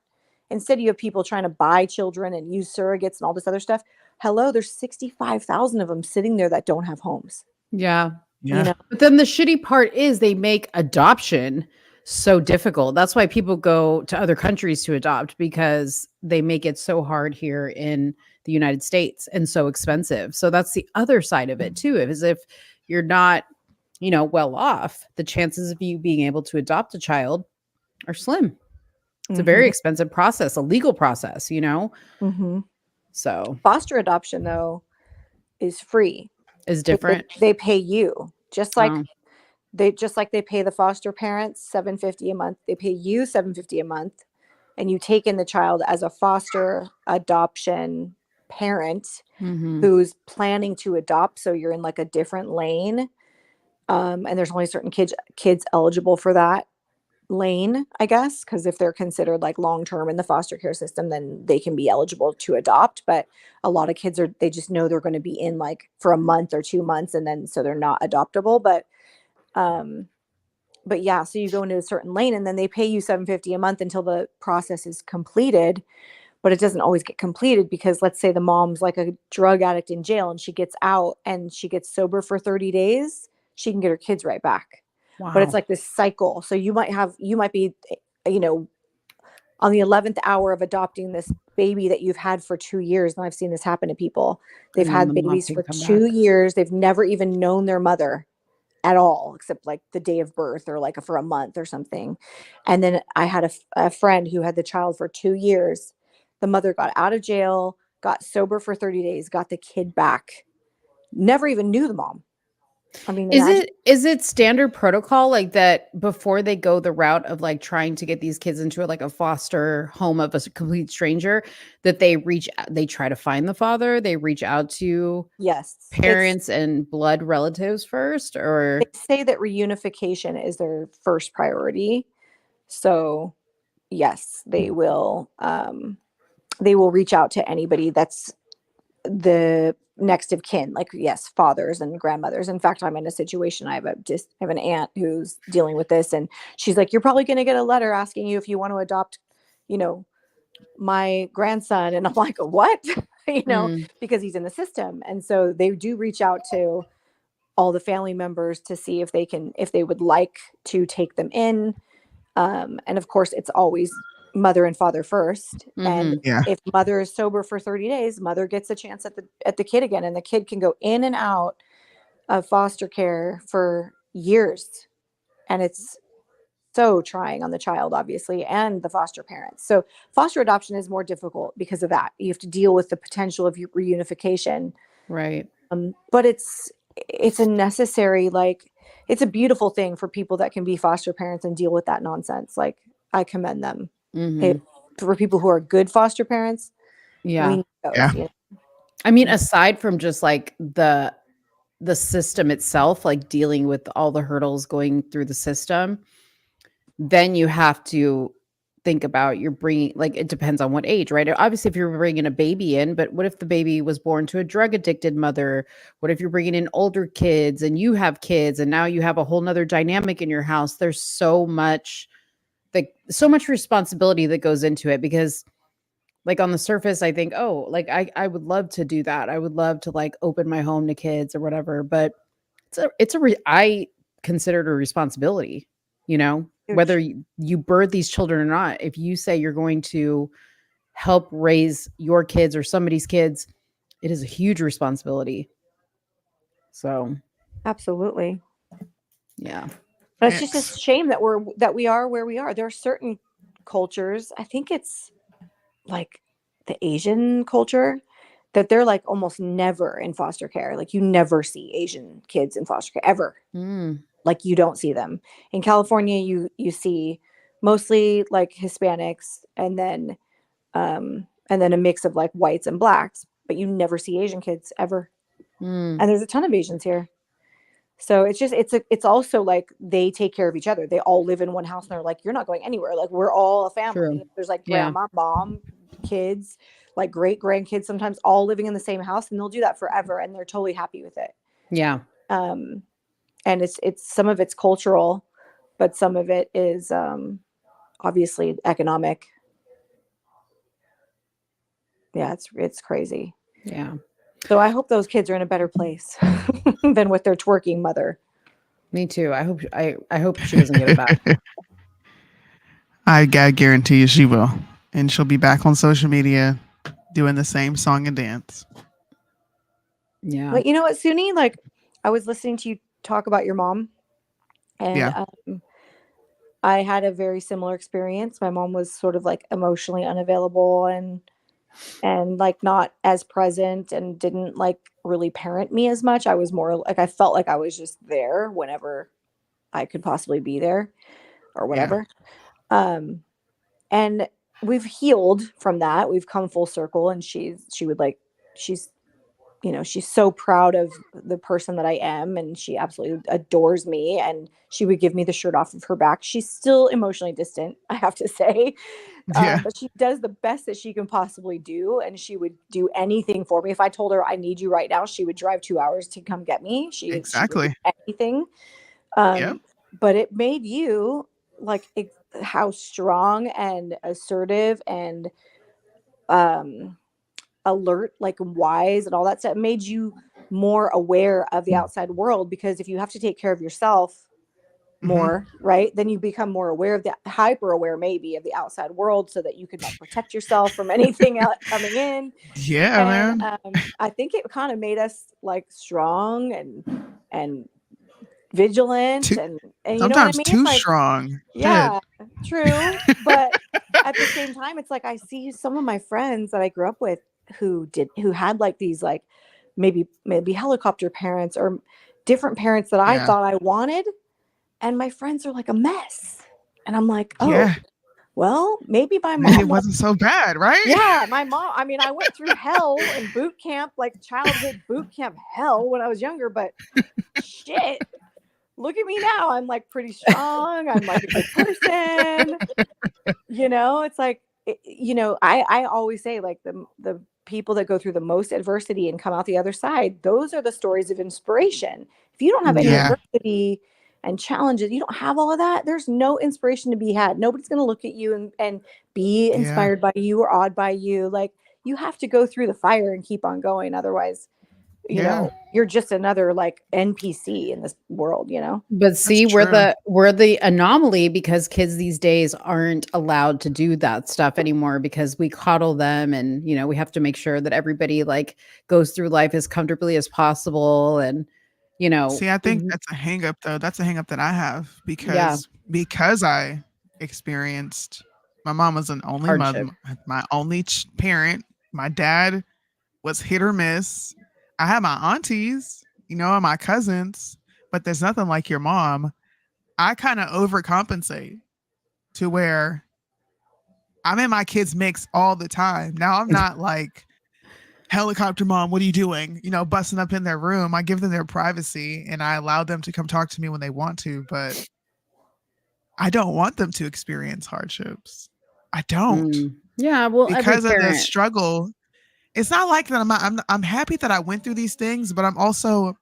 Instead, you have people trying to buy children and use surrogates and all this other stuff. Hello, there's 65,000 of them sitting there that don't have homes. Yeah. Yeah. But then the shitty part is they make adoption so difficult. That's why people go to other countries to adopt, because they make it so hard here in the United States and so expensive. So that's the other side of it too, is if you're not, well off, the chances of you being able to adopt a child are slim. It's a very expensive process, a legal process, So foster adoption though is free. Is different. They pay you just like they pay the foster parents $750 a month. They pay you $750 a month, and you take in the child as a foster adoption parent who's planning to adopt. So you're in like a different lane, and there's only certain kids eligible for that lane, I guess, because if they're considered like long term in the foster care system, then they can be eligible to adopt. But a lot of kids they just know they're going to be in like for a month or 2 months, and then so they're not adoptable. But yeah, so you go into a certain lane, and then they pay you $750 a month until the process is completed. But it doesn't always get completed, because let's say the mom's like a drug addict in jail and she gets out and she gets sober for 30 days, she can get her kids right back. Wow. But it's like this cycle. So you might be, on the 11th hour of adopting this baby that you've had for 2 years. And I've seen this happen to people. They've had babies for 2 years. They've never even known their mother at all, except like the day of birth or like for a month or something. And then I had a friend who had the child for 2 years. The mother got out of jail, got sober for 30 days, got the kid back. Never even knew the mom. I mean, is it standard protocol like that before they go the route of like trying to get these kids into like a foster home of a complete stranger, that they try to find the father, they reach out to parents and blood relatives first? Or they say that reunification is their first priority. So yes, they will reach out to anybody that's the next of kin, like fathers and grandmothers. In fact, I'm in a situation, I have an aunt who's dealing with this, and she's like, you're probably going to get a letter asking you if you want to adopt my grandson, and I'm like, what? Because he's in the system. And so they do reach out to all the family members to see if they would like to take them in. And of course, it's always mother and father first. And if mother is sober for 30 days, mother gets a chance at the kid again, and the kid can go in and out of foster care for years. And it's so trying on the child, obviously, and the foster parents. So foster adoption is more difficult because of that. You have to deal with the potential of reunification. Right. But it's a necessary, like, it's a beautiful thing for people that can be foster parents and deal with that nonsense. Like, I commend them. For people who are good foster parents. Yeah. We need those, I mean, aside from just like the system itself, like dealing with all the hurdles going through the system, then you have to think about you're bringing, like, it depends on what age, right? Obviously, if you're bringing a baby in, but what if the baby was born to a drug addicted mother? What if you're bringing in older kids and you have kids and now you have a whole nother dynamic in your house? There's so much responsibility that goes into it, because like on the surface, I think, oh, like I would love to do that. I would love to like open my home to kids or whatever, but I consider it a responsibility, whether you birth these children or not. If you say you're going to help raise your kids or somebody's kids, it is a huge responsibility. So. Absolutely. Yeah. But it's just a shame that we are where we are. There are certain cultures, I think it's like the Asian culture, that they're like almost never in foster care. Like you never see Asian kids in foster care ever. Like you don't see them. In California, you see mostly like Hispanics and then a mix of like whites and blacks, but you never see Asian kids ever. And there's a ton of Asians here. So it's also like they take care of each other. They all live in one house and they're like, you're not going anywhere. Like we're all a family. True. There's like grandma, mom, kids, like great grandkids, sometimes all living in the same house, and they'll do that forever. And they're totally happy with it. Yeah. And it's some of it's cultural, but some of it is obviously economic. Yeah, it's crazy. Yeah. So I hope those kids are in a better place than with their twerking mother. Me too. I hope she doesn't get it back. I guarantee you she will. And she'll be back on social media doing the same song and dance. Yeah. But you know what, Soonie? Like, I was listening to you talk about your mom. And I had a very similar experience. My mom was sort of like emotionally unavailable and like not as present and didn't like really parent me as much. I was more like, I felt like I was just there whenever I could possibly be there or whatever. And we've healed from that. We've come full circle, and she's so proud of the person that I am, and she absolutely adores me, and she would give me the shirt off of her back. She's still emotionally distant, I have to say. But she does the best that she can possibly do, and she would do anything for me. If I told her I need you right now, she would drive 2 hours to come get me. She would do anything. But it made you like how strong and assertive and alert, like wise and all that stuff. It made you more aware of the outside world, because if you have to take care of yourself more, right, then you become more aware of the hyper aware maybe of the outside world, so that you could like protect yourself from anything else coming in. Man. I think it kind of made us like strong and vigilant and you know what I mean? Too like, strong. Yeah, true. But at the same time, it's like I see some of my friends that I grew up with who had like these like maybe helicopter parents or different parents that I thought I wanted. And my friends are like a mess. And I'm like, oh, well, maybe my mom. Maybe it wasn't so bad, right? Yeah, my mom. I mean, I went through hell in boot camp, like childhood boot camp hell when I was younger, but shit. Look at me now. I'm like pretty strong. I'm like a good person. It's like, I always say like the people that go through the most adversity and come out the other side, those are the stories of inspiration. If you don't have any adversity, and challenges. You don't have all of that. There's no inspiration to be had. Nobody's going to look at you and be inspired by you or awed by you. Like, you have to go through the fire and keep on going. Otherwise, you know, you're just another like NPC in this world, you know? But see, we're the anomaly because kids these days aren't allowed to do that stuff anymore because we coddle them and, you know, we have to make sure that everybody like goes through life as comfortably as possible. And, you know, see, I think that's a hang up though. That's a hang up that I have because I experienced, my mom was an only mother, my only parent. My dad was hit or miss. I had my aunties, you know, and my cousins, but there's nothing like your mom. I kind of overcompensate to where I'm in my kids' mix all the time. Now I'm not like, helicopter mom, what are you doing? You know, busting up in their room. I give them their privacy and I allow them to come talk to me when they want to, but I don't want them to experience hardships. I don't. Yeah, well, because of the struggle. It's not like that. I'm happy that I went through these things, but I'm also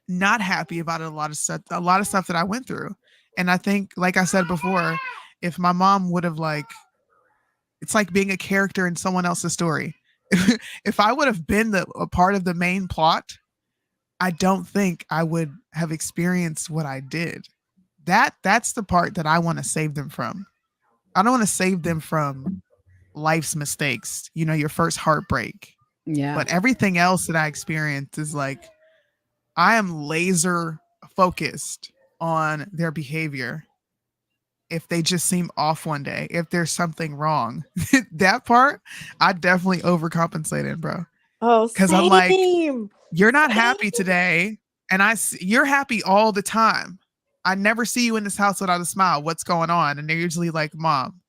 not happy about a lot of stuff that I went through. And I think, like I said before, if my mom would have it's like being a character in someone else's story. If I would have been a part of the main plot, I don't think I would have experienced what I did. That's the part that I want to save them from. I don't want to save them from life's mistakes, you know, your first heartbreak. Yeah. But everything else that I experienced is like, I am laser focused on their behavior. If they just seem off one day, if there's something wrong, that part, I definitely overcompensated, bro. Oh, because I'm like, you're not happy today. And you're happy all the time. I never see you in this house without a smile. What's going on? And they're usually like, Mom,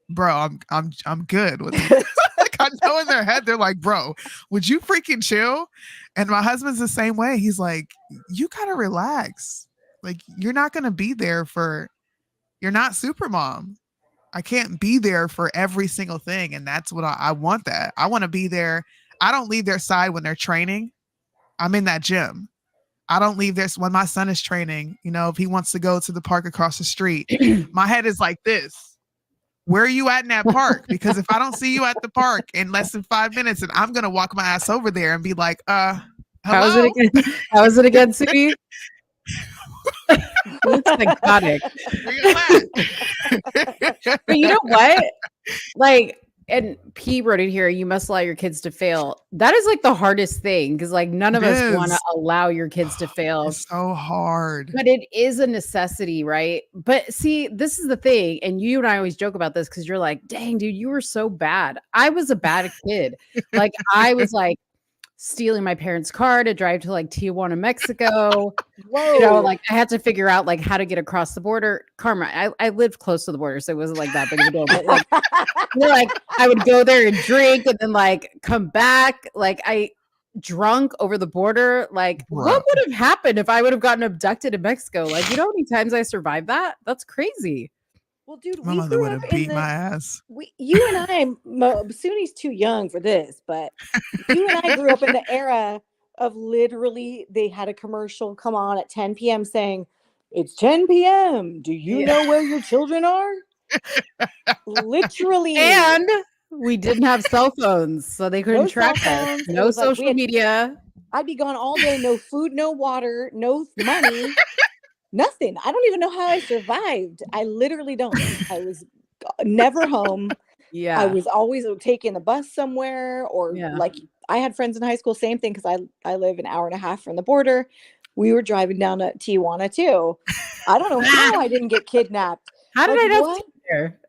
bro, I'm good with it. Like, I know in their head, they're like, bro, would you freaking chill? And my husband's the same way. He's like, you gotta relax. Like, you're not gonna be there you're not super mom. I can't be there for every single thing. And that's what I want that. I want to be there. I don't leave their side when they're training. I'm in that gym. I don't leave this when my son is training. You know, if he wants to go to the park across the street, my head is like this. Where are you at in that park? Because if I don't see you at the park in less than 5 minutes, and I'm going to walk my ass over there and be like, hello? How is it again, Soonie? It's psychotic. But you know what? Like, and P wrote it here, you must allow your kids to fail. That is like the hardest thing because like none of us want to allow your kids to fail. It's so hard. But it is a necessity, right? But see, this is the thing. And you and I always joke about this because you're like, dang, dude, you were so bad. I was a bad kid. Like I was like stealing my parents' car to drive to like Tijuana, Mexico. Whoa. You know, like I had to figure out like how to get across the border. Karma, I lived close to the border, so it wasn't like that big of a deal. But like, you know, like I would go there and drink and then like come back. Like I drunk over the border. Like what would have happened if I would have gotten abducted in Mexico? Like, you know how many times I survived that? That's crazy. Well, dude, my mother would have beat my ass. You and I, Soonie's too young for this, but you and I grew up in the era of literally they had a commercial come on at 10 p.m. saying, it's 10 p.m. Do you know where your children are? Literally. And we didn't have cell phones, so they couldn't track us. No social media. I'd be gone all day, no food, no water, no money. Nothing. I don't even know how I survived. I literally don't. I was never home. Yeah. I was always taking the bus somewhere or like I had friends in high school, same thing. Cause I live an hour and a half from the border. We were driving down to Tijuana too. I don't know how I didn't get kidnapped. How did I not sit there?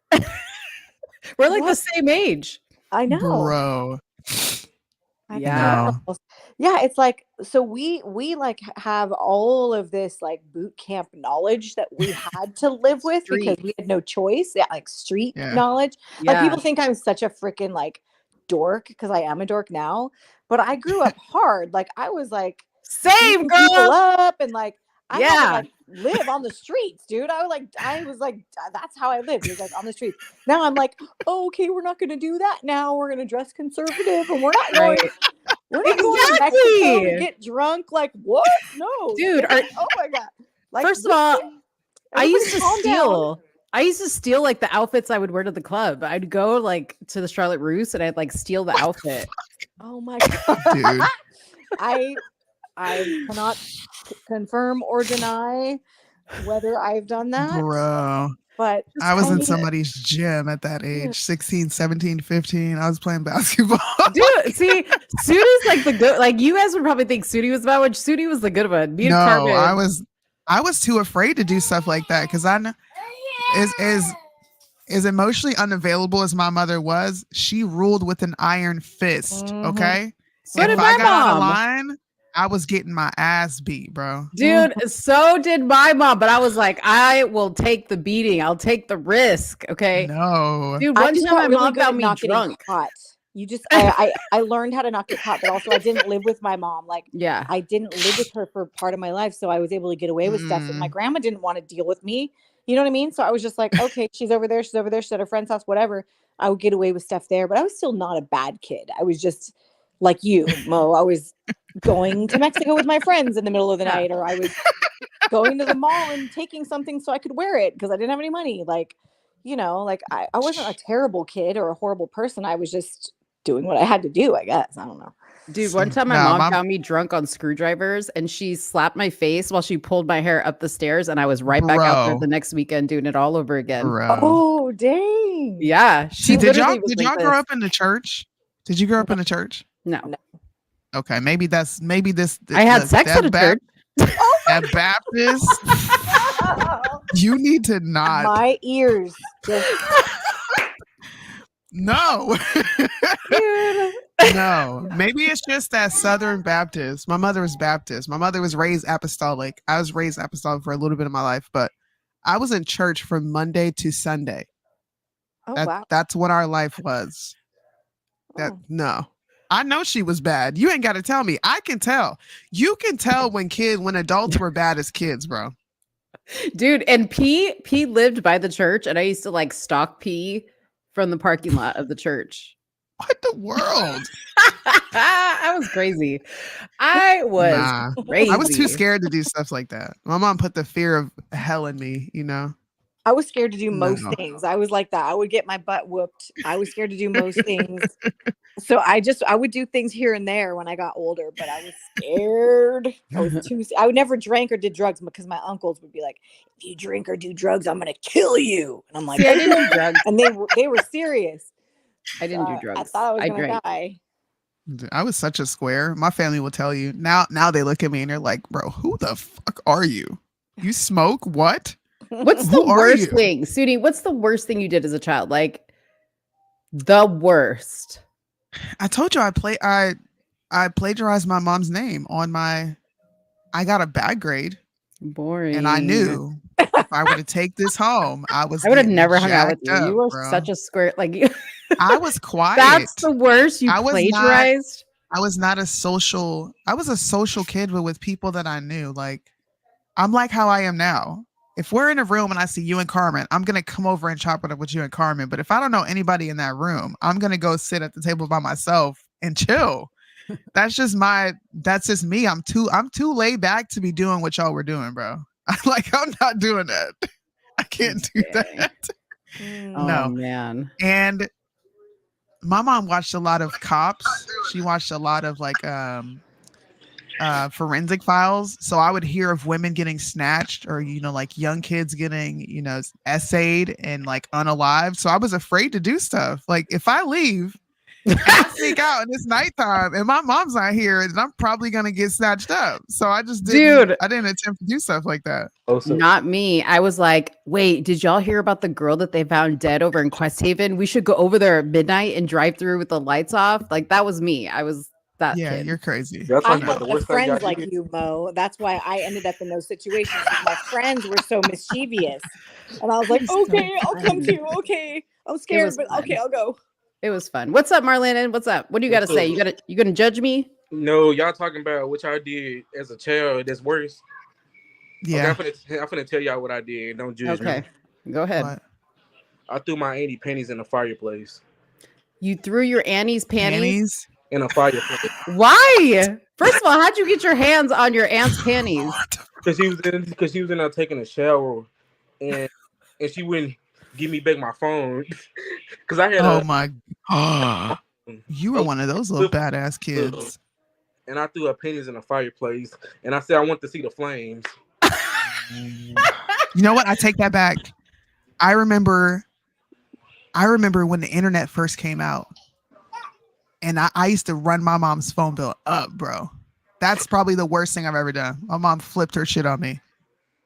We're like the same age. I know. Bro. Yeah. Yeah, it's like so we like have all of this like boot camp knowledge that we had to live with because we had no choice. Yeah, like street knowledge. Like people think I'm such a freaking like dork because I am a dork now, but I grew up hard. Like I was like same girl people up and like I had to like live on the streets, dude. I was like that's how I lived. It was like on the streets. Now I'm like, oh, okay, we're not gonna do that now. We're gonna dress conservative and we're not going we're not going to Mexico to get drunk. Like what? No. Dude, oh my God. Like, First of all, I used to calm down. steal. I used to steal like the outfits I would wear to the club. I'd go like to the Charlotte Russe and I'd like steal the outfit. Oh my god, Dude. I cannot confirm or deny whether I've done that. Bro. But I was in me- somebody's gym at that age, 16, 17, 15. I was playing basketball. Dude, see, Soonie's like the good. Like you guys would probably think Soonie was bad one. Soonie was the good one. Me and No, Carmen. I was too afraid to do stuff like that because I know as emotionally unavailable as my mother was, she ruled with an iron fist. Okay. So if did I my got out of mom. line, I was getting my ass beat, bro. Dude, so did my mom, but I was like, I will take the beating. I'll take the risk. Okay. No. Dude, I one just time got my really mom good at found me not getting drunk. caught. You just I learned how to not get caught, but also I didn't live with my mom. Like Yeah. I didn't live with her for part of my life, so I was able to get away with stuff. And my grandma didn't want to deal with me. You know what I mean? So I was just like, okay, she's over there. She's at her friend's house, whatever. I would get away with stuff there, but I was still not a bad kid. I was just like you, Mo. I was going to Mexico with my friends in the middle of the night, or I was going to the mall and taking something so I could wear it because I didn't have any money. Like, you know, like I wasn't a terrible kid or a horrible person. I was just doing what I had to do, I guess. I don't know. Dude, one time my mom found me drunk on screwdrivers and she slapped my face while she pulled my hair up the stairs, and I was right back out there Bro. the next weekend doing it all over again. Bro. Oh, dang. Yeah. She Did y'all literally was like grow this. up in the church? Did you grow up in the church? No. Okay, maybe this. I had sex at a church. At Baptist, you need to not. My ears just No. No. Maybe it's just that Southern Baptist. My mother was Baptist. My mother was raised apostolic. I was raised apostolic for a little bit of my life, but I was in church from Monday to Sunday. Oh, wow. That's what our life was. No. I know she was bad. You ain't got to tell me. I can tell. You can tell when adults were bad as kids, bro. Dude, and P lived by the church, and I used to like stalk P from the parking lot of the church. What the world? I was crazy. I was crazy. I was too scared to do stuff like that. My mom put the fear of hell in me, you know. I was scared to do most No. things. I was like that. I would get my butt whooped. I was scared to do most things. So I would do things here and there when I got older, but I was scared. I would never drank or did drugs because my uncles would be like, if you drink or do drugs, I'm gonna kill you. And I'm like, See, I didn't do drugs. And they were serious. I didn't do drugs. I thought I was gonna drank. die. I was such a square. My family will tell you. Now they look at me and they're like, bro, who the fuck are you? You smoke? What? What's the Who are worst you? thing, Soonie? What's the worst thing you did as a child? Like the worst. I told you I plagiarized my mom's name on I got a bad grade. Boring. And I knew if I were to take this home, I would have never hung out with you. jacked You were up, bro. such a squirt. Like you. I was quiet. That's the worst. You I was plagiarized. I was a social kid, but with people that I knew. Like, I'm like how I am now. If we're in a room and I see you and Carmen, I'm going to come over and chop it up with you and Carmen. But if I don't know anybody in that room, I'm going to go sit at the table by myself and chill. That's just me. I'm too laid back to be doing what y'all were doing, bro. I'm not doing that. I can't do that. No, Oh man. And my mom watched a lot of Cops. She watched a lot of forensic files. So I would hear of women getting snatched or, like young kids getting, essayed and like unalived. So I was afraid to do stuff. Like if I leave and I sneak out and it's nighttime and my mom's not here, then I'm probably going to get snatched up. So I just didn't attempt to do stuff like that. Not me. I was like, wait, did y'all hear about the girl that they found dead over in Quest Haven? We should go over there at midnight and drive through with the lights off. Like that was me. I was that kid. You're crazy. I had friends like you, Mo. That's why I ended up in those situations. My friends were so mischievous, and I was like, "Okay, I'll come too. Okay, I'm scared, but okay, I'll go." It was fun. What's up, Marlene? What's up? What do you got to say? You gonna judge me? No, y'all talking about what y'all did as a child that's worse. Yeah, okay, I'm finna tell y'all what I did. Don't judge me. Okay, go ahead. What? I threw my auntie panties in the fireplace. You threw your Annie's panties? In a fireplace. Why? First of all, how'd you get your hands on your aunt's panties? because she was in there taking a shower, and she wouldn't give me back my phone because I had Oh my! You were one of those little badass kids. And I threw her pennies in the fireplace, and I said I want to see the flames. You know what? I take that back. I remember when the internet first came out, and I used to run my mom's phone bill up, bro. That's probably the worst thing I've ever done. My mom flipped her shit on me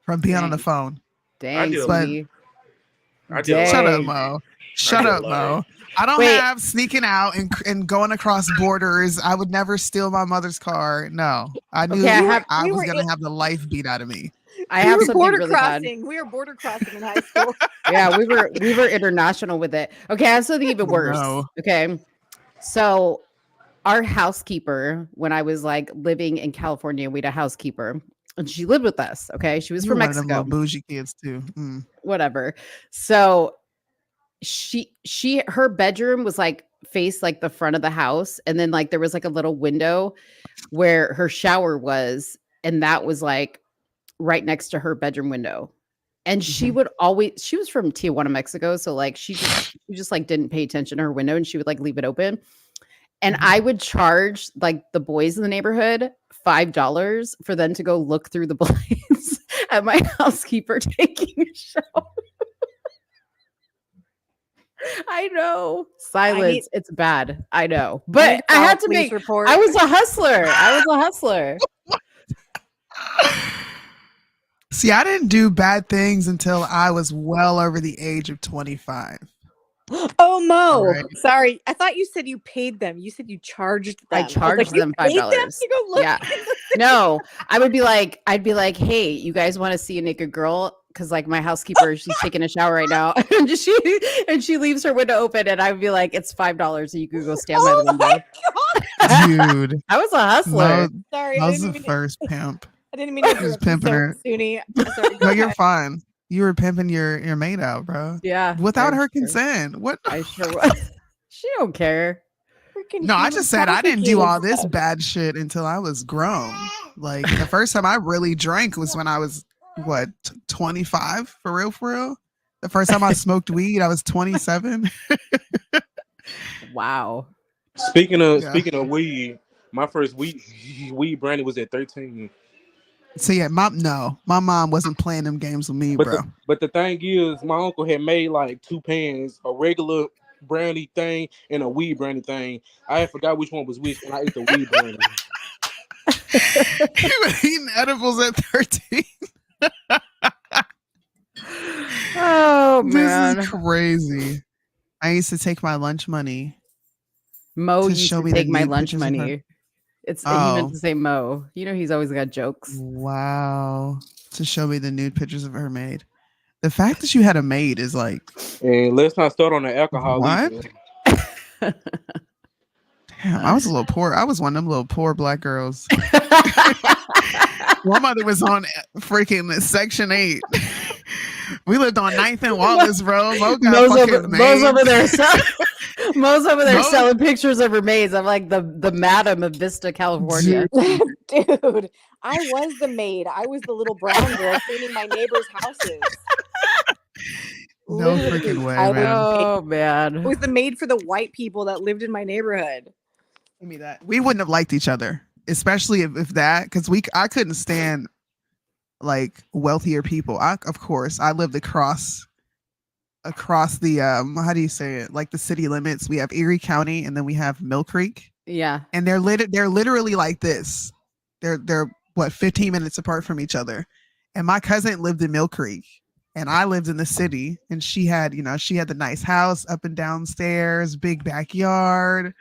from being on the phone. Dang, Sweetie. Shut up, Mo. Shut up, Mo. I don't have sneaking out and going across borders. I would never steal my mother's car. No, I knew I was going to have the life beat out of me. I have something really bad. We were border crossing in high school. Yeah, we were international with it. Okay, I have something even worse. No. Okay, so our housekeeper, when I was like living in California, we had a housekeeper, and she lived with us. Okay, she was from One of them Mexico. little bougie kids too. Whatever. So her bedroom was like faced like the front of the house, and then like there was like a little window where her shower was, and that was like right next to her bedroom window. And she would always, she was from Tijuana, Mexico, so like she just like didn't pay attention to her window, and she would like leave it open. And I would charge like the boys in the neighborhood $5 for them to go look through the blinds at my housekeeper taking a shower. I know. Silence. It's bad. I know. But I had to make report. I was a hustler. See, I didn't do bad things until I was well over the age of 25. Oh, Mo. Right. Sorry. I thought you said you paid them. You said you charged them. I charged them $5. To go look. Yeah. No, I'd be like, hey, you guys want to see a naked girl? Because like my housekeeper, she's taking a shower right now, and she leaves her window open, and I'd be like, it's $5, so you could go stand by the window. Dude, I was a hustler. Sorry, I was the first pimp. I didn't mean to was pimping her. Soonie. No, you're fine. You were pimping your maid out, bro. Yeah, without her consent. What? I sure was. She don't care. No, I just said I didn't do all this bad shit until I was grown. Like the first time I really drank was when I was 25 for real. The first time I smoked weed, I was 27. Wow. Speaking of weed, my first weed brandy was at 13. So yeah, my mom wasn't playing them games with me, bro. But the thing is, my uncle had made like two pans, a regular brandy thing and a weed brandy thing. I had forgot which one was which when I ate the weed brandy. You were eating edibles at 13. Oh man, this is crazy. I used to take my lunch money. Mo used to take my lunch money. He meant to say Mo. You know he's always got jokes. Wow. To show me the nude pictures of her maid. The fact that you had a maid is like. And let's not start on the alcohol. What? Damn, I was a little poor. I was one of them little poor black girls. My mother was on freaking Section 8. We lived on 9th and Wallace, bro. Mo's over there selling pictures of her maids. I'm like the madam of Vista, California. Dude, I was the maid. I was the little brown girl cleaning my neighbors' houses. No freaking way, man. Oh, man. It was the maid for the white people that lived in my neighborhood. Give me that. We wouldn't have liked each other, especially if that, because I couldn't stand like wealthier people. Of course, I lived across the how do you say it? Like the city limits. We have Erie County, and then we have Mill Creek. Yeah, and they're literally like this. They're 15 minutes apart from each other. And my cousin lived in Mill Creek, and I lived in the city. And she had the nice house up and downstairs, big backyard,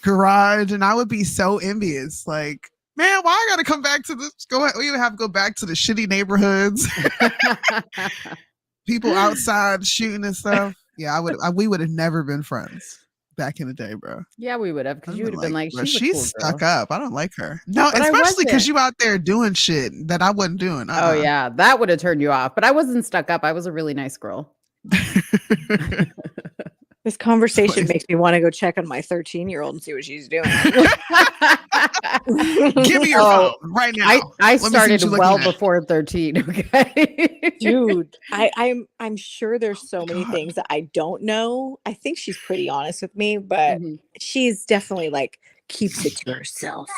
garage, and I would be so envious. Like, man, why I gotta come back to this? We would have to go back to the shitty neighborhoods. People outside shooting and stuff. Yeah, we would have never been friends back in the day, bro. Yeah, we would have, because you would have been like, she's stuck up. I don't like her. No, but especially because you out there doing shit that I wasn't doing. Oh yeah, that would have turned you off. But I wasn't stuck up. I was a really nice girl. This conversation makes me want to go check on my 13-year-old and see what she's doing. Give me your phone right now. I started well before 13. Okay, dude. I'm sure there's so many things that I don't know. I think she's pretty honest with me, but she's definitely like keeps it to herself,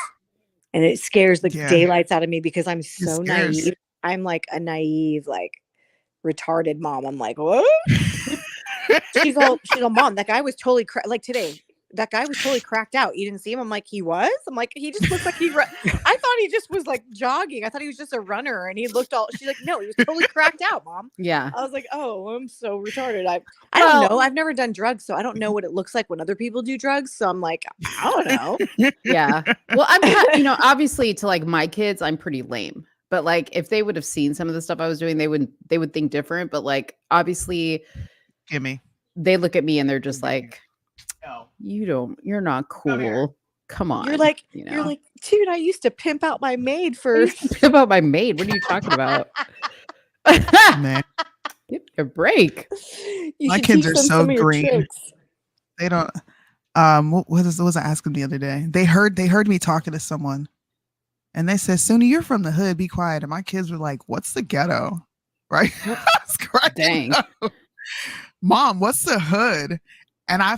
and it scares the daylights out of me because I'm so naive. I'm like a naive, like retarded mom. I'm like, what? she's all mom. That guy was totally like today. That guy was totally cracked out. You didn't see him? I'm like, he was? I'm like, he just looks like I thought he just was like jogging. I thought he was just a runner and he looked all, she's like, no, he was totally cracked out, mom. Yeah. I was like, oh, I'm so retarded. I don't know. I've never done drugs, so I don't know what it looks like when other people do drugs. So I'm like, I don't know. Yeah. Well, I'm obviously to like my kids, I'm pretty lame. But like if they would have seen some of the stuff I was doing, they would think different. But like obviously they look at me and they're just like, you're not cool. Come on. You're like, dude, I used to pimp out my maid for pimp out my maid. What are you talking about? Man. Give me a break. My kids are so green. They don't what was I asking the other day? They heard me talking to someone and they said, Soonie, you're from the hood, be quiet. And my kids were like, what's the ghetto? Right? Dang. Mom, what's the hood? And I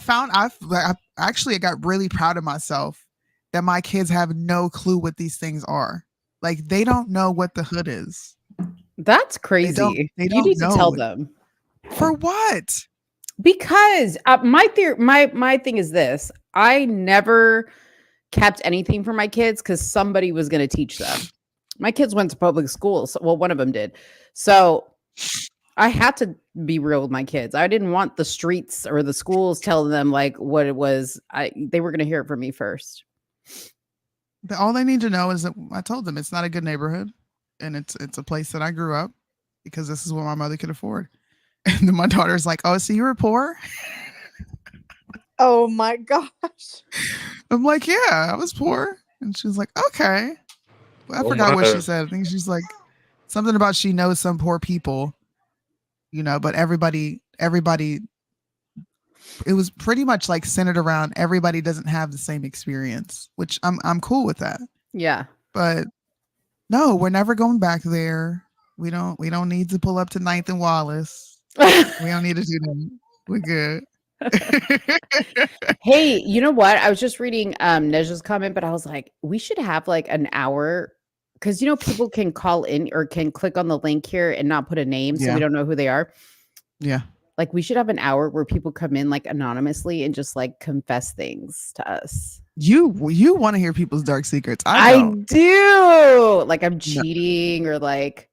got really proud of myself that my kids have no clue what these things are. Like they don't know what the hood is. That's crazy. They you need to tell them. For what? Because my thing is this. I never kept anything from my kids because somebody was going to teach them. My kids went to public schools. Well, one of them did. So I had to be real with my kids. I didn't want the streets or the schools telling them like what it was. They were going to hear it from me first. All they need to know is that I told them it's not a good neighborhood, and it's a place that I grew up because this is what my mother could afford. And then my daughter's like, "Oh, so you were poor?" Oh my gosh! I'm like, "Yeah, I was poor," and she was like, "Okay." I forgot what she said. I think she's like something about she knows some poor people. But everybody, it was pretty much like centered around everybody doesn't have the same experience, which I'm cool with that. Yeah. But no, we're never going back there. We don't need to pull up to 9th and Wallace. We don't need to do that. We're good. Hey, you know what? I was just reading Neja's comment, but I was like, we should have like an hour because people can call in or can click on the link here and not put a name, so we don't know who they are. Yeah. Like we should have an hour where people come in like anonymously and just like confess things to us. You want to hear people's dark secrets. I do. Like I'm cheating or like.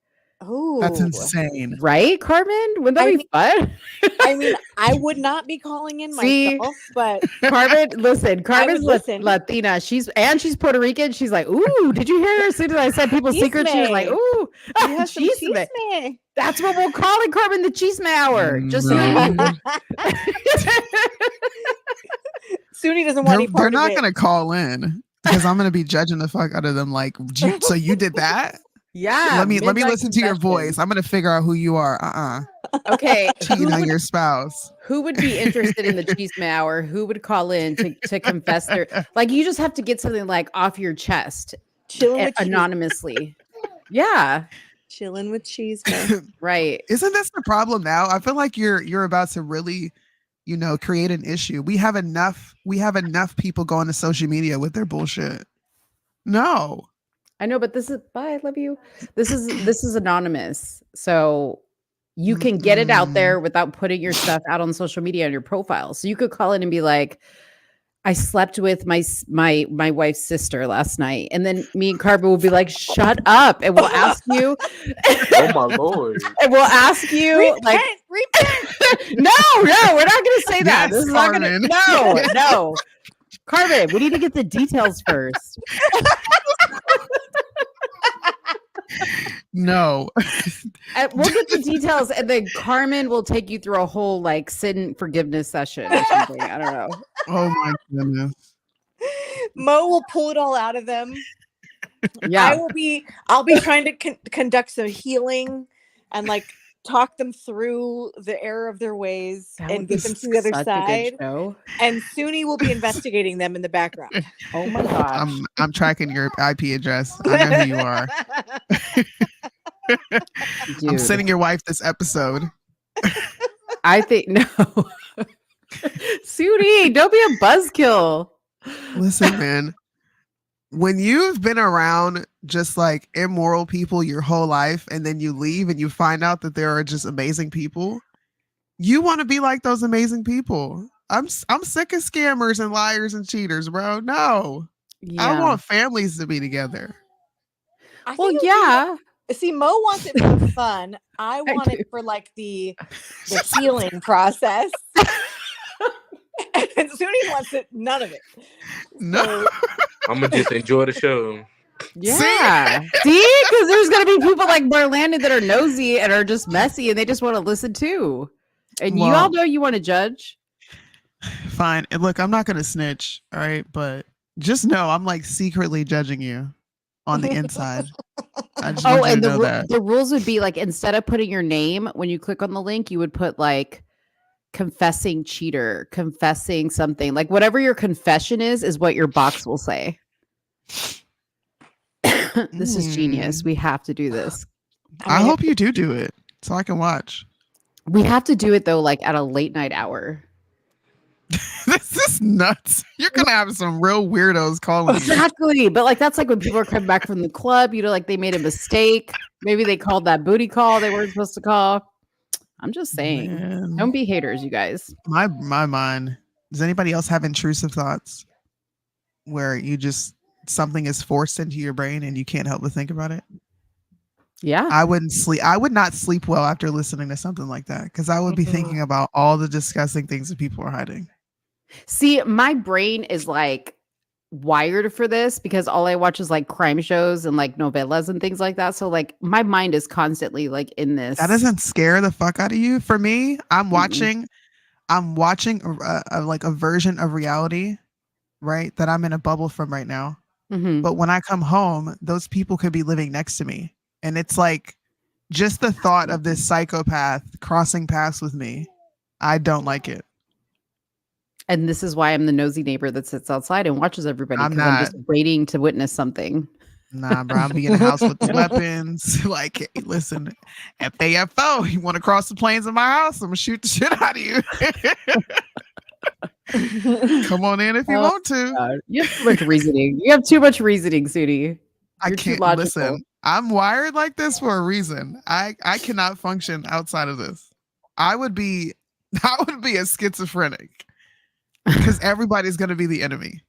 Oh, that's insane. Right, Carmen? Wouldn't that be fun? I mean, I would not be calling in myself, but Carmen's Latina. She's Puerto Rican. She's like, ooh, did you hear her? As soon as I said people's secrets, she was like, ooh, chisme. That's what we'll call it, Carmen, the chisme hour. Just so Soonie doesn't want any part They're of not it. going to call in because I'm going to be judging the fuck out of them. Like, so you did that? Yeah. Let me listen to your voice. I'm going to figure out who you are. Okay. Cheating on your spouse. Who would be interested in the chisme hour? Who would call in to confess their, like, you just have to get something like off your chest anonymously. Yeah. Chilling with cheese. Right. Isn't this the problem now? I feel like you're about to really, create an issue. We have enough people going to social media with their bullshit. No. I know, but bye, I love you. This is anonymous. So you can get it out there without putting your stuff out on social media on your profile. So you could call in and be like, I slept with my wife's sister last night. And then me and Carmen will be like, shut up. And we'll ask you. Oh my Lord. And we'll ask you repent. No, we're not gonna say that. This is not gonna no. Carmen, we need to get the details first. No. We'll get the details and then Carmen will take you through a whole like sin forgiveness session or something. I don't know. Oh my goodness. Mo will pull it all out of them. Yeah. I'll be trying to conduct some healing and like talk them through the error of their ways That and would get be them to the other such a good side. show. And Soonie will be investigating them in the background. Oh my gosh. I'm tracking your IP address. I know who you are. I'm Dude. sending your wife this episode. I think no. Soonie, don't be a buzzkill. Listen, man. When you've been around just like immoral people your whole life and then you leave and you find out that there are just amazing people, you want to be like those amazing people. I'm sick of scammers and liars and cheaters, bro. No. I want families to be together. Well, yeah. See, Mo wants it for fun. I want it for like the healing process. And Soonie wants it, none of it. No. I'm gonna just enjoy the show. Yeah. See? Because there's gonna be people like Marlanda that are nosy and are just messy and they just want to listen too. And you all know you want to judge. Fine. And look, I'm not gonna snitch, all right, but just know I'm like secretly judging you on the inside. I just want you to know that. The rules would be like instead of putting your name when you click on the link, you would put like confessing cheater, confessing something. Like whatever your confession is what your box will say. This is genius. We have to do this. I hope you do it so I can watch. We have to do it though, like at a late night hour. This is nuts. You're gonna have some real weirdos calling you. Exactly. But like that's like when people are coming back from the club, you know, like they made a mistake. Maybe they called that booty call they weren't supposed to call. I'm just saying, don't be haters, you guys. My mind. Does anybody else have intrusive thoughts where you just something is forced into your brain and you can't help but think about it? Yeah. I wouldn't sleep. I would not sleep well after listening to something like that because I would be thinking about all the disgusting things that people are hiding. See, my brain is like wired for this because all I watch is like crime shows and like novellas and things like that. So like my mind is constantly like in this. That doesn't scare the fuck out of you. For me, I'm watching like a version of reality, right? That I'm in a bubble from right now. Mm-hmm. But when I come home, those people could be living next to me. And it's like just the thought of this psychopath crossing paths with me. I don't like it. And this is why I'm the nosy neighbor that sits outside and watches everybody. I'm I'm just waiting to witness something. Nah, bro, I'll be in the house with the weapons. Like, hey, listen, FAFO, you want to cross the plains of my house? I'm gonna shoot the shit out of you. Come on in if you want to. God. You have too much reasoning. You have too much reasoning, Soonie. I can't listen. I'm wired like this for a reason. I cannot function outside of this. I would be a schizophrenic because everybody's gonna be the enemy.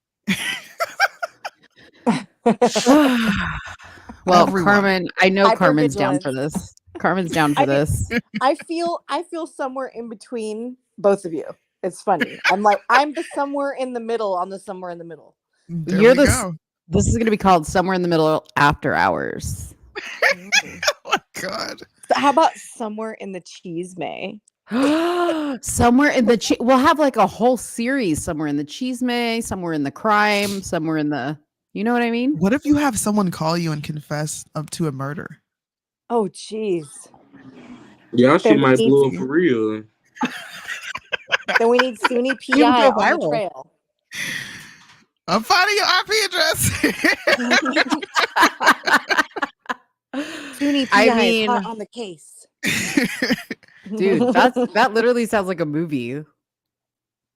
Well, everyone. Carmen, I know Carmen's down for this. Carmen's down for this. I feel somewhere in between both of you. It's funny. I'm the somewhere in the middle on the somewhere in the middle. You're the. This is going to be called Somewhere in the Middle After Hours. Oh my God. So how about Somewhere in the Cheese May? Somewhere in the we'll have like a whole series. Somewhere in the Cheese May, somewhere in the crime, somewhere in the. You know what I mean? What if you have someone call you and confess up to a murder? Oh, jeez. Y'all shit might blow up for real. Then we need Soonie PI on the trail. I'm finding your IP address. Soonie PI is hot on the case. Dude, that literally sounds like a movie.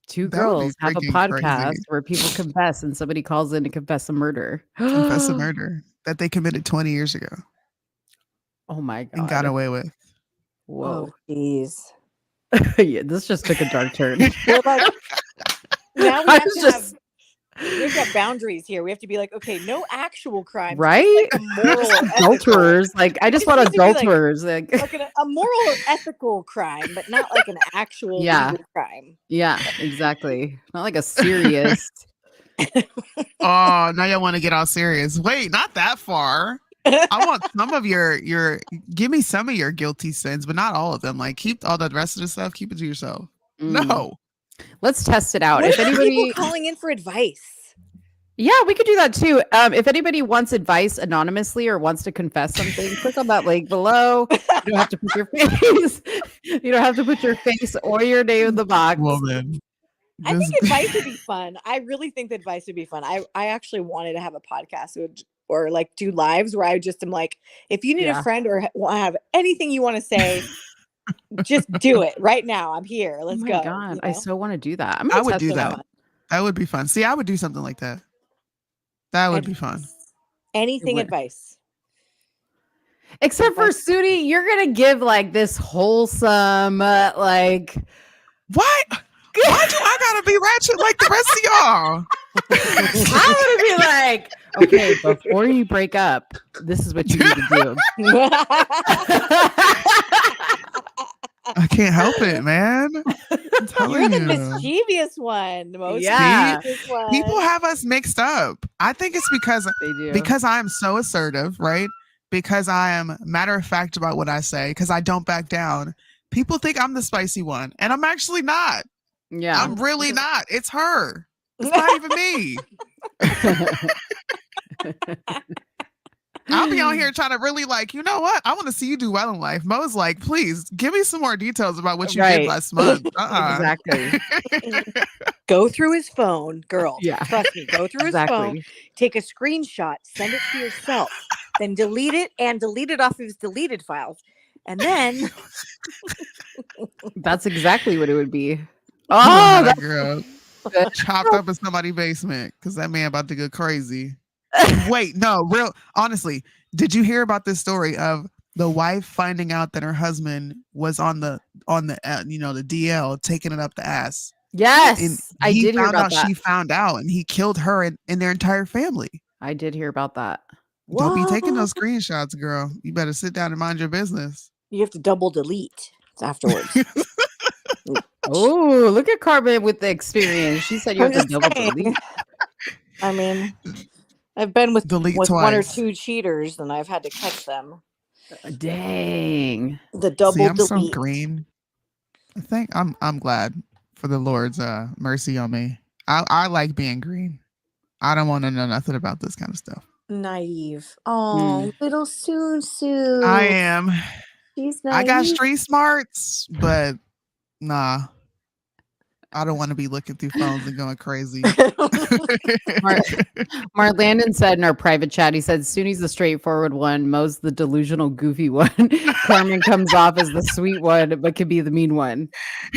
Two girls have a podcast crazy. Where people confess and somebody calls in to confess a murder. Confess a murder that they committed 20 years ago. Oh my God. And got away with. Whoa. Jeez. Yeah, this just took a dark turn. Now we've got boundaries here. We have to be like, okay, no actual crime. Right? Like moral adulterers. Like, I just want adulterers. Like a moral or ethical crime, but not like an actual legal crime. Yeah, exactly. Not like a serious. Oh, now y'all want to get all serious. Wait, not that far. I want some of your give me some of your guilty sins, but not all of them. Like keep all the rest of the stuff, keep it to yourself. No. Let's test it out. What if anybody people calling in for advice. Yeah, we could do that too. If anybody wants advice anonymously or wants to confess something, click on that link below. You don't have to put your face. You don't have to put your face or your name in the box. Woman. I think advice would be fun. I really think that advice would be fun. I actually wanted to have a podcast or like do lives where I just am like, if you need a friend or have anything you want to say, just do it right now. I'm here. Let's go. God, you know? I so want to do that. I would do that. That would be fun. See, I would do something like that. That would be fun. Anything advice. Except for Soonie, you're going to give like this wholesome, like. What? Why do I gotta be ratchet like the rest of y'all? I'm gonna be like, okay, before you break up, this is what you need to do. I can't help it, man. You're the mischievous one. Most mischievous one. People have us mixed up. I think it's because I am so assertive, right? Because I am matter of fact about what I say, because I don't back down. People think I'm the spicy one, and I'm actually not. Yeah, I'm really not. It's her. It's not even me. I'll be on here trying to really like, you know what? I want to see you do well in life. Mo's like, please give me some more details about what you did last month. Exactly. Go through his phone, girl. Yeah. Trust me. Go through his phone. Take a screenshot. Send it to yourself. Then delete it and delete it off of his deleted files. And then that's exactly what it would be. Oh, that girl chopped up in somebody's basement because that man about to go crazy. Wait, no, honestly, did you hear about this story of the wife finding out that her husband was on the the DL taking it up the ass? Yes, and I did hear about that. She found out, and he killed her and their entire family. I did hear about that. Don't be taking those screenshots, girl. You better sit down and mind your business. You have to double delete afterwards. Oh, look at Carmen with the experience. She said you have to double delete. I mean, I've been with twice. One or two cheaters, and I've had to catch them. Dang. The double See, I'm delete. so green. I think I'm glad for the Lord's mercy on me. I like being green. I don't want to know nothing about this kind of stuff. Naive. Oh, little Sue. I am. She's naive. I got street smarts, but nah. I don't want to be looking through phones and going crazy. Mark Landon said in our private chat, he said, Soonie's the straightforward one, Mo's the delusional, goofy one. Carmen comes off as the sweet one, but can be the mean one.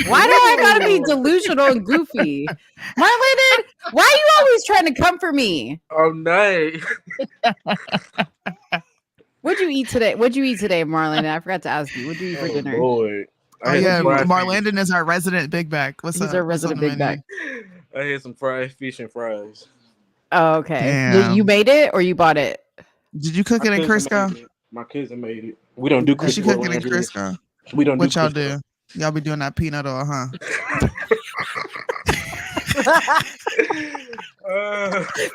Why do I gotta be delusional and goofy? Mark Landon, why are you always trying to come for me? Oh, no. What'd you eat today, Marlon? I forgot to ask you. What'd you eat for dinner? Lord. Oh yeah, Marlandon is our resident big back. What's up? He's our resident big back. I had some fried fish and fries. Oh, okay. You made it or you bought it? Did you cook it in Crisco? My cousin made it. We don't do Crisco. She cook it in Crisco. We don't. What y'all do? Y'all be doing that peanut oil, huh?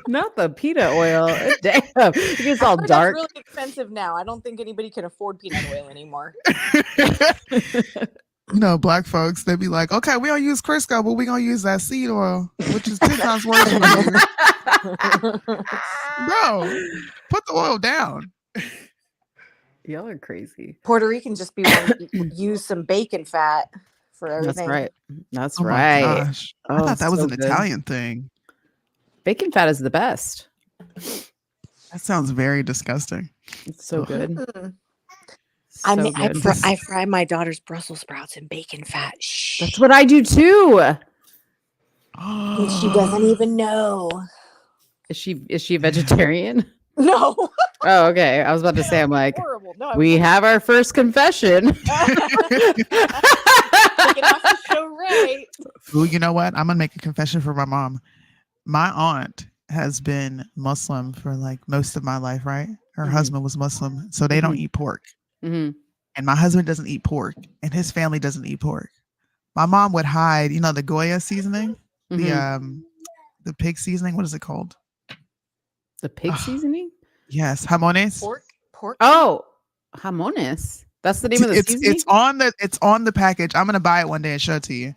Not the peanut oil. Damn, it gets all dark. It's really expensive now. I don't think anybody can afford peanut oil anymore. Black folks, they be like, okay, we don't use Crisco, but we gonna use that seed oil, which is 10 times worse. Bro, put the oil down. Y'all are crazy. Puerto Rican just be wanting to use some bacon fat for everything. That's right. That's oh right. My gosh. I thought that was an Italian thing. Bacon fat is the best. That sounds very disgusting. It's so good. I fry my daughter's Brussels sprouts in bacon fat. Shh. That's what I do too. And she doesn't even know. Is she a vegetarian? No. Oh, okay. I was about to say, I'm like, no, we have our first confession. Ooh, you know what? I'm gonna make a confession for my mom. My aunt has been Muslim for like most of my life, right? Her husband was Muslim, so they don't eat pork. Mm-hmm. And my husband doesn't eat pork, and his family doesn't eat pork. My mom would hide, the Goya seasoning, the pig seasoning. What is it called? The pig seasoning? Yes, jamones. Pork. Oh, jamones. That's the name of the seasoning? It's on the package. I'm gonna buy it one day and show it to you.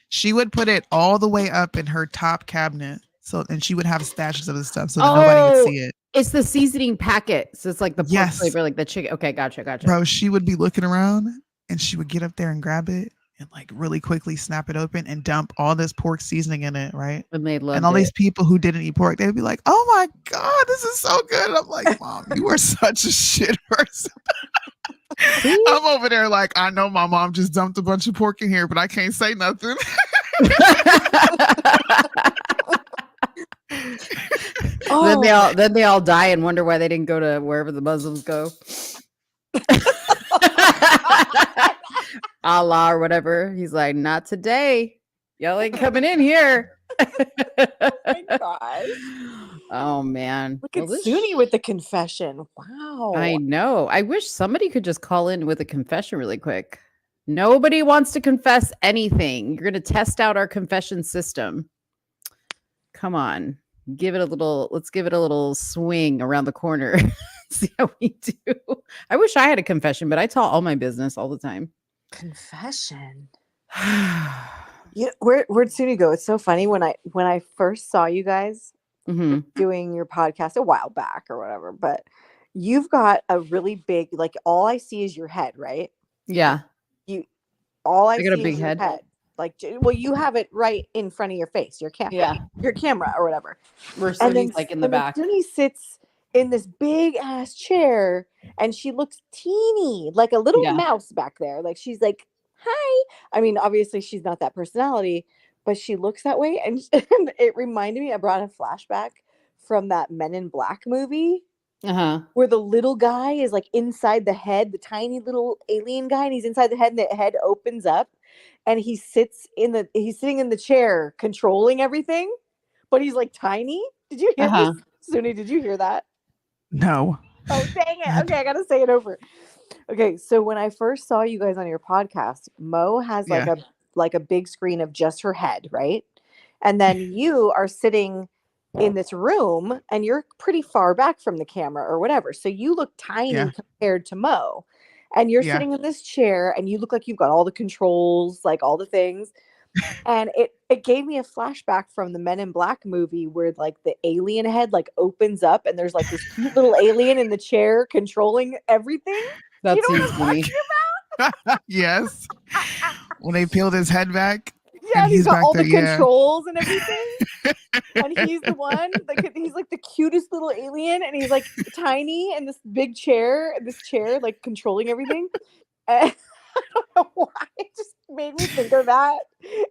She would put it all the way up in her top cabinet So, and she would have stashes of the stuff so that nobody would see it. It's the seasoning packet. So it's like the pork Yes. flavor, like the chicken. Okay, gotcha. Bro, she would be looking around and she would get up there and grab it and like really quickly snap it open and dump all this pork seasoning in it, right? And all these people who didn't eat pork, they'd be like, "Oh my God, this is so good." And I'm like, "Mom, you are such a shit person." I'm over there like, I know my mom just dumped a bunch of pork in here, but I can't say nothing. Then they all die and wonder why they didn't go to wherever the Muslims go. Allah or whatever. He's like, not today. Y'all ain't coming in here. Oh my gosh. Oh man. Look at Soonie with the confession. Wow. I know. I wish somebody could just call in with a confession really quick. Nobody wants to confess anything. You're going to test out our confession system. Come on. Let's give it a little swing around the corner. See how we do. I wish I had a confession, but I tell all my business all the time. Confession. Where'd Soonie go? It's so funny when I first saw you guys doing your podcast a while back or whatever, but you've got a really big, like all I see is your head, right? Yeah. All I got see a big is your head. Like, well, you have it right in front of your face, your camera, your camera or whatever. Where Soonie's like in the back. Soonie sits in this big ass chair and she looks teeny, like a little mouse back there. Like she's like, hi. I mean, obviously she's not that personality, but she looks that way. And it reminded me, I brought a flashback from that Men in Black movie. Where the little guy is like inside the head, the tiny little alien guy, and he's inside the head, and the head opens up, and he's sitting in the chair controlling everything, but he's like tiny. Did you hear this, Soonie? Did you hear that? No. Oh dang it! Okay, I gotta say it over. Okay, so when I first saw you guys on your podcast, Mo has like a big screen of just her head, right? And then you are sitting in this room and you're pretty far back from the camera or whatever. So you look tiny compared to Mo. And you're sitting in this chair and you look like you've got all the controls, like all the things. And it gave me a flashback from the Men in Black movie where like the alien head like opens up and there's like this cute little alien in the chair controlling everything. That's you know what I'm talking about? Yes. When they peeled his head back. Yeah, he's got all the controls and everything. And he's the one, he's like the cutest little alien, and he's like tiny in this big chair, like controlling everything. And I don't know why, it just made me think of that.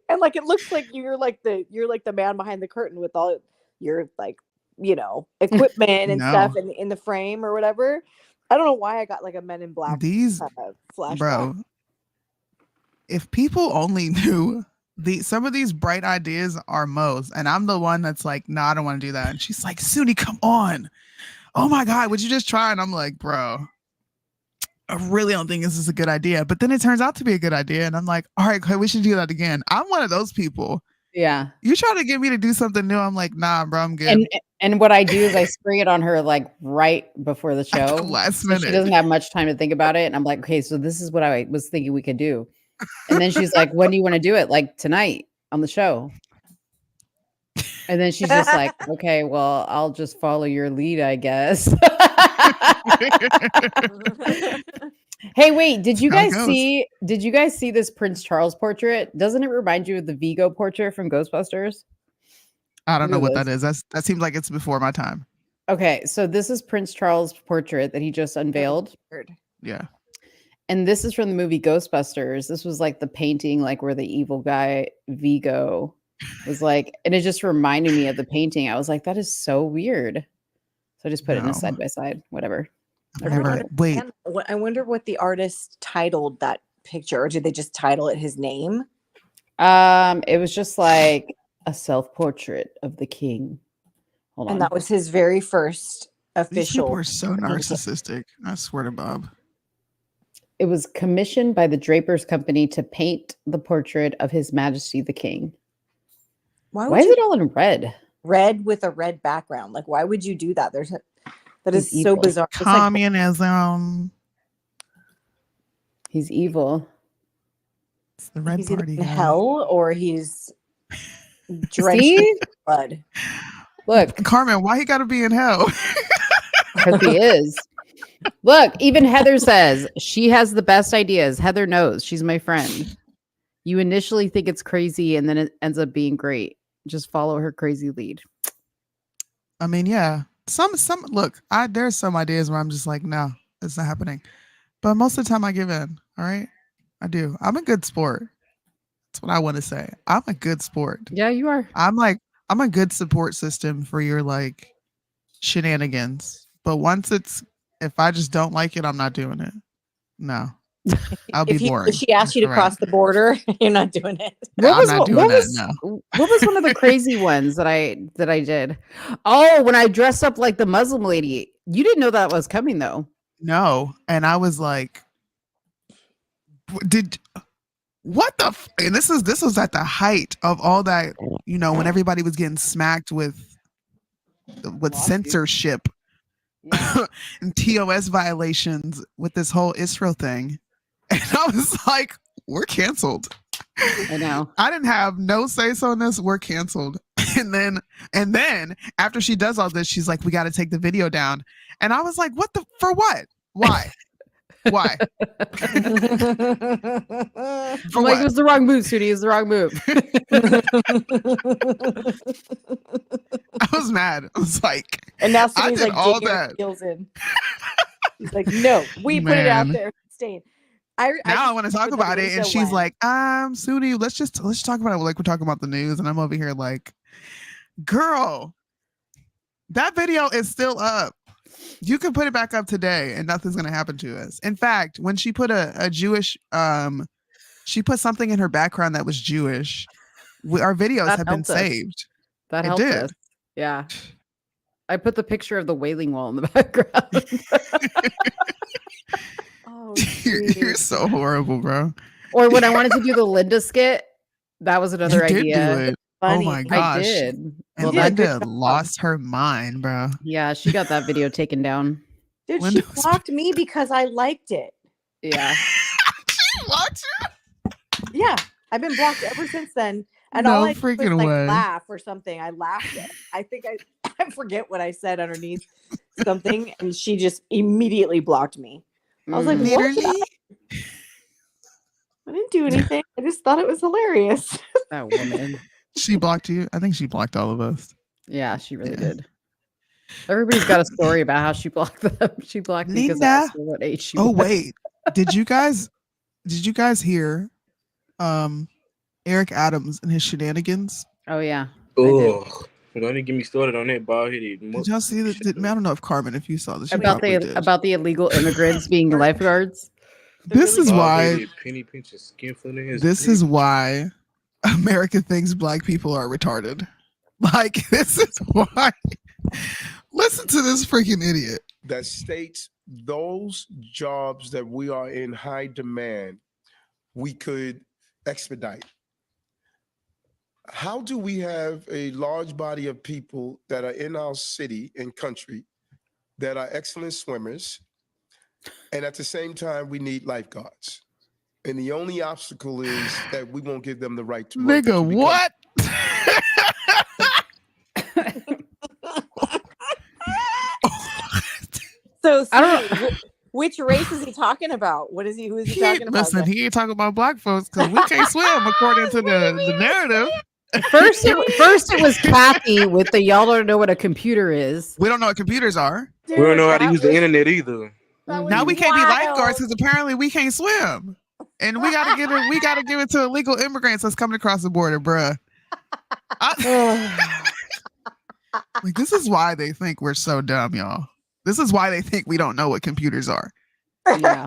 And like it looks like you're like the man behind the curtain with all your like, you know, equipment and stuff in the frame or whatever. I don't know why I got like a Men in Black flashback. Bro, if people only knew. Some of these bright ideas are Mo's, and I'm the one that's like, no, I don't want to do that. And she's like, Soonie, come on. Oh my God, would you just try? And I'm like, bro, I really don't think this is a good idea. But then it turns out to be a good idea. And I'm like, all right, we should do that again. I'm one of those people. Yeah. You try to get me to do something new. I'm like, nah, bro, I'm good. And what I do is I spring it on her like right before the show. Last minute. She doesn't have much time to think about it. And I'm like, okay, so this is what I was thinking we could do. And then she's like, when do you want to do it? Like tonight on the show. And then she's just like, okay, well, I'll just follow your lead, I guess. Hey, wait, did you guys see this Prince Charles portrait? Doesn't it remind you of the Vigo portrait from Ghostbusters? I don't know what that is. That seems like it's before my time. Okay, so this is Prince Charles' portrait that he just unveiled. Yeah. And this is from the movie Ghostbusters. This was like the painting, like where the evil guy Vigo was like, and it just reminded me of the painting. I was like, that is so weird. So I just put it in a side by side, whatever. Wait. I wonder what the artist titled that picture, or did they just title it his name? It was just like a self-portrait of the king. Hold on. And that was his very first official. These people are so narcissistic. I swear to Bob. It was commissioned by the Drapers Company to paint the portrait of His Majesty the King. Why is it all in red? Red with a red background. Like, why would you do that? That is so bizarre. Communism. He's evil. It's the red he's party. In hell, or he's drenched in blood. Look, Carmen, why he got to be in hell? because he is. Look, even Heather says she has the best ideas. Heather knows. She's my friend. You initially think it's crazy and then it ends up being great. Just follow her crazy lead. I mean, yeah. Some look, there's some ideas where I'm just like, no, it's not happening. But most of the time I give in. All right. I do. I'm a good sport. That's what I want to say. I'm a good sport. Yeah, you are. I'm a good support system for your like shenanigans. But if I just don't like it, I'm not doing it. No. I'll be boring. If she asked you to cross the border, you're not doing it. What was one of the crazy ones that I did? Oh, when I dressed up like the Muslim lady. You didn't know that was coming though. No. And I was like, what the and this was at the height of all that, when everybody was getting smacked with censorship and TOS violations with this whole Israel thing. And I was like, we're canceled. I know. I didn't have no say-so on this. We're canceled. And then after she does all this, she's like, we got to take the video down. And I was like, for what? Why? Why? I'm like, it was the wrong move, Soonie. It was the wrong move. I was mad. I was like, and now I Soonie's did like all digging her that. heels in. He's like, no, we put it out there. It's staying. I want to talk about it, and she's like, Soonie, let's talk about it like we're talking about the news, and I'm over here like, girl, that video is still up. You can put it back up today, and nothing's gonna happen to us. In fact, when she put a Jewish, she put something in her background that was Jewish. Our videos have been saved. That helped us. Yeah, I put the picture of the Wailing Wall in the background. Oh, you're so horrible, bro. Or when I wanted to do the Linda skit, that was another you idea. Did do it. Funny. Oh my gosh. I did. And Linda lost her mind, bro. Yeah, she got that video taken down. Dude, she blocked me because I liked it. Yeah. She blocked you? Yeah. I've been blocked ever since then. And No all I did was freaking way. laugh or something. I laughed at. I think I forget what I said underneath something, and she just immediately blocked me. I was like, what? I didn't do anything. I just thought it was hilarious. That woman. She blocked you? I think she blocked all of us. Yeah, she really did. Everybody's got a story about how she blocked them. She blocked me because I asked her what age she was. Wait. Did you guys hear Eric Adams and his shenanigans? Oh yeah. Oh, don't even get me started on that bald headed. Did y'all see that? I don't know if Carmen, if you saw this about the illegal immigrants being lifeguards. This is why. Penny pinching skin flint in his This is why America thinks black people are retarded. Like, this is why. Listen to this freaking idiot. That states those jobs that we are in high demand, we could expedite. How do we have a large body of people that are in our city and country that are excellent swimmers, and at the same time we need lifeguards? And the only obstacle is that we won't give them the right to work. Nigga, what? So, which race is he talking about? What is he? Who is he talking about? Listen, he ain't talking about black folks because we can't swim according to the narrative. First it was Kathy with the y'all don't know what a computer is. We don't know what computers are. Dude, we don't know how to use the internet either. Now we can't be lifeguards because apparently we can't swim, and we gotta give it. We gotta give it to illegal immigrants that's coming across the border, bruh. Like, this is why they think we're so dumb, y'all. This is why they think we don't know what computers are. Yeah.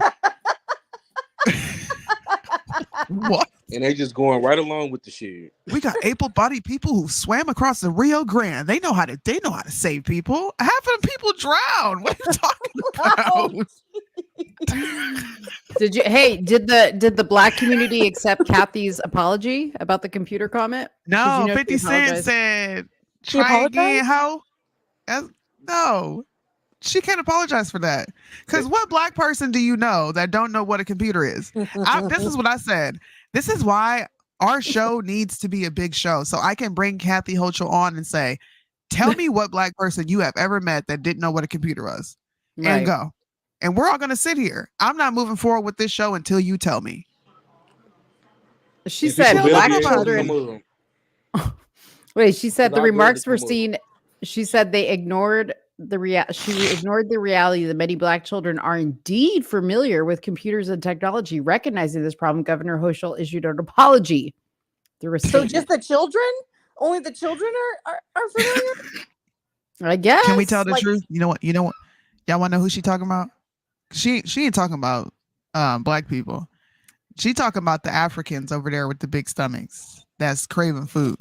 What? And they just going right along with the shit. We got able-bodied people who swam across the Rio Grande. They know how to save people. Half of them people drown. What are you talking about? Did the black community accept Kathy's apology about the computer comment? No, 50 Cent said, try again, ho. No. She can't apologize for that. Because what black person do you know that don't know what a computer is? This is what I said. This is why our show needs to be a big show. So I can bring Kathy Hochul on and say, Tell me what black person you have ever met that didn't know what a computer was, Right. and go. And we're all going to sit here. I'm not moving forward with this show until you tell me. She And said people black better be able to children. come up. Wait, she said the Because I barely remarks were come up. seen. She said they ignored she ignored the reality that many black children are indeed familiar with computers and technology. Recognizing this problem, Governor Hochul issued an apology. So just the children? Only the children are familiar? I guess. Can we tell the truth? You know what? Y'all want to know who she talking about? She ain't talking about black people. She talking about the Africans over there with the big stomachs that's craving food.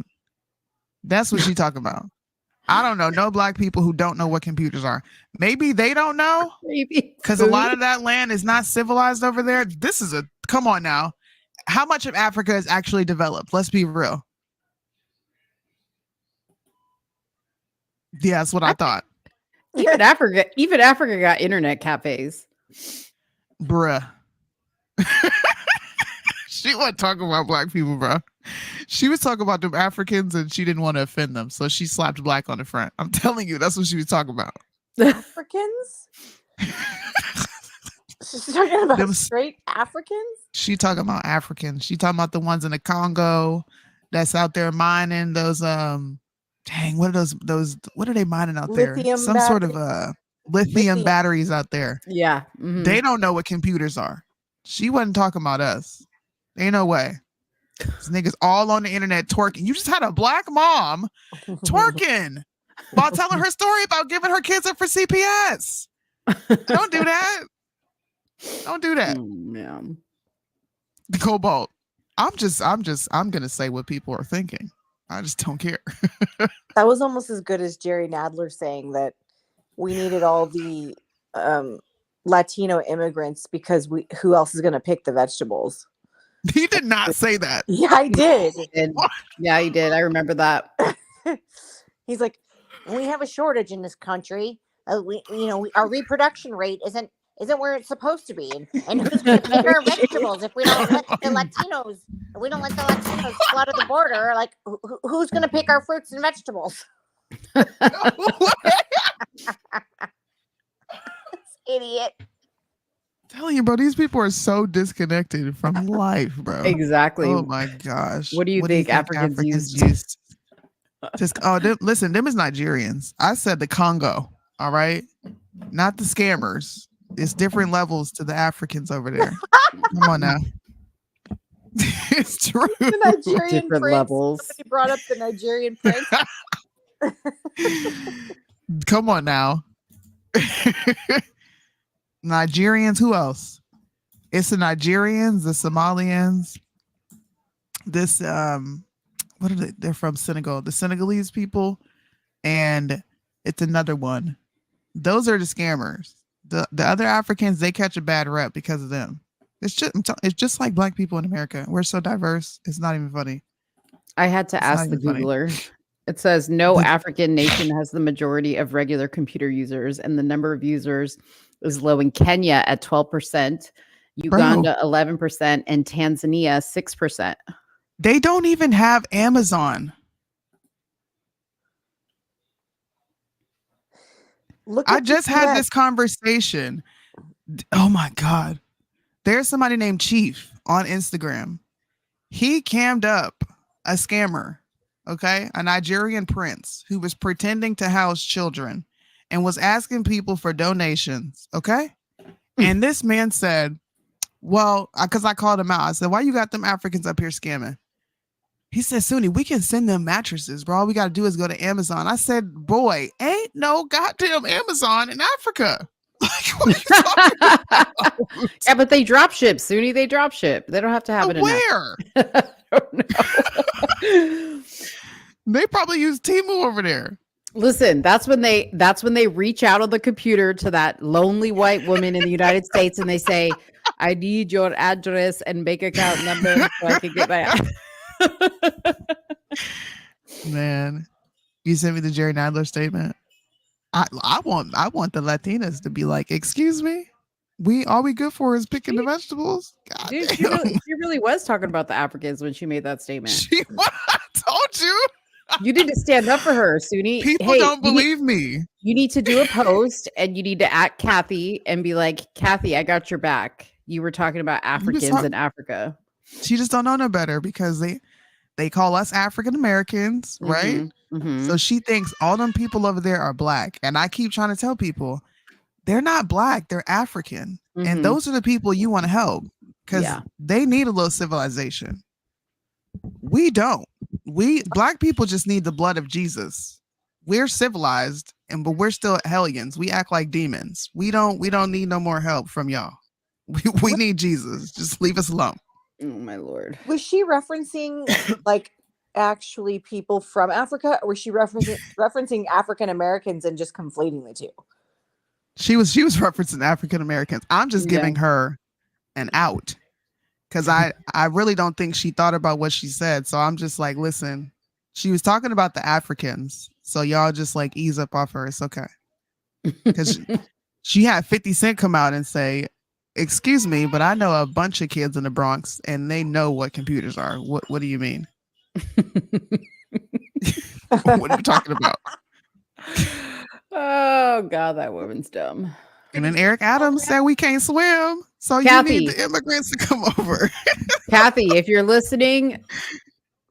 That's what she talking about. I don't know no black people who don't know what computers are. Maybe they don't know. Maybe because a lot of that land is not civilized over there. This is come on now. How much of Africa is actually developed? Let's be real. Yeah, that's what I thought. Even Africa got internet cafes. Bruh. She wasn't talking about black people, bro. She was talking about them Africans and she didn't want to offend them. So she slapped black on the front. I'm telling you, that's what she was talking about. Africans? She's talking about straight Africans? She talking about Africans. She talking about the ones in the Congo that's out there mining those what are those what are they mining out there? Some sort of lithium batteries out there. Yeah. They don't know what computers are. She wasn't talking about us. Ain't no way. These niggas all on the internet twerking. You just had a black mom twerking while telling her story about giving her kids up for CPS. Don't do that. Don't do that. Yeah. Cobalt. I'm gonna say what people are thinking. I just don't care. That was almost as good as Jerry Nadler saying that we needed all the Latino immigrants because who else is gonna pick the vegetables? He did not say that. Yeah, I did. Yeah, he did. I remember that. He's like, we have a shortage in this country. Our reproduction rate isn't where it's supposed to be. And who's going to pick our vegetables if we don't let the Latinos flood the border? Like, who's going to pick our fruits and vegetables? Idiot. Telling you, bro, these people are so disconnected from life, bro. Exactly. Oh my gosh. What do you think Africans used? Listen, them is Nigerians. I said the Congo, all right? Not the scammers. It's different levels to the Africans over there. Come on now. It's true. The Nigerian different prince. levels. Somebody brought up the Nigerian prince. Come on now. Nigerians, who else? It's the Nigerians, the Somalians. This what are they? They're from Senegal, the Senegalese people, and it's another one. Those are the scammers. The other Africans, they catch a bad rep because of them. It's just like black people in America. We're so diverse. It's not even funny. I had to ask the Googler. It says no African nation has the majority of regular computer users, and the number of users is low in Kenya at 12%, Uganda 11%, and Tanzania 6%. They don't even have Amazon. I just had this conversation. Oh my God. There's somebody named Chief on Instagram. He cammed up a scammer, okay? A Nigerian prince who was pretending to house children and was asking people for donations, okay? And this man said, well, because I called him out. I said, why you got them Africans up here scamming? He said, Soonie, we can send them mattresses, bro. All we got to do is go to Amazon. I said, boy, ain't no goddamn Amazon in Africa. Like, what are you talking about? Yeah, but they drop ship, Soonie. They drop ship. They don't have to have it in where? I don't know. They probably use Temu over there. Listen, that's when they reach out on the computer to that lonely white woman in the United States and they say, I need your address and bank account number so I can get my Man, you sent me the Jerry Nadler statement. I want the Latinas to be like, excuse me, all we good for is picking the vegetables. God Dude, damn. she really was talking about the Africans when she made that statement. I told you. You need to stand up for her, Soonie. People don't believe me. You need to do a post and you need to at Kathy and be like, Kathy, I got your back. You were talking about Africans in Africa. She just don't know no better because they call us African Americans, right? So she thinks all them people over there are black. And I keep trying to tell people they're not black, they're African. And those are the people you want to help because they need a little civilization. We don't. Black people just need the blood of Jesus. We're civilized, but we're still hellions. We act like demons. We don't need no more help from y'all. We need Jesus. Just leave us alone. Oh my Lord. Was she referencing like actually people from Africa, or was she referencing African Americans and just conflating the two? She was referencing African Americans. I'm just giving her an out because I really don't think she thought about what she said. So I'm just like, listen, she was talking about the Africans. So y'all just like ease up off her. It's okay. Because she had 50 Cent come out and say, excuse me, but I know a bunch of kids in the Bronx and they know what computers are. What do you mean? What are you talking about? Oh God, that woman's dumb. And then Eric Adams said we can't swim, so Kathy, you need the immigrants to come over. Kathy, if you're listening,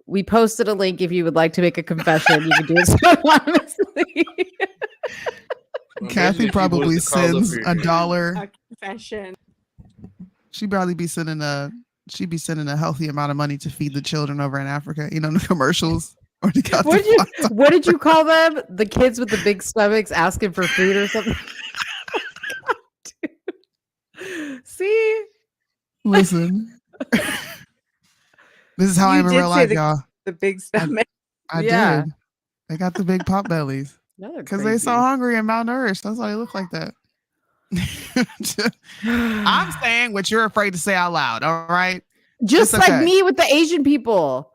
we posted a link. If you would like to make a confession, you can do it so anonymously. Kathy probably sends $1. A confession. She'd probably be sending a healthy amount of money to feed the children over in Africa. You know, the commercials. What did you call them? The kids with the big stomachs asking for food or something? God, dude. See? Listen. This is how I am in real life, y'all. The big stomach. I did. They got the big pot bellies. Because they so hungry and malnourished. That's why they look like that. I'm saying what you're afraid to say out loud, all right? Just like me with the Asian people.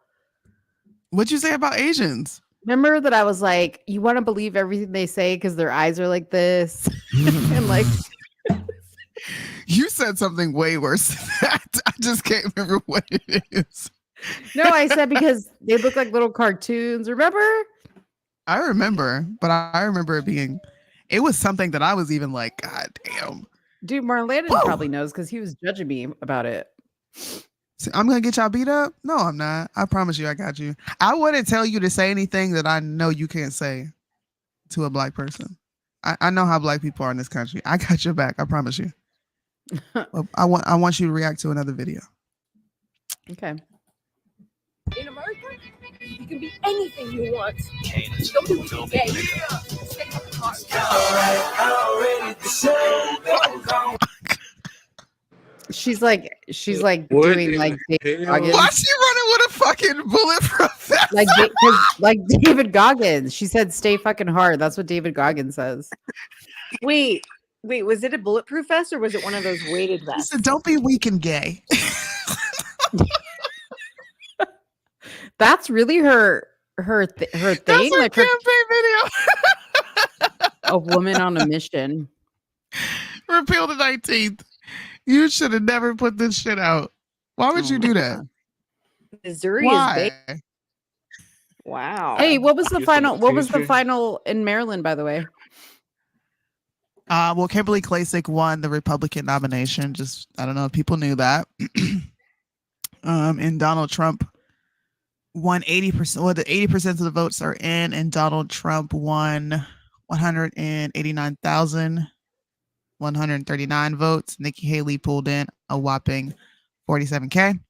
What'd you say about Asians? Remember that I was like, you want to believe everything they say because their eyes are like this? And like you said something way worse than that. I just can't remember what it is. No, I said because they look like little cartoons. Remember? I remember, but I remember it was something that I was even like, God damn. Dude, Marlandon probably knows because he was judging me about it. So I'm gonna get y'all beat up? No, I'm not. I promise you I got you. I wouldn't tell you to say anything that I know you can't say to a black person. I know how black people are in this country. I got your back, I promise you. I want you to react to another video. Okay. In America, you can be anything you want. Don't do what you're gay. She's like doing like David Goggins. Why she running with a fucking bulletproof vest? like David Goggins. She said stay fucking hard. That's what David Goggins says. Wait, was it a bulletproof vest or was it one of those weighted vests? Said, don't be weak and gay. That's really her thing. That's her like campaign video. A woman on a mission. Repeal the 19th. You should have never put this shit out. Why would you do that? Missouri Why? is big. Wow. Hey, what was the final? What was the final in Maryland, by the way? Well, Kimberly Klacik won the Republican nomination. Just I don't know if people knew that. And Donald Trump won 80%. Well, the 80% of the votes are in, and Donald Trump won 189,139 votes. Nikki Haley pulled in a whopping 47K.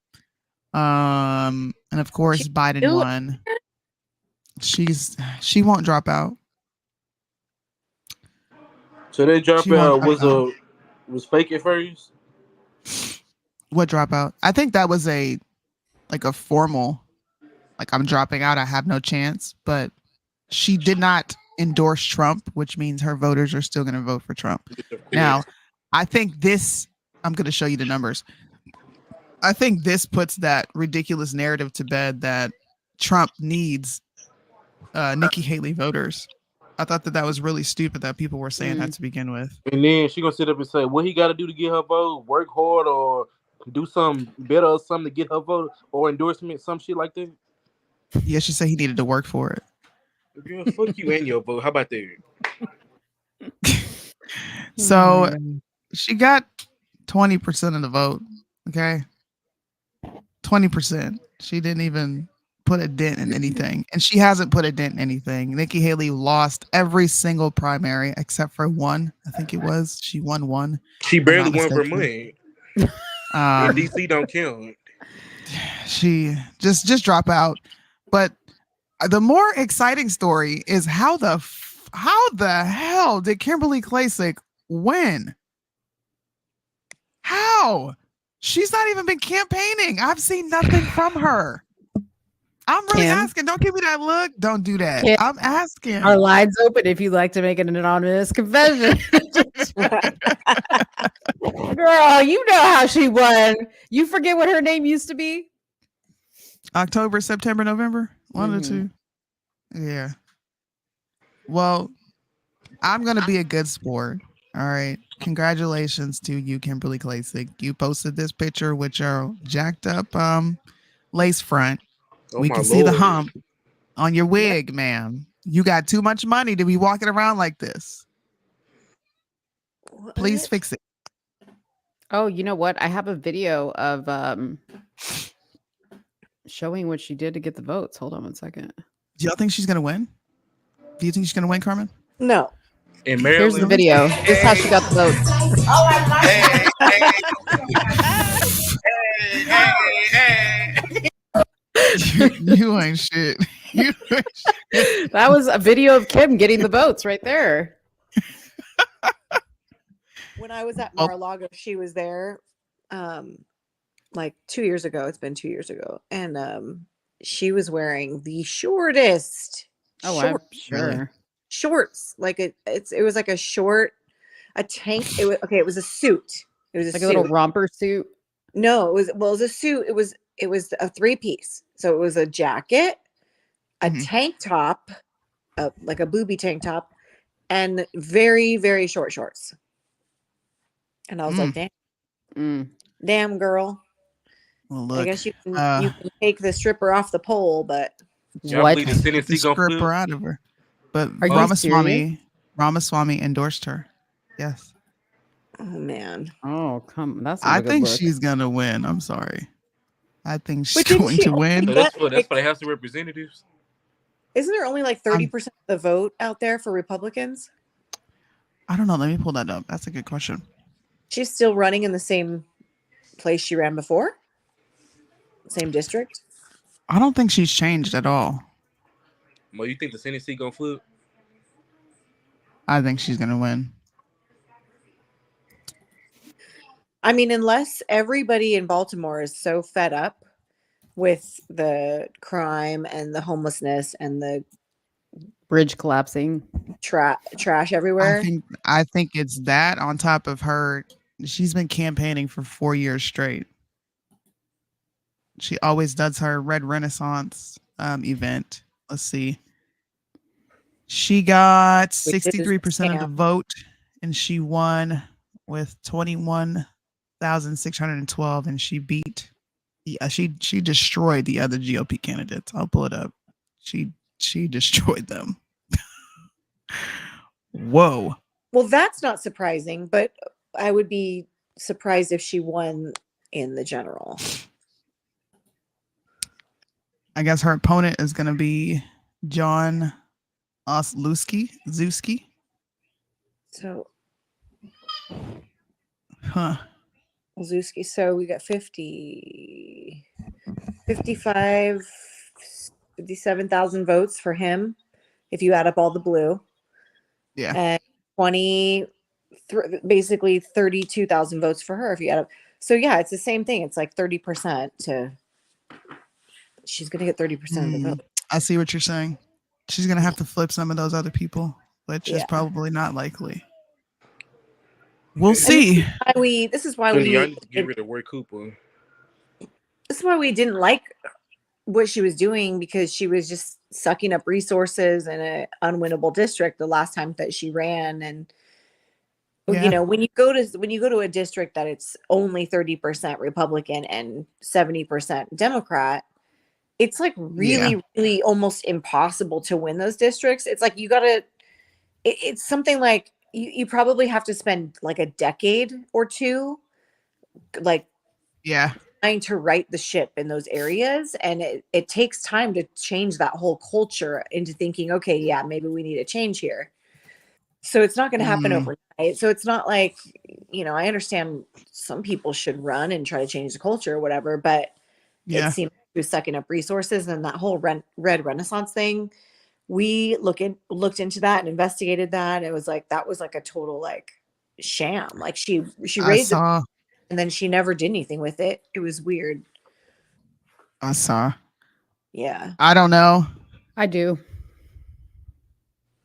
And of course, Biden won. She won't drop out. So they drop out was fake at first? What dropout? I think that was a formal, like I'm dropping out, I have no chance. But she did not endorse Trump, which means her voters are still going to vote for Trump. Now, I think I'm going to show you the numbers. I think this puts that ridiculous narrative to bed that Trump needs Nikki Haley voters. I thought that was really stupid that people were saying that to begin with. And then she gonna sit up and say, what he got to do to get her vote? Work hard or do something better or something to get her vote or endorsement, some shit like that? Yeah, she said he needed to work for it. Girl, fuck you and your vote. How about that? So she got 20% of the vote. Okay. 20%. She didn't even put a dent in anything. And she hasn't put a dent in anything. Nikki Haley lost every single primary except for one. I think it was. She won one. She barely won Vermont. And Um, DC don't count. she just drop out. But the more exciting story is how the hell did Kimberly Klacik win? How? She's not even been campaigning. I've seen nothing from her. I'm really asking. Don't give me that look. Don't do that. Kim, I'm asking. Our lines open if you'd like to make an anonymous confession. Girl, you know how she won. You forget what her name used to be? October, September, November. One of the two. Yeah. Well, I'm going to be a good sport. All right. Congratulations to you, Kimberly Klacik. You posted this picture with your jacked up lace front. Oh, we my can see the Lord. hump on your wig, ma'am. You got too much money to be walking around like this. Please fix it. Oh, you know what? I have a video of showing what she did to get the votes. Hold on one second. Do y'all think she's going to win? Do you think she's going to win, Carmen? No. In Here's the Maryland. video. This is how she got the votes. You ain't shit. You ain't shit. That was a video of Kim getting the votes right there. When I was at Mar-a-Lago, she was there like 2 years ago. It's been 2 years ago. And she was wearing the shortest I'm sure. shorts. Like it was like a tank. It was a suit. It was like a little romper suit. No, it was a suit. It was a 3-piece. So it was a jacket, a tank top, like a booby tank top, and very, very short shorts. And I was like, damn, girl. Well, look, I guess you can take the stripper off the pole, but Y'all believe the Senate the seat gonna stripper flip? out of her. But Are you serious? Ramaswamy endorsed her. Yes. oh man. Oh, come. That's I a good think look. she's gonna win. I'm sorry. I think she's But didn't going she to only win. So that's for the House of Representatives. Isn't there only like 30% of the vote out there for Republicans? I don't know. Let me pull that up. That's a good question. She's still running in the same place she ran before? Same district? I don't think she's changed at all. Well, you think the Senate seat gonna flip? I think she's gonna win. I mean, unless everybody in Baltimore is so fed up with the crime and the homelessness and the bridge collapsing, trash everywhere. I think it's that on top of her. She's been campaigning for 4 years straight. She always does her Red Renaissance event. Let's see. She got 63% of the vote, and she won with 21,612, and she beat. She destroyed the other GOP candidates. I'll pull it up. She destroyed them. Whoa. Well, that's not surprising, but I would be surprised if she won in the general. I guess her opponent is going to be John Zuski. So, Zuski. So we got 50, 55, 57,000 votes for him if you add up all the blue. Yeah. And basically 32,000 votes for her if you add up. So yeah, it's the same thing. It's like 30% to. She's going to get 30% of the vote. I see what you're saying. She's going to have to flip some of those other people, which is probably not likely. We'll see. This is why Y'all need to get rid of Roy Cooper. This is why we didn't like what she was doing, because she was just sucking up resources in an unwinnable district the last time that she ran. And you know, when you go to a district that it's only 30% Republican and 70% Democrat, it's like really, really almost impossible to win those districts. It's like you gotta, it's something like you probably have to spend like a decade or two, like trying to right the ship in those areas. And it takes time to change that whole culture into thinking, okay, yeah, maybe we need a change here. So it's not going to happen overnight. So it's not like, I understand some people should run and try to change the culture or whatever, but it seems like you're sucking up resources. And that whole red Renaissance thing, we looked into that and investigated that. It was like, that was like a total like sham. Like she raised it and then she never did anything with it. It was weird. I saw. Yeah. I don't know. I do.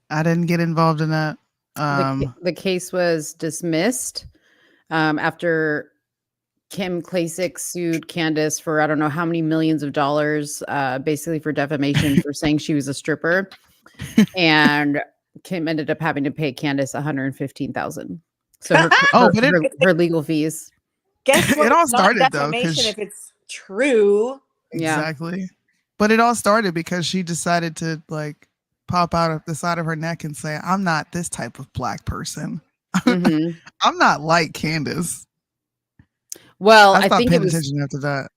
I didn't get involved in that. The case was dismissed after Kim Klacik sued Candace for I don't know how many millions of dollars, basically for defamation for saying she was a stripper, and Kim ended up having to pay Candace $115,000. So her legal fees. Guess what? It all It's not started though, defamation if it's true. Exactly. But it all started because she decided to like pop out of the side of her neck and say, I'm not this type of black person. Mm-hmm. I'm not like Candace. Well, I I stopped think paying attention after that.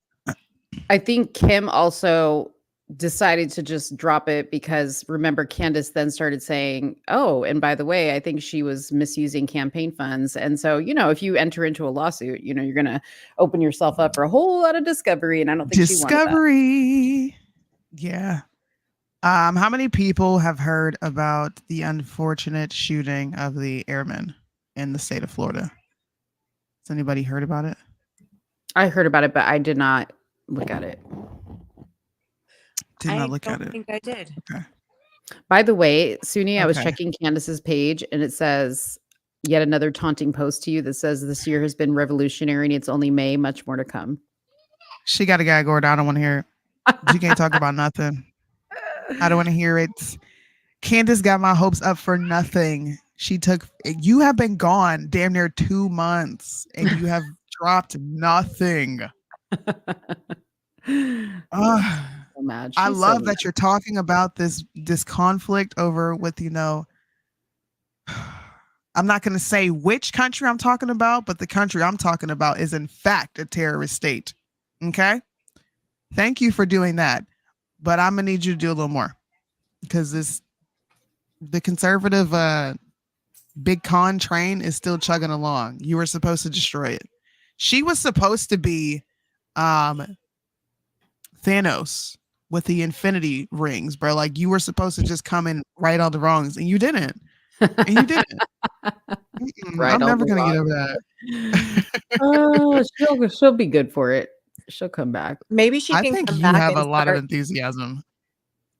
I think Kim also decided to just drop it because remember Candace then started saying, oh, and by the way, I think she was misusing campaign funds. And so, if you enter into a lawsuit, you're going to open yourself up for a whole lot of discovery. And I don't think she wanted that. Yeah. How many people have heard about the unfortunate shooting of the airmen in the state of Florida? Has anybody heard about it? I heard about it, but I did not look at it. I don't think I did. Okay. By the way, Soonie, I was checking Candace's page and it says yet another taunting post to you that says this year has been revolutionary and it's only May, much more to come. She got a gag order. I don't want to hear it. She can't talk about nothing. I don't want to hear it. Candace got my hopes up for nothing. You have been gone damn near 2 months and you have dropped nothing. I love that you're talking about this conflict over with, I'm not going to say which country I'm talking about, but the country I'm talking about is in fact a terrorist state. Okay. Thank you for doing that. But I'm going to need you to do a little more because the conservative big con train is still chugging along. You were supposed to destroy it. She was supposed to be Thanos with the infinity rings, bro. Like you were supposed to just come and right all the wrongs and you didn't. I'm never going to get over that. She'll be good for it. She'll come back. Maybe she can I think come you back have and a lot of start- enthusiasm.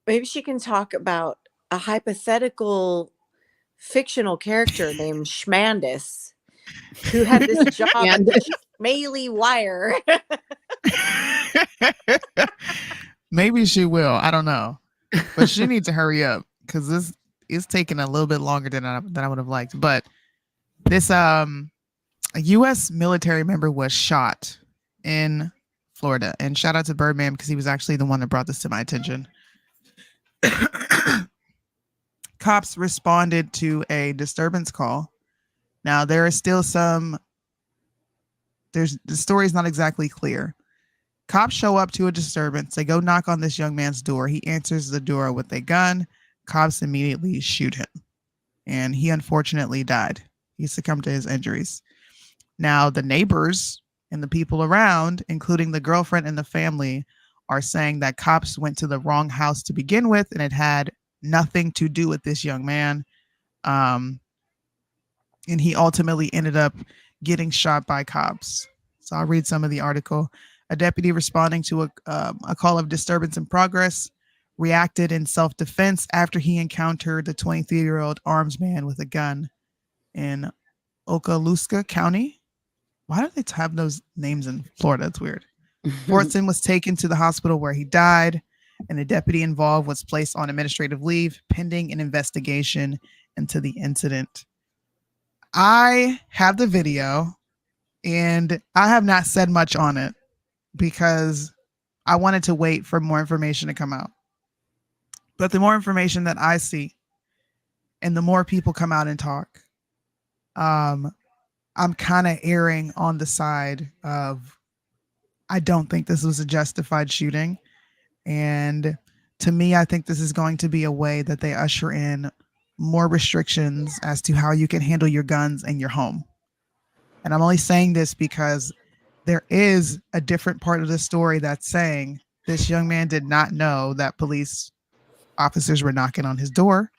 Maybe she can talk about a hypothetical fictional character named Schmandis who had this job at the Schmaley Wire. Maybe she will. I don't know. But she needs to hurry up because this is taking a little bit longer than I would have liked. But this a U.S. military member was shot in Florida. And shout out to Birdman because he was actually the one that brought this to my attention. Cops responded to a disturbance call. Now there are still the story is not exactly clear. Cops show up to a disturbance. They go knock on this young man's door. He answers the door with a gun. Cops immediately shoot him. And he unfortunately died. He succumbed to his injuries. Now the neighbors and the people around, including the girlfriend and the family, are saying that cops went to the wrong house to begin with and it had nothing to do with this young man. And he ultimately ended up getting shot by cops. So I'll read some of the article. A deputy responding to a call of disturbance in progress reacted in self-defense after he encountered the 23-year-old armed man with a gun in Okaloosa County. Why do they have those names in Florida? It's weird. Fortson was taken to the hospital where he died, and the deputy involved was placed on administrative leave pending an investigation into the incident. I have the video, and I have not said much on it because I wanted to wait for more information to come out. But the more information that I see and the more people come out and talk, I'm kind of erring on the side of I don't think this was a justified shooting. And to me, I think this is going to be a way that they usher in more restrictions as to how you can handle your guns in your home. And I'm only saying this because there is a different part of the story that's saying this young man did not know that police officers were knocking on his door.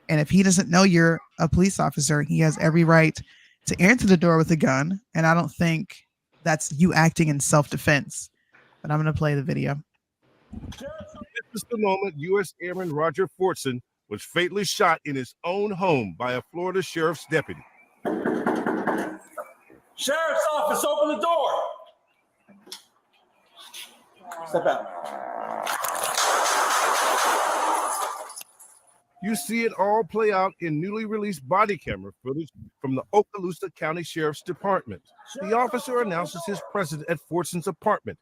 And if he doesn't know you're a police officer, he has every right to enter the door with a gun. And I don't think that's you acting in self-defense. But I'm going to play the video. This is the moment U.S. Airman Roger Fortson was fatally shot in his own home by a Florida sheriff's deputy. Sheriff's office, open the door. Step out. You see it all play out in newly released body camera footage from the Okaloosa County Sheriff's Department. The officer announces his presence at Fortson's apartment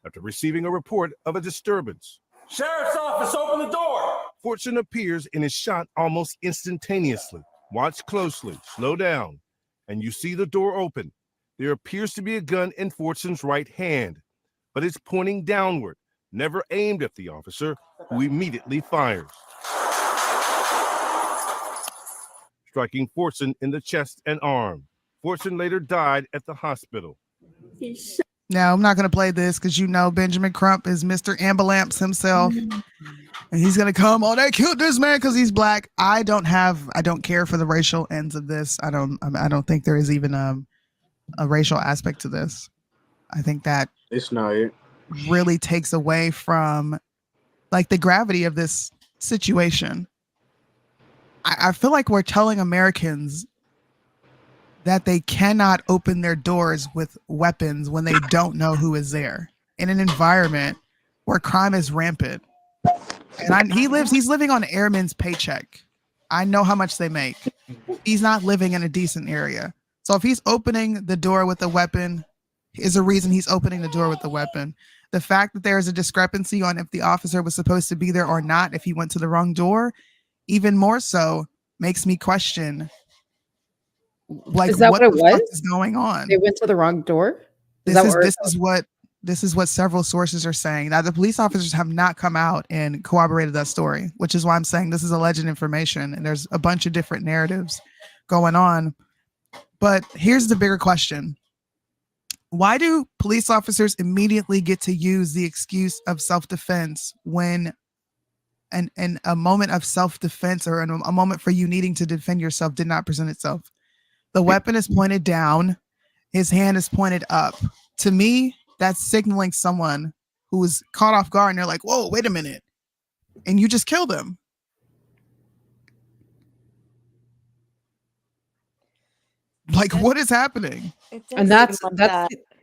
after receiving a report of a disturbance. Sheriff's office, open the door. Fortson appears and is shot almost instantaneously. Watch closely, slow down, and you see the door open. There appears to be a gun in Fortson's right hand, but it's pointing downward, never aimed at the officer, who immediately fires, striking Fortson in the chest and arm. Fortson later died at the hospital. Now, I'm not going to play this because you know Benjamin Crump is Mr. Ambulamps himself. And he's going to come, oh, they killed this man because he's black. I don't care for the racial ends of this. I don't think there is even a racial aspect to this. I think that it's not it. Really takes away from like the gravity of this situation. I feel like we're telling Americans that they cannot open their doors with weapons when they don't know who is there in an environment where crime is rampant. And he's living on airman's paycheck. I know how much they make. He's not living in a decent area. So if he's opening the door with a weapon, is a reason he's opening the door with the weapon. The fact that there is a discrepancy on if the officer was supposed to be there or not, if he went to the wrong door, even more so makes me question, like, is that what it was? Is going on? They went to the wrong door. This is what several sources are saying. Now, the police officers have not come out and corroborated that story, which is why I'm saying this is alleged information, and there's a bunch of different narratives going on. But here's the bigger question. Why do police officers immediately get to use the excuse of self-defense when a moment of self-defense or a moment for you needing to defend yourself did not present itself? The weapon is pointed down. His hand is pointed up. To me, that's signaling someone who was caught off guard and they're like, whoa, wait a minute. And you just killed him. Like, what is happening? And that's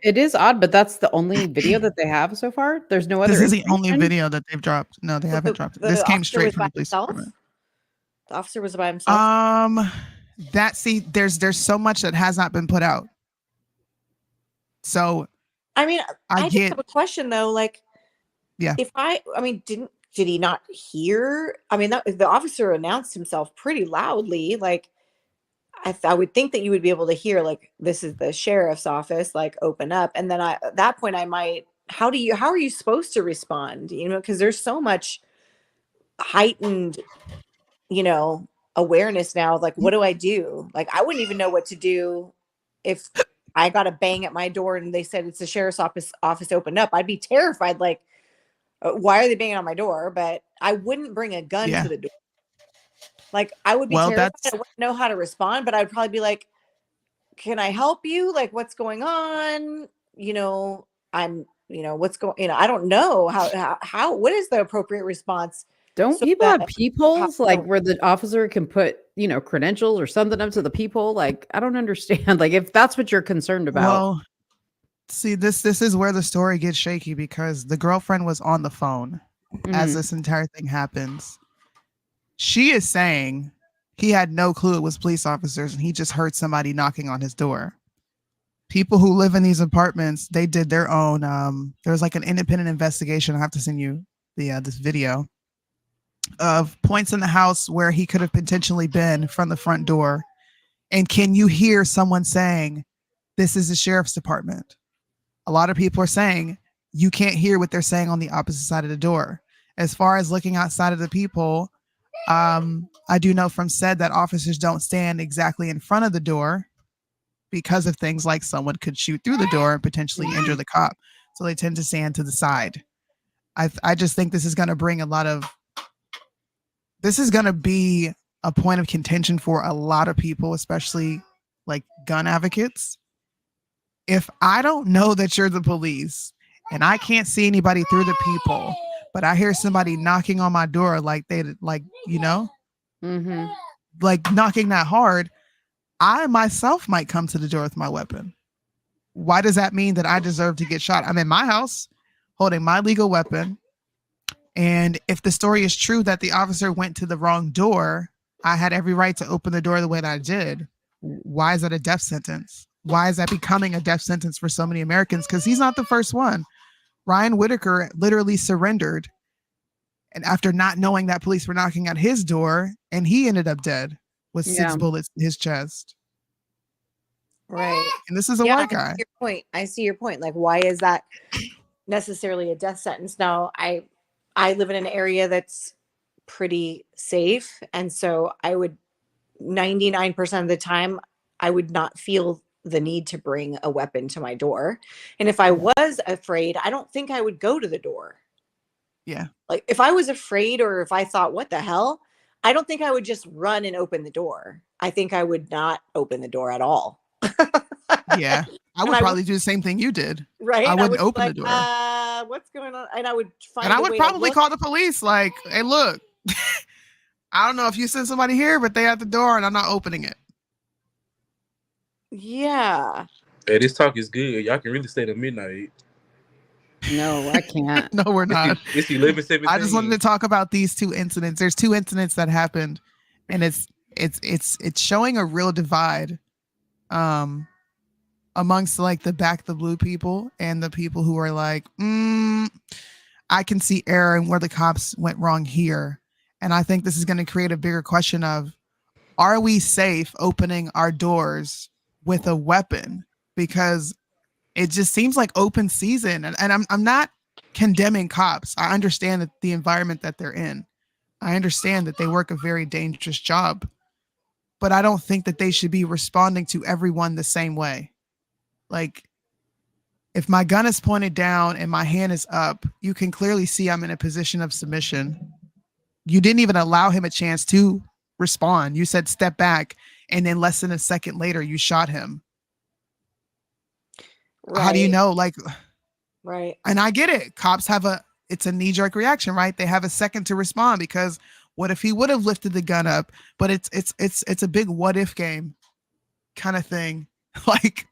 it is odd, but that's the only video that they have so far. There's no other. This is the only video that they've dropped. No, they haven't dropped it. This came straight from the police department. The officer was by himself. There's so much that has not been put out. So I mean, I just have a question though. Like, yeah, did he not hear? I mean, the officer announced himself pretty loudly. Like, I would think that you would be able to hear, like, this is the sheriff's office, like, open up. And then at that point I might, how are you supposed to respond? You know, because there's so much heightened, awareness now. Like, what do I do? Like, I wouldn't even know what to do if I got a bang at my door and they said it's the sheriff's office open up. I'd be terrified. Like, why are they banging on my door? But I wouldn't bring a gun to the door. Like, I would be terrified. I wouldn't know how to respond, but I'd probably be like, can I help you? Like, what's going on? What's going, I don't know how, what is the appropriate response? Don't people have peepholes like where the officer can put, credentials or something up to the peephole? Like, I don't understand. Like, if that's what you're concerned about. Well, see, this is where the story gets shaky because the girlfriend was on the phone as this entire thing happens. She is saying he had no clue it was police officers and he just heard somebody knocking on his door. people who live in these apartments, they did their own. There was like an independent investigation. I have to send you this video of points in the house where he could have potentially been from the front door. And can you hear someone saying, "This is the sheriff's department"? A lot of people are saying you can't hear what they're saying on the opposite side of the door. As far as looking outside of the people, I do know from said that officers don't stand exactly in front of the door because of things like someone could shoot through the door and potentially injure the cop. So they tend to stand to the side. I just think this is going to bring this is going to be a point of contention for a lot of people, especially like gun advocates. If I don't know that you're the police and I can't see anybody through the people, but I hear somebody knocking on my door like like knocking that hard, I myself might come to the door with my weapon. Why does that mean that I deserve to get shot? I'm in my house holding my legal weapon. And if the story is true that the officer went to the wrong door, I had every right to open the door the way that I did. Why is that a death sentence? Why is that becoming a death sentence for so many Americans? Because he's not the first one. Ryan Whitaker literally surrendered, and after not knowing that police were knocking at his door, and he ended up dead with 6 bullets in his chest. Right. And this is a white guy. I see your point. Like, why is that necessarily a death sentence? Now, I live in an area that's pretty safe, and so I would 99% of the time I would not feel the need to bring a weapon to my door. And if I was afraid, I don't think I would go to the door. Yeah. Like if I was afraid or if I thought, what the hell? I don't think I would just run and open the door. I think I would not open the door at all. Yeah. I would probably do the same thing you did. Right. I wouldn't open like, the door. What's going on? And I would find And I a would way probably to call the police like, hey, look, I don't know if you sent somebody here, but they at the door and I'm not opening it. Yeah. Hey, this talk is good. Y'all can really stay to midnight. No, I can't. No, we're not. It's 11:17. I just wanted to talk about these 2 incidents. There's 2 incidents that happened, and it's showing a real divide amongst like the back the blue people and the people who are like, I can see error and where the cops went wrong here. And I think this is going to create a bigger question of, are we safe opening our doors with a weapon? Because it just seems like open season. And I'm not condemning cops. I understand that the environment that they're in. I understand that they work a very dangerous job. But I don't think that they should be responding to everyone the same way. Like, if my gun is pointed down and my hand is up, you can clearly see I'm in a position of submission. You didn't even allow him a chance to respond. You said step back, and then less than a second later, you shot him. Right. How do you know? Like, right. And I get it. Cops have it's a knee-jerk reaction, right? They have a second to respond because what if he would have lifted the gun up? But it's a big what if game kind of thing. Like,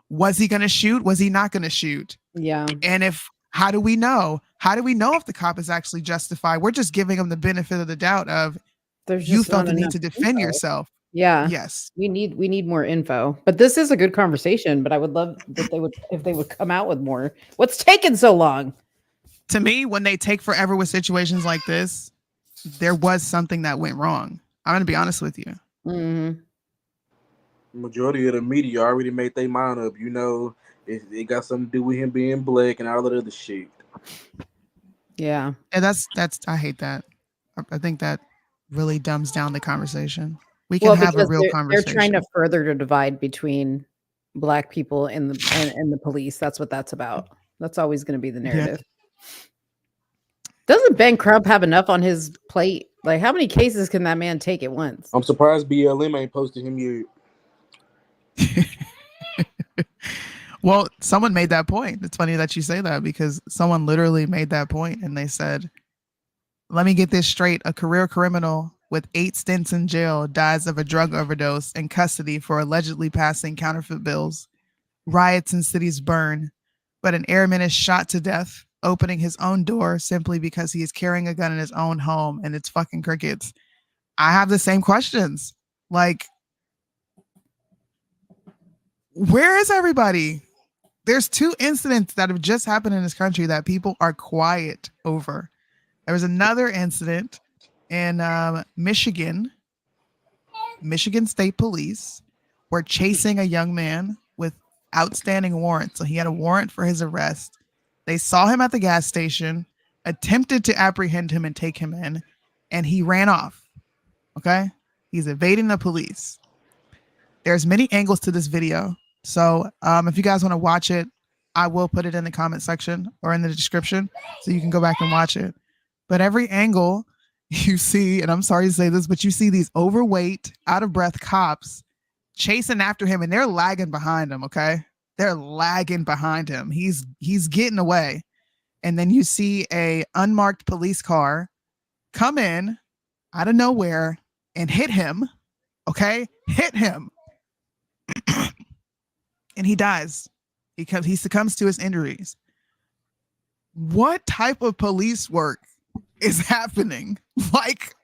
was he going to shoot? Was he not going to shoot? Yeah. And how do we know? How do we know if the cop is actually justified? We're just giving him the benefit of the doubt of you felt the need to defend yourself. Yeah. Yes. We need more info. But this is a good conversation, but I would love that if they would come out with more. What's taking so long? To me, when they take forever with situations like this, there was something that went wrong. I'm going to be honest with you. Mm-hmm. Majority of the media already made their mind up. You know, it got something to do with him being black and all that other shit. Yeah. And that's I hate that. I think that really dumbs down the conversation. We can have a real conversation. They're trying to further the divide between black people and the police. That's what that's about. That's always going to be the narrative. Yeah. Doesn't Ben Crump have enough on his plate? Like, how many cases can that man take at once? I'm surprised BLM ain't posted him yet. Well, someone made that point. It's funny that you say that because someone literally made that point and they said, let me get this straight. A career criminal with 8 stints in jail dies of a drug overdose in custody for allegedly passing counterfeit bills. Riots in cities burn, but an airman is shot to death opening his own door simply because he is carrying a gun in his own home, and it's fucking crickets. I have the same questions. Like, Where is everybody? There's 2 incidents that have just happened in this country that people are quiet over. There was another incident in Michigan State Police were chasing a young man with outstanding warrants. So he had a warrant for his arrest. They saw him at the gas station, attempted to apprehend him and take him in, and he ran off. Okay? He's evading the police. There's many angles to this video. So if you guys want to watch it, I will put it in the comment section or in the description so you can go back and watch it. But every angle you see, and I'm sorry to say this, but you see these overweight, out of breath cops chasing after him and they're lagging behind him. Okay. They're lagging behind him. He's getting away. And then you see a unmarked police car come in out of nowhere and hit him. Okay. Hit him. And he dies. He succumbs to his injuries. What type of police work is happening? Like,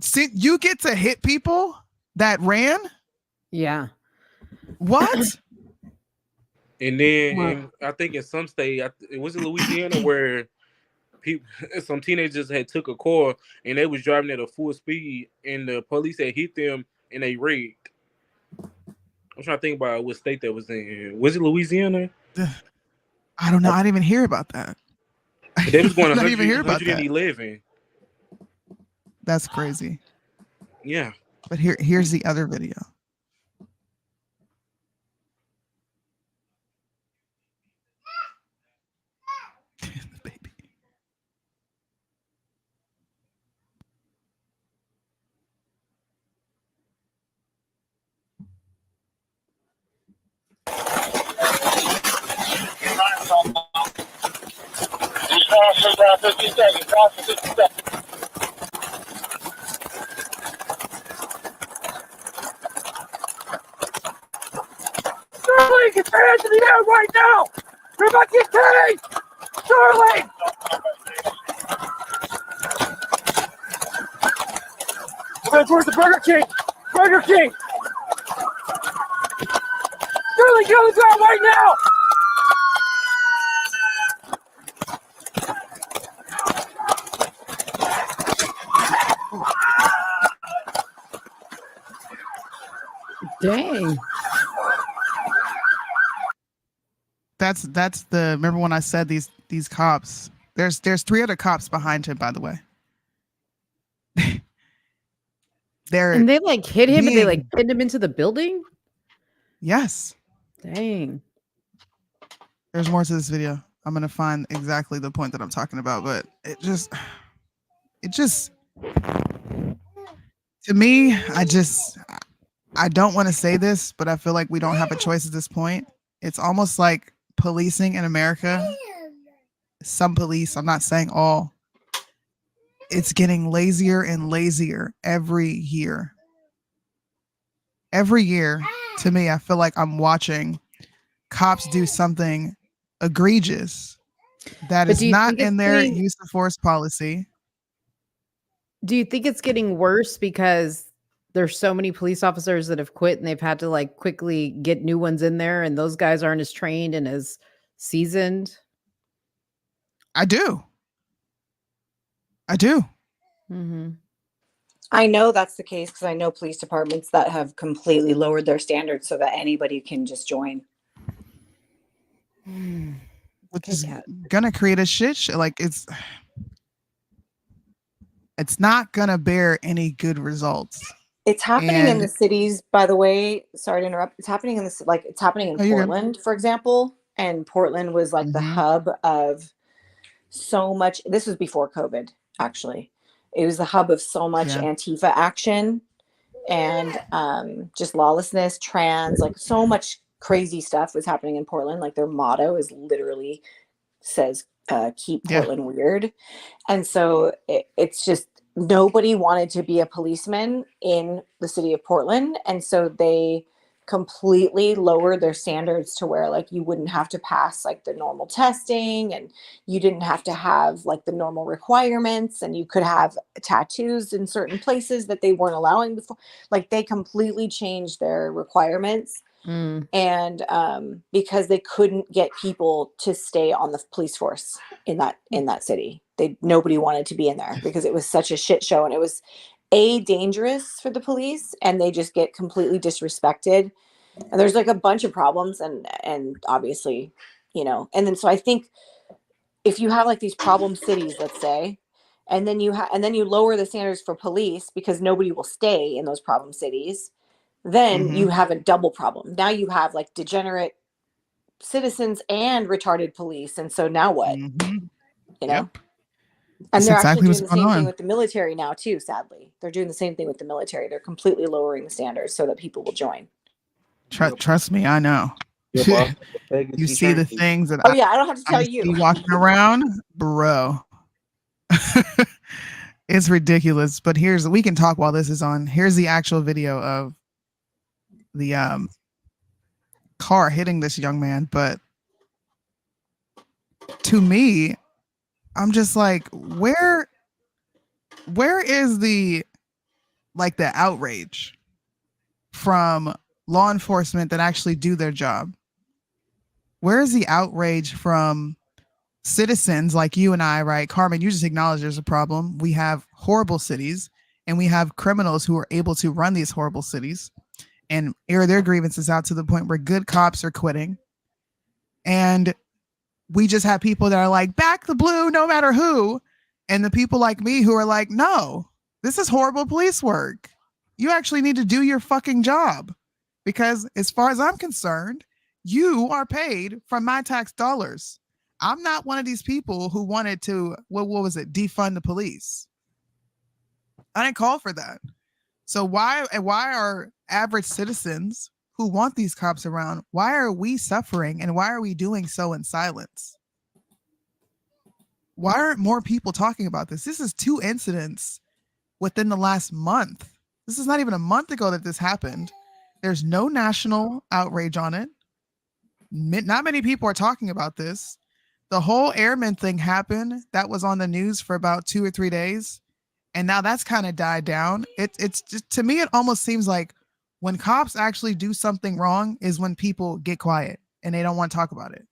see, you get to hit people that ran? Yeah. What? And then I think in some state, it was in Louisiana where some teenagers had took a car and they was driving at a full speed and the police had hit them and they rigged. I'm trying to think about what state that was in. Was it Louisiana? I don't know. I didn't even hear about that. They was going I didn't even hear about that. 111. That's crazy. Yeah. But here's the other video. Charlie, get your hands in the air right now! You're about to get tased! Charlie! We're going towards the Burger King! Burger King! Charlie, get on the ground right now! Dang. That's the, remember when I said these cops, there's 3 other cops behind him, by the way. And they like hit him and they like pinned him into the building? Yes. Dang. There's more to this video. I'm going to find exactly the point that I'm talking about, but it just to me, I don't want to say this, but I feel like we don't have a choice at this point. It's almost like policing in America, some police, I'm not saying all, it's getting lazier and lazier every year. Every year, to me, I feel like I'm watching cops do something egregious that is not in their use of force policy. Do you think it's getting worse because there's so many police officers that have quit and they've had to like quickly get new ones in there and those guys aren't as trained and as seasoned? I do. Mm-hmm. I know that's the case because I know police departments that have completely lowered their standards so that anybody can just join. Which is gonna create a shit show. Like it's not gonna bear any good results. It's happening in the cities, by the way. Sorry to interrupt. It's happening in this, like it's happening in Portland, for example. And Portland was like the hub of so much. This was before COVID, actually. It was the hub of so much Antifa action and just lawlessness, trans, like so much crazy stuff was happening in Portland. Like their motto is literally says, keep Portland weird. And so it's just, nobody wanted to be a policeman in the city of Portland. And so they completely lowered their standards to where like you wouldn't have to pass like the normal testing and you didn't have to have like the normal requirements and you could have tattoos in certain places that they weren't allowing before. Like they completely changed their requirements. And because they couldn't get people to stay on the police force in that city. Nobody wanted to be in there because it was such a shit show, and it was dangerous for the police, and they just get completely disrespected. And there's like a bunch of problems, and obviously, and then so I think if you have like these problem cities, let's say, and then you lower the standards for police because nobody will stay in those problem cities, then you have a double problem. Now you have like degenerate citizens and retarded police. And so now what? Yep. And That's they're exactly actually what's doing the going same on. thing with the military now too, sadly. They're doing the same thing with the military. They're completely lowering the standards so that people will join. Trust me, I know. You see the things that Oh yeah, I don't have to tell I you. see walking around, bro. It's ridiculous. But we can talk while this is on. Here's the actual video of the car hitting this young man. But to me, I'm just like, where is the outrage from law enforcement that actually do their job? Where is the outrage from citizens like you and I, right? Carmen, you just acknowledge there's a problem. We have horrible cities, and we have criminals who are able to run these horrible cities and air their grievances out to the point where good cops are quitting. And we just have people that are like, back the blue no matter who. And the people like me who are like, no, this is horrible police work. You actually need to do your fucking job. Because as far as I'm concerned, you are paid from my tax dollars. I'm not one of these people who wanted to, what was it, defund the police. I didn't call for that. So why are average citizens who want these cops around, why are we suffering and why are we doing so in silence? Why aren't more people talking about this? This is 2 incidents within the last month. This is not even a month ago that this happened. There's no national outrage on it. Not many people are talking about this. The whole airman thing happened. That was on the news for about 2 or 3 days. And now that's kind of died down. It's just, to me, it almost seems like when cops actually do something wrong is when people get quiet and they don't want to talk about it.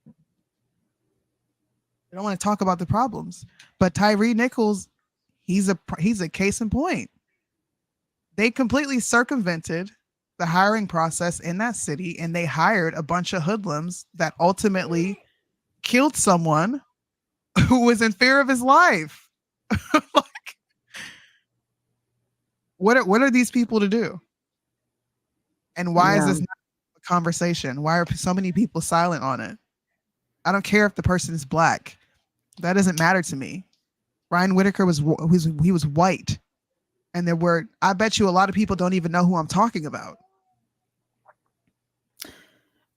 They don't want to talk about the problems. But Tyree Nichols, he's a case in point. They completely circumvented the hiring process in that city, and they hired a bunch of hoodlums that ultimately killed someone who was in fear of his life. Like, what are these people to do? And why is this not a conversation? Why are so many people silent on it? I don't care if the person is black. That doesn't matter to me. Ryan Whitaker was white. And I bet you a lot of people don't even know who I'm talking about.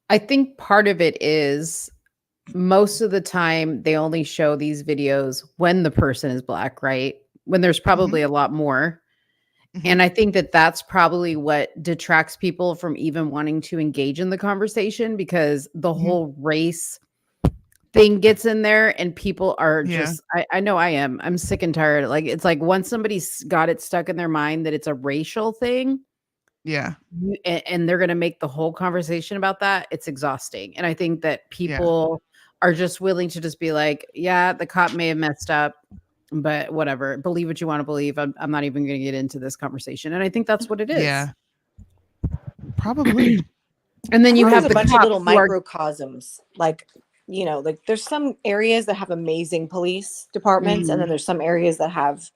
I think part of it is most of the time they only show these videos when the person is black, right? When there's probably a lot more. And I think that that's probably what detracts people from even wanting to engage in the conversation, because the whole race thing gets in there and people are just, I know I am. I'm sick and tired. Like, it's like once somebody's got it stuck in their mind that it's a racial thing. Yeah. And they're going to make the whole conversation about that. It's exhausting. And I think that people are just willing to just be like, yeah, the cop may have messed up, but whatever, believe what you want to believe. I'm not even going to get into this conversation. And I think that's what it is. Yeah. Probably. And then you have a bunch of little who are- microcosms. Like, like there's some areas that have amazing police departments, and then there's some areas that have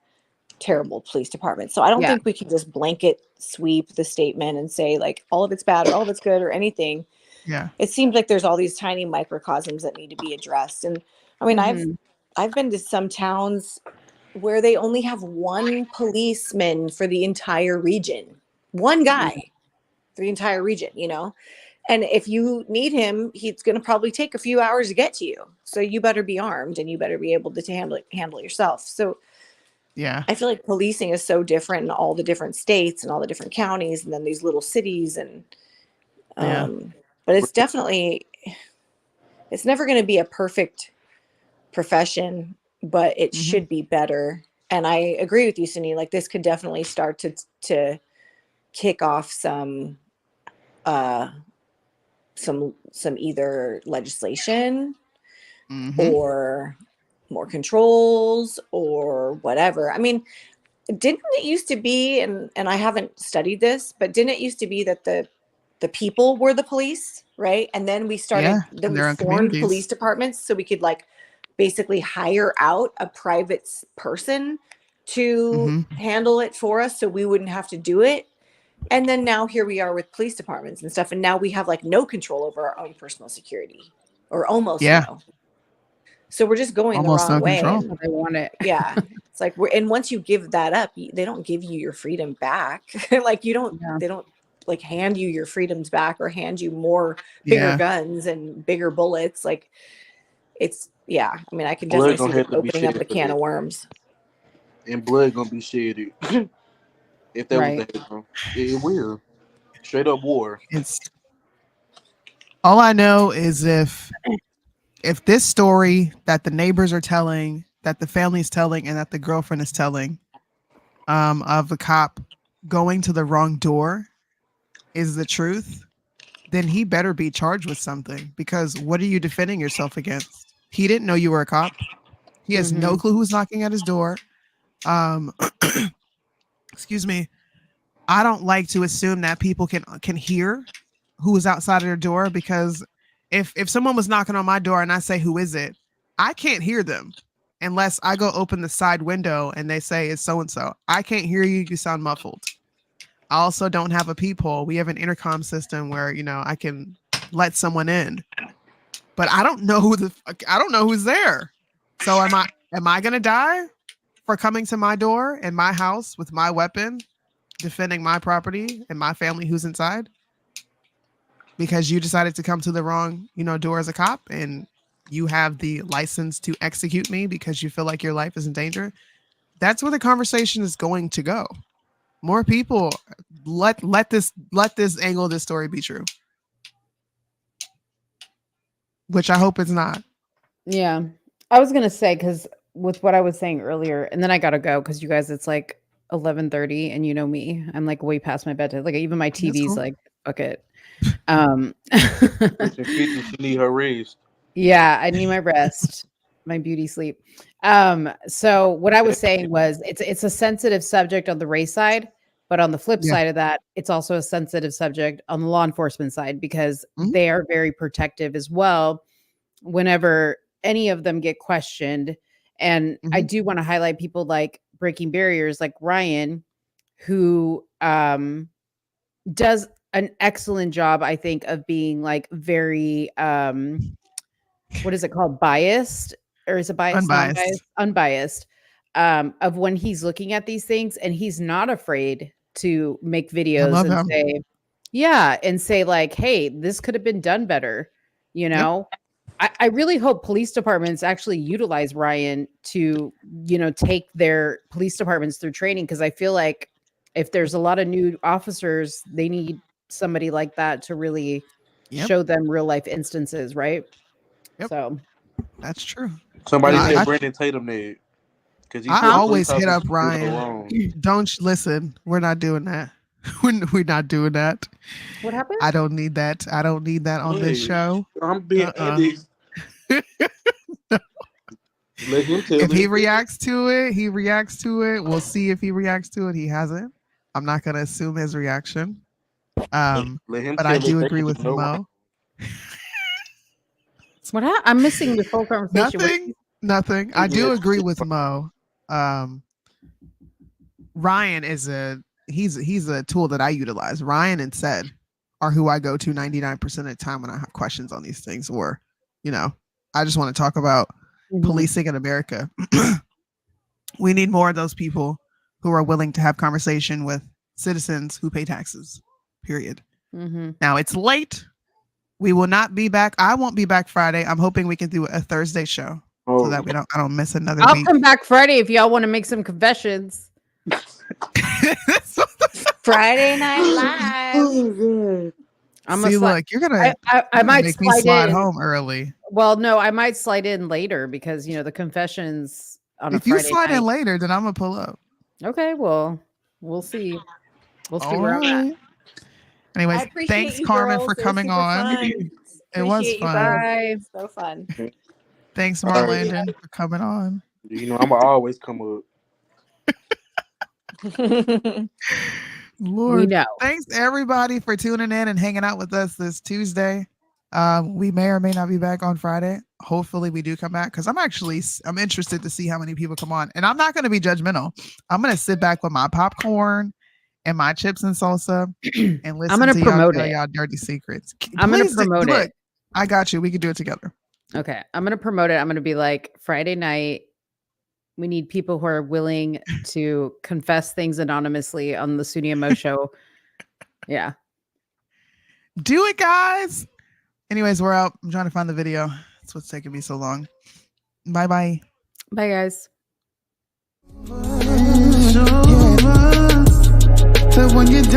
terrible police departments. So I don't think we can just blanket sweep the statement and say like all of it's bad or all of it's good or anything. Yeah. It seems like there's all these tiny microcosms that need to be addressed. And I mean, I've been to some towns where they only have one policeman for the entire region. One guy for the entire region, And if you need him, he's going to probably take a few hours to get to you. So you better be armed and you better be able to handle yourself. So yeah, I feel like policing is so different in all the different states and all the different counties and then these little cities. And, but it's definitely, it's never going to be a perfect profession, but it should be better. And I agree with you, Soonie, like this could definitely start to kick off some some either legislation Mhm. or more controls or whatever. I mean, didn't it used to be, and I haven't studied this, but didn't it used to be that the people were the police, right? And then we Yeah, then in we their own formed police communities. departments so we could like basically hire out a private person to Mhm. handle it for us so we wouldn't have to do it. And then now here we are with police departments and stuff, and now we have like no control over our own personal security, or almost Yeah. no. So we're just going the Almost wrong no way. control. And They want it. yeah, it's like and once you give that up, they don't give you your freedom back. Like they don't like hand you your freedoms back or hand you bigger Yeah. guns and bigger bullets. Like I mean, I can Blood definitely see gonna them have to be opening up shed a for can that, of worms. and blood gonna be shedded if that was Right. the happen. It will. Straight up war. It's all I know is if this story that the neighbors are telling, that the family's telling, and that the girlfriend is telling, of the cop going to the wrong door is the truth, then he better be charged with something, because what are you defending yourself against? He didn't know you were a cop. He has no clue who's knocking at his door. Excuse me. I don't like to assume that people can hear who is outside of their door, because if someone was knocking on my door and I say, who is it? I can't hear them unless I go open the side window and they say it's so and so. I can't hear you. You sound muffled. I also don't have a peephole. We have an intercom system where, I can let someone in, but I don't know I don't know who's there. So am I going to die for coming to my door in my house with my weapon, defending my property and my family who's inside, because you decided to come to the wrong, door as a cop, and you have the license to execute me because you feel like your life is in danger? That's where the conversation is going to go. More people let this angle of this story be true, which I hope it's not. Yeah. I was gonna say, because with what I was saying earlier, and then I gotta go because you guys, it's like 11:30, and you know me, I'm like way past my bedtime. Like even my That's TV's cool. like, fuck it. She need her rest. Yeah, I need my rest, my beauty sleep. So what I was saying was it's a sensitive subject on the race side, but on the flip Yeah. side of that, it's also a sensitive subject on the law enforcement side, because Mhm. they are very protective as well whenever any of them get questioned. And I Mhm. do want to highlight people like Breaking Barriers, like Ryan, who does an excellent job, I think, of being like very what is it called? Biased, or is it biased, Unbiased. non-biased, unbiased, of when he's looking at these things, and he's not afraid to make I videos love and him. say, yeah, and say like, hey, this could have been done better. You Yep. know, I really hope police departments actually utilize Ryan to, take their police departments through training, because I feel like if there's a lot of new officers, they need somebody like that to really Yep. show them real life instances, right? Yep. So That's true. Somebody I said Brandon Tatum did, because he I said always police hit officers up do no Ryan. wrong. Don't listen. We're not doing that. We're not doing that. what happened? I don't need that. I don't need that on this Hey, show. I'm being honest. Let him tell If he it. reacts to it, he reacts to it. We'll see if he reacts to it. He hasn't. I'm not going to assume his reaction. Let him But tell I it. do They agree can do with no wrong. Mo. What I'm missing this whole conversation. Nothing. I do agree with Mo. Ryan is he's a tool that I utilize. Ryan and Said are who I go to 99% of the time when I have questions on these things, or, I just want to talk about policing in America. We need more of those people who are willing to have conversation with citizens who pay taxes, period. Now it's late. We will not be back. I won't be back Friday. I'm hoping we can do a Thursday show so that I don't miss another I'll week. come back Friday if y'all want to make some confessions. Friday Night Live. See, look, you're gonna I might make me slide home early. Well, no, I might slide in later because the confessions on a If you Friday slide night. in later, then I'm gonna pull up. Okay, well, we'll see. We'll see All where I'm at. right. Anyways, appreciate thanks you, Carmen girls. for It was coming super on. fun. It was Appreciate you fun. both. So fun. Thanks, All right. Marlandon, for coming on. You know, I'm always come up. Lord, We know. thanks everybody for tuning in and hanging out with us this Tuesday. We may or may not be back on Friday. Hopefully we do come back because I'm interested to see how many people come on. And I'm not going to be judgmental. I'm going to sit back with my popcorn and my chips and salsa and listen I'm gonna to y'all promote tell it. y'all dirty secrets. I'm gonna Please promote look, it. I got you. We can do it together. Okay. I'm going to promote it. I'm going to be like, Friday night, we need people who are willing to confess things anonymously on the Soonie X Mo show. Yeah. Do it, guys. Anyways, we're out. I'm trying to find the video. That's what's taking me so long. Bye-bye. Bye, guys. So when you're done.